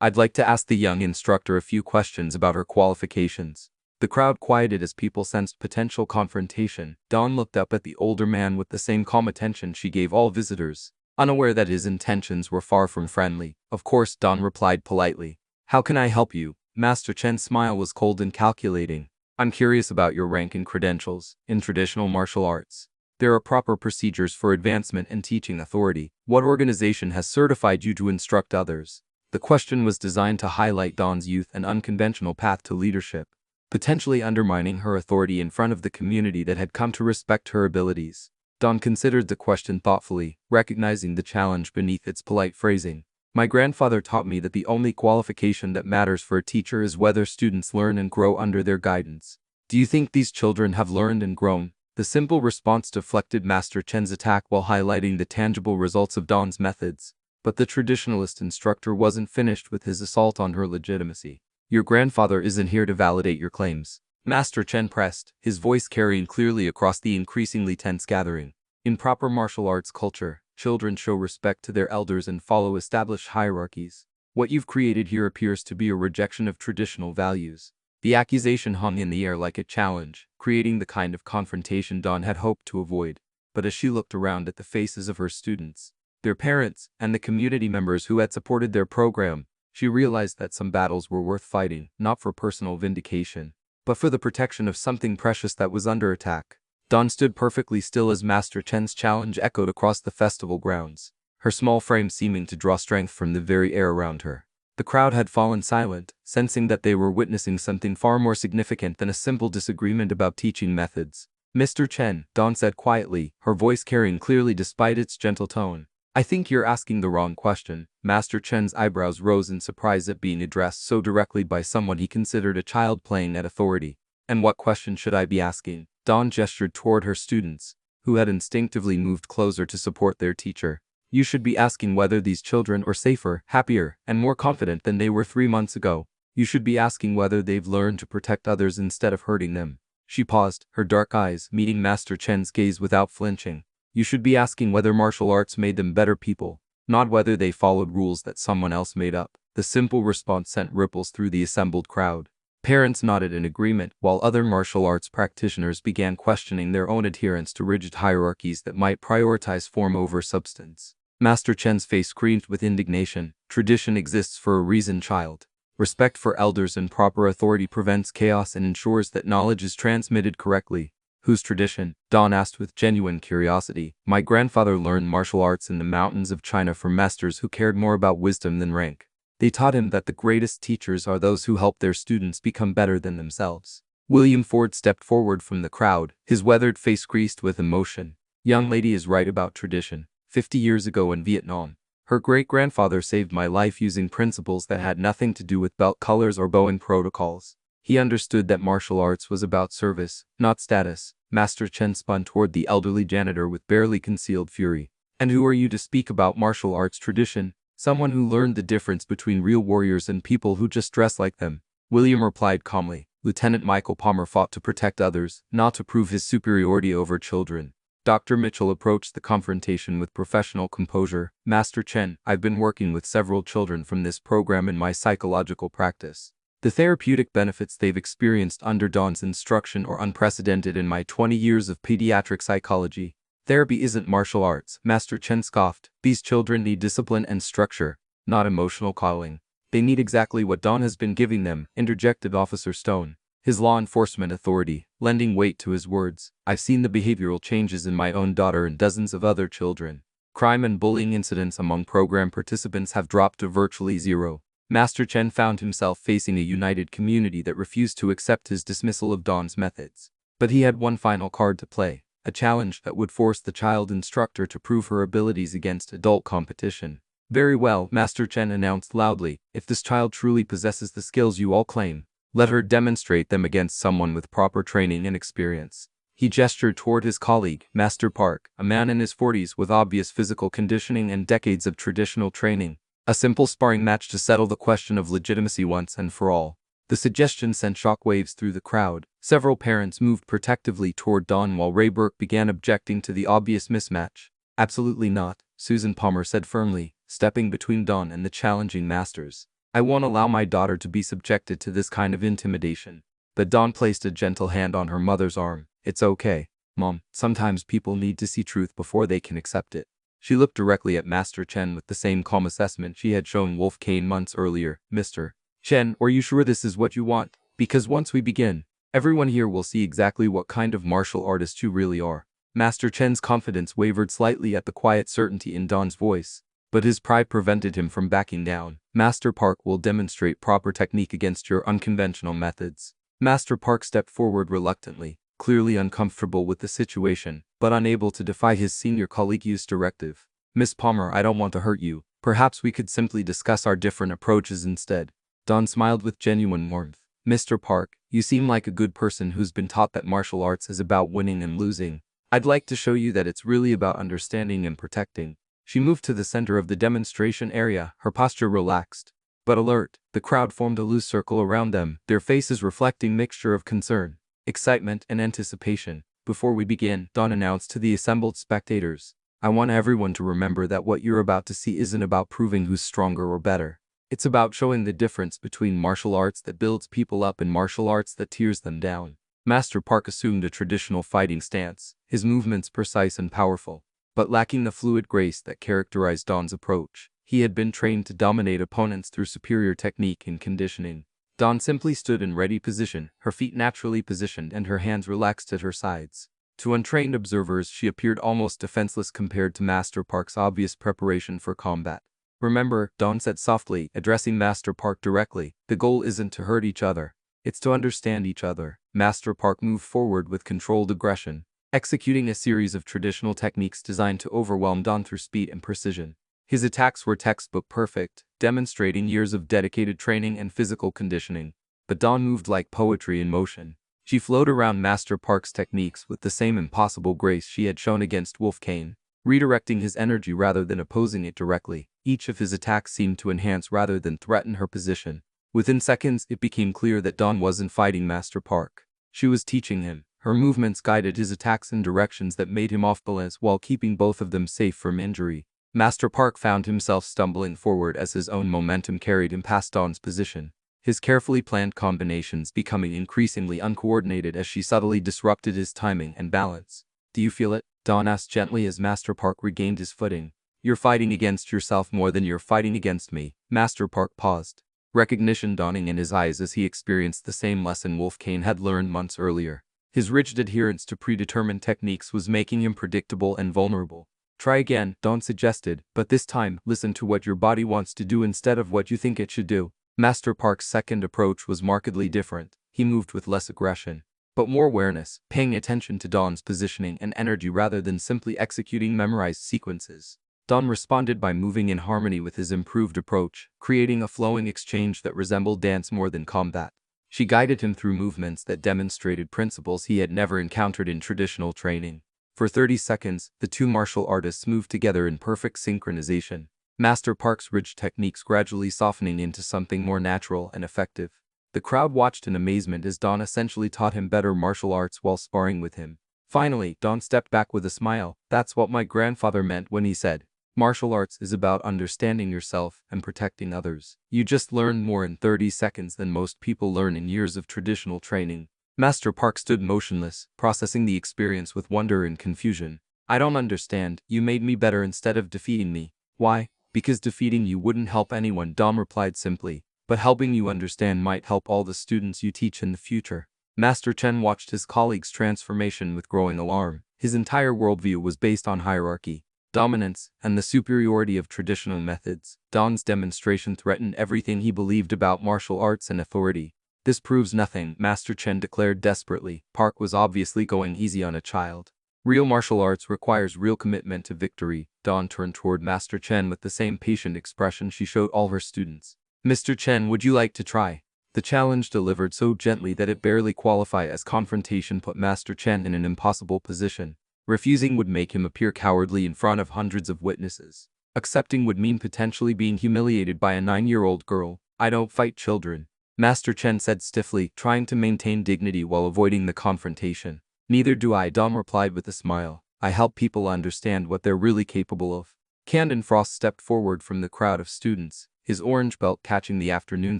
"I'd like to ask the young instructor a few questions about her qualifications." The crowd quieted as people sensed potential confrontation. Dawn looked up at the older man with the same calm attention she gave all visitors, unaware that his intentions were far from friendly. "Of course," Dawn replied politely. "How can I help you?" Master Chen's smile was cold and calculating. "I'm curious about your rank and credentials. In traditional martial arts, there are proper procedures for advancement and teaching authority. What organization has certified you to instruct others?" The question was designed to highlight Dawn's youth and unconventional path to leadership, potentially undermining her authority in front of the community that had come to respect her abilities. Dawn considered the question thoughtfully, recognizing the challenge beneath its polite phrasing. "My grandfather taught me that the only qualification that matters for a teacher is whether students learn and grow under their guidance. Do you think these children have learned and grown?" The simple response deflected Master Chen's attack while highlighting the tangible results of Dawn's methods. But the traditionalist instructor wasn't finished with his assault on her legitimacy. "Your grandfather isn't here to validate your claims," Master Chen pressed, his voice carrying clearly across the increasingly tense gathering. "In proper martial arts culture, children show respect to their elders and follow established hierarchies. What you've created here appears to be a rejection of traditional values." The accusation hung in the air like a challenge, creating the kind of confrontation Dawn had hoped to avoid. But as she looked around at the faces of her students, their parents, and the community members who had supported their program, she realized that some battles were worth fighting, not for personal vindication, but for the protection of something precious that was under attack. Dawn stood perfectly still as Master Chen's challenge echoed across the festival grounds, her small frame seeming to draw strength from the very air around her. The crowd had fallen silent, sensing that they were witnessing something far more significant than a simple disagreement about teaching methods. "Mr. Chen," Dawn said quietly, her voice carrying clearly despite its gentle tone, "I think you're asking the wrong question." Master Chen's eyebrows rose in surprise at being addressed so directly by someone he considered a child playing at authority. "And what question should I be asking?" Dawn gestured toward her students, who had instinctively moved closer to support their teacher. "You should be asking whether these children are safer, happier, and more confident than they were 3 months ago. You should be asking whether they've learned to protect others instead of hurting them." She paused, her dark eyes meeting Master Chen's gaze without flinching. "You should be asking whether martial arts made them better people, not whether they followed rules that someone else made up." The simple response sent ripples through the assembled crowd. Parents nodded in agreement, while other martial arts practitioners began questioning their own adherence to rigid hierarchies that might prioritize form over substance. Master Chen's face screamed with indignation. Tradition exists for a reason, child. Respect for elders and proper authority prevents chaos and ensures that knowledge is transmitted correctly. Whose tradition? Dawn asked with genuine curiosity. My grandfather learned martial arts in the mountains of China from masters who cared more about wisdom than rank. They taught him that the greatest teachers are those who help their students become better than themselves. William Ford stepped forward from the crowd, his weathered face creased with emotion. Young lady is right about tradition. 50 years ago in Vietnam, her great-grandfather saved my life using principles that had nothing to do with belt colors or bowing protocols. He understood that martial arts was about service, not status. Master Chen spun toward the elderly janitor with barely concealed fury. And who are you to speak about martial arts tradition? Someone who learned the difference between real warriors and people who just dress like them. William replied calmly. Lieutenant Michael Palmer fought to protect others, not to prove his superiority over children. Dr. Mitchell approached the confrontation with professional composure. Master Chen, I've been working with several children from this program in my psychological practice. The therapeutic benefits they've experienced under Dawn's instruction are unprecedented in my 20 years of pediatric psychology. Therapy isn't martial arts, Master Chen scoffed. These children need discipline and structure, not emotional coddling. They need exactly what Dawn has been giving them, interjected Officer Stone, his law enforcement authority, lending weight to his words. I've seen the behavioral changes in my own daughter and dozens of other children. Crime and bullying incidents among program participants have dropped to virtually zero. Master Chen found himself facing a united community that refused to accept his dismissal of Dawn's methods. But he had one final card to play. A challenge that would force the child instructor to prove her abilities against adult competition. Very well, Master Chen announced loudly. If this child truly possesses the skills you all claim, let her demonstrate them against someone with proper training and experience. He gestured toward his colleague, Master Park, a man in his 40s with obvious physical conditioning and decades of traditional training. A simple sparring match to settle the question of legitimacy once and for all. The suggestion sent shockwaves through the crowd. Several parents moved protectively toward Dawn while Ray Burke began objecting to the obvious mismatch. Absolutely not, Susan Palmer said firmly, stepping between Dawn and the challenging masters. I won't allow my daughter to be subjected to this kind of intimidation. But Dawn placed a gentle hand on her mother's arm. It's okay, Mom. Sometimes people need to see truth before they can accept it. She looked directly at Master Chen with the same calm assessment she had shown Wolf Kane months earlier. Mr. Chen, are you sure this is what you want? Because once we begin, everyone here will see exactly what kind of martial artist you really are. Master Chen's confidence wavered slightly at the quiet certainty in Dawn's voice, but his pride prevented him from backing down. Master Park will demonstrate proper technique against your unconventional methods. Master Park stepped forward reluctantly, clearly uncomfortable with the situation, but unable to defy his senior colleague's directive. Miss Palmer, I don't want to hurt you. Perhaps we could simply discuss our different approaches instead. Dawn smiled with genuine warmth. Mr. Park, you seem like a good person who's been taught that martial arts is about winning and losing. I'd like to show you that it's really about understanding and protecting. She moved to the center of the demonstration area, her posture relaxed, but alert. The crowd formed a loose circle around them, their faces reflecting mixture of concern, excitement, and anticipation. Before we begin, Dawn announced to the assembled spectators, I want everyone to remember that what you're about to see isn't about proving who's stronger or better. It's about showing the difference between martial arts that builds people up and martial arts that tears them down. Master Park assumed a traditional fighting stance, his movements precise and powerful, but lacking the fluid grace that characterized Dawn's approach. He had been trained to dominate opponents through superior technique and conditioning. Dawn simply stood in ready position, her feet naturally positioned and her hands relaxed at her sides. To untrained observers, she appeared almost defenseless compared to Master Park's obvious preparation for combat. Remember, Dawn said softly, addressing Master Park directly, the goal isn't to hurt each other. It's to understand each other. Master Park moved forward with controlled aggression, executing a series of traditional techniques designed to overwhelm Dawn through speed and precision. His attacks were textbook perfect, demonstrating years of dedicated training and physical conditioning. But Dawn moved like poetry in motion. She flowed around Master Park's techniques with the same impossible grace she had shown against Wolf Kane, redirecting his energy rather than opposing it directly. Each of his attacks seemed to enhance rather than threaten her position. Within seconds, it became clear that Dawn wasn't fighting Master Park. She was teaching him. Her movements guided his attacks in directions that made him off balance while keeping both of them safe from injury. Master Park found himself stumbling forward as his own momentum carried him past Dawn's position. his carefully planned combinations becoming increasingly uncoordinated as she subtly disrupted his timing and balance. "Do you feel it?" Dawn asked gently as Master Park regained his footing. "You're fighting against yourself more than you're fighting against me." Master Park paused, recognition dawning in his eyes as he experienced the same lesson Wolfcane had learned months earlier. His rigid adherence to predetermined techniques was making him predictable and vulnerable. "Try again," Dawn suggested, "but this time, listen to what your body wants to do instead of what you think it should do." Master Park's second approach was markedly different. He moved with less aggression, but more awareness, paying attention to Dawn's positioning and energy rather than simply executing memorized sequences. Dawn responded by moving in harmony with his improved approach, creating a flowing exchange that resembled dance more than combat. She guided him through movements that demonstrated principles he had never encountered in traditional training. For 30 seconds, the two martial artists moved together in perfect synchronization, Master Park's rigid techniques gradually softening into something more natural and effective. The crowd watched in amazement as Dawn essentially taught him better martial arts while sparring with him. Finally, Dawn stepped back with a smile. "That's what my grandfather meant when he said, martial arts is about understanding yourself and protecting others. You just learned more in 30 seconds than most people learn in years of traditional training." Master Park stood motionless, processing the experience with wonder and confusion. "I don't understand. You made me better instead of defeating me." "Why?" "Because defeating you wouldn't help anyone," Dawn replied simply. "But helping you understand might help all the students you teach in the future." Master Chen watched his colleague's transformation with growing alarm. His entire worldview was based on hierarchy, dominance, and the superiority of traditional methods. Dawn's demonstration threatened everything he believed about martial arts and authority. "This proves nothing," Master Chen declared desperately. Park was obviously going easy on a child. "Real martial arts requires real commitment to victory." Dawn turned toward Master Chen with the same patient expression she showed all her students. "Mr. Chen, would you like to try?" The challenge, delivered so gently that it barely qualified as confrontation, put Master Chen in an impossible position. Refusing would make him appear cowardly in front of hundreds of witnesses. Accepting would mean potentially being humiliated by a 9-year-old girl. "I don't fight children," Master Chen said stiffly, trying to maintain dignity while avoiding the confrontation. "Neither do I," Dawn replied with a smile. "I help people understand what they're really capable of." Camden Frost stepped forward from the crowd of students, his orange belt catching the afternoon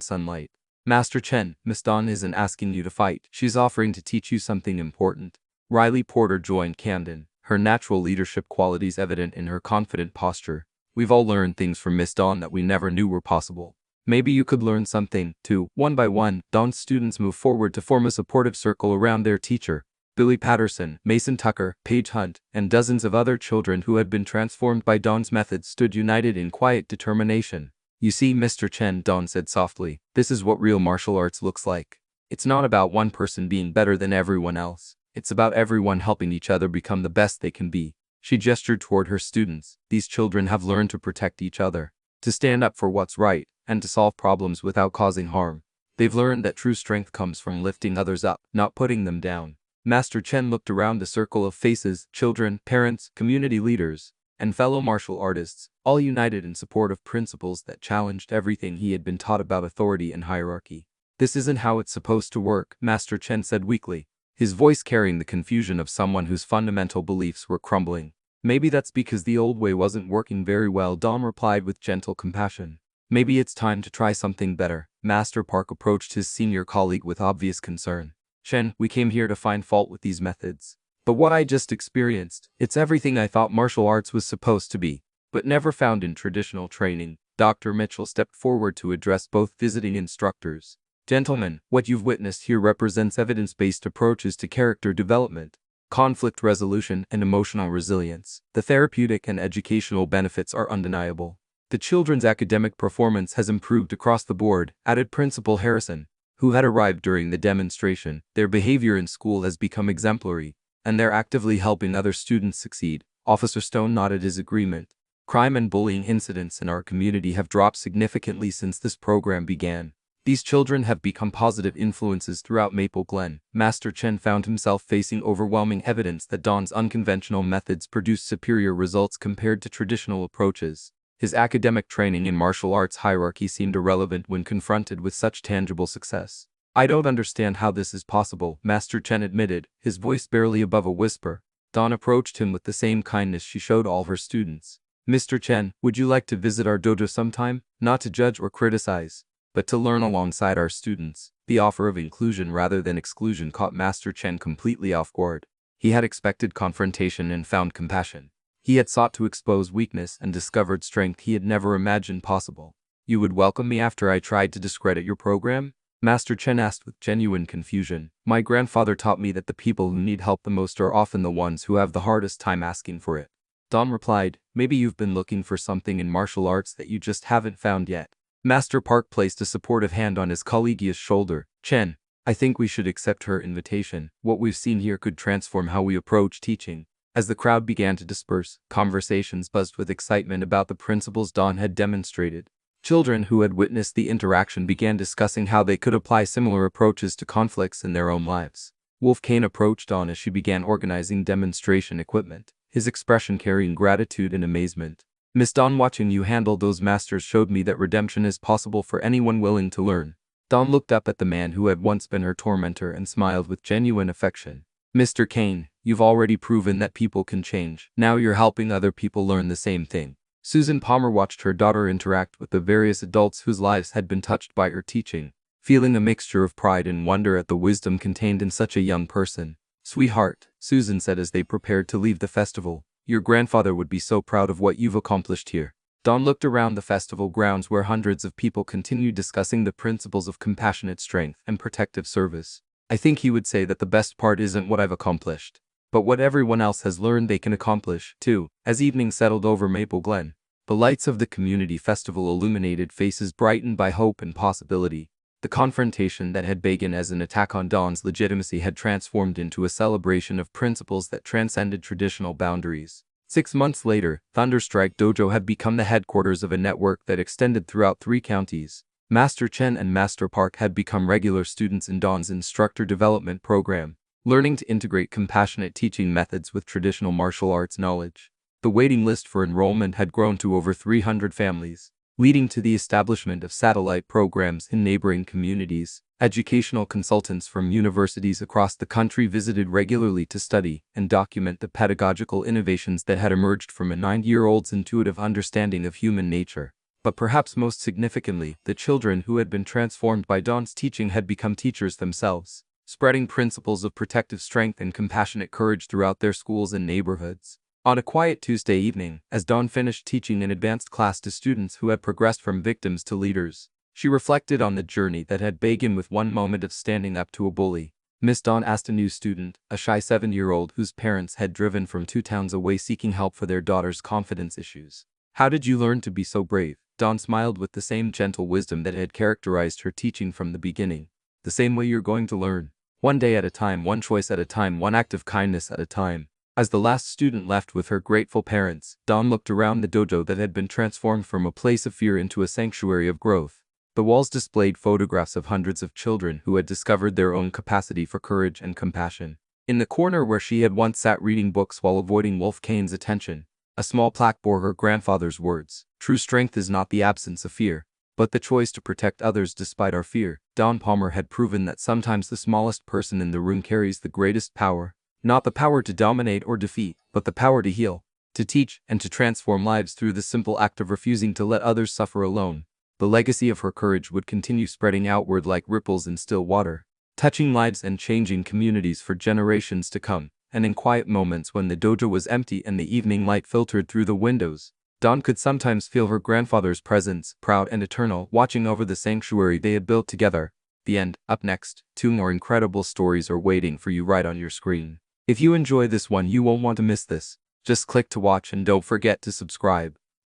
sunlight. "Master Chen, Miss Dawn isn't asking you to fight. She's offering to teach you something important." Riley Porter joined Camden, her natural leadership qualities evident in her confident posture. "We've all learned things from Miss Dawn that we never knew were possible. Maybe you could learn something, too." One by one, Dawn's students moved forward to form a supportive circle around their teacher. Billy Patterson, Mason Tucker, Paige Hunt, and dozens of other children who had been transformed by Dawn's methods stood united in quiet determination. "You see, Mr. Chen," Dawn said softly, "this is what real martial arts looks like. It's not about one person being better than everyone else. It's about everyone helping each other become the best they can be." She gestured toward her students. "These children have learned to protect each other, to stand up for what's right, and to solve problems without causing harm. They've learned that true strength comes from lifting others up, not putting them down." Master Chen looked around the circle of faces, children, parents, community leaders, and fellow martial artists, all united in support of principles that challenged everything he had been taught about authority and hierarchy. "This isn't how it's supposed to work," Master Chen said weakly, his voice carrying the confusion of someone whose fundamental beliefs were crumbling. "Maybe that's because the old way wasn't working very well," Dawn replied with gentle compassion. "Maybe it's time to try something better." Master Park approached his senior colleague with obvious concern. "Chen, we came here to find fault with these methods. But what I just experienced, it's everything I thought martial arts was supposed to be, but never found in traditional training." Dr. Mitchell stepped forward to address both visiting instructors. "Gentlemen, what you've witnessed here represents evidence-based approaches to character development, conflict resolution, and emotional resilience. The therapeutic and educational benefits are undeniable. The children's academic performance has improved across the board," added Principal Harrison, who had arrived during the demonstration. "Their behavior in school has become exemplary, and they're actively helping other students succeed." Officer Stone nodded his agreement. "Crime and bullying incidents in our community have dropped significantly since this program began. These children have become positive influences throughout Maple Glen." Master Chen found himself facing overwhelming evidence that Dawn's unconventional methods produced superior results compared to traditional approaches. His academic training in martial arts hierarchy seemed irrelevant when confronted with such tangible success. "I don't understand how this is possible," Master Chen admitted, his voice barely above a whisper. Dawn approached him with the same kindness she showed all her students. "Mr. Chen, would you like to visit our dojo sometime? Not to judge or criticize, but to learn alongside our students. The offer of inclusion rather than exclusion caught Master Chen completely off guard. He had expected confrontation and found compassion. He had sought to expose weakness and discovered strength he had never imagined possible. "You would welcome me after I tried to discredit your program?" Master Chen asked with genuine confusion. "My grandfather taught me that the people who need help the most are often the ones who have the hardest time asking for it." Don replied, "Maybe you've been looking for something in martial arts that you just haven't found yet." Master Park placed a supportive hand on his colleague's shoulder. "Chen, I think we should accept her invitation. What we've seen here could transform how we approach teaching." As the crowd began to disperse, conversations buzzed with excitement about the principles Don had demonstrated. Children who had witnessed the interaction began discussing how they could apply similar approaches to conflicts in their own lives. Wolf Kane approached Dawn as she began organizing demonstration equipment, his expression carrying gratitude and amazement. "Miss Dawn, watching you handle those masters showed me that redemption is possible for anyone willing to learn." Dawn looked up at the man who had once been her tormentor and smiled with genuine affection. "Mr. Kane, you've already proven that people can change. Now you're helping other people learn the same thing." Susan Palmer watched her daughter interact with the various adults whose lives had been touched by her teaching, feeling a mixture of pride and wonder at the wisdom contained in such a young person. "Sweetheart," Susan said as they prepared to leave the festival, "your grandfather would be so proud of what you've accomplished here." Dawn looked around the festival grounds where hundreds of people continued discussing the principles of compassionate strength and protective service. "I think he would say that the best part isn't what I've accomplished, but what everyone else has learned they can accomplish, too." As evening settled over Maple Glen, the lights of the community festival illuminated faces brightened by hope and possibility. The confrontation that had begun as an attack on Dawn's legitimacy had transformed into a celebration of principles that transcended traditional boundaries. 6 months later, Thunderstrike Dojo had become the headquarters of a network that extended throughout 3 counties. Master Chen and Master Park had become regular students in Dawn's instructor development program, learning to integrate compassionate teaching methods with traditional martial arts knowledge. The waiting list for enrollment had grown to over 300 families, leading to the establishment of satellite programs in neighboring communities. Educational consultants from universities across the country visited regularly to study and document the pedagogical innovations that had emerged from a 9-year-old's intuitive understanding of human nature. But perhaps most significantly, the children who had been transformed by Dawn's teaching had become teachers themselves, spreading principles of protective strength and compassionate courage throughout their schools and neighborhoods. On a quiet Tuesday evening, as Dawn finished teaching an advanced class to students who had progressed from victims to leaders, she reflected on the journey that had begun with one moment of standing up to a bully. Miss Dawn asked a new student, a shy 7-year-old whose parents had driven from 2 towns away seeking help for their daughter's confidence issues, "How did you learn to be so brave?" Dawn smiled with the same gentle wisdom that had characterized her teaching from the beginning. "The same way you're going to learn. One day at a time, one choice at a time, one act of kindness at a time." As the last student left with her grateful parents, Dawn looked around the dojo that had been transformed from a place of fear into a sanctuary of growth. The walls displayed photographs of hundreds of children who had discovered their own capacity for courage and compassion. In the corner where she had once sat reading books while avoiding Wolf Kane's attention, a small plaque bore her grandfather's words, "True strength is not the absence of fear, but the choice to protect others despite our fear." Dawn Palmer had proven that sometimes the smallest person in the room carries the greatest power. Not the power to dominate or defeat, but the power to heal, to teach, and to transform lives through the simple act of refusing to let others suffer alone. The legacy of her courage would continue spreading outward like ripples in still water, touching lives and changing communities for generations to come. And in quiet moments when the dojo was empty and the evening light filtered through the windows, Dawn could sometimes feel her grandfather's presence, proud and eternal, watching over the sanctuary they had built together. The end. Up next, 2 more incredible stories are waiting for you right on your screen. If you enjoy this one, you won't want to miss this. Just click to watch and don't forget to subscribe.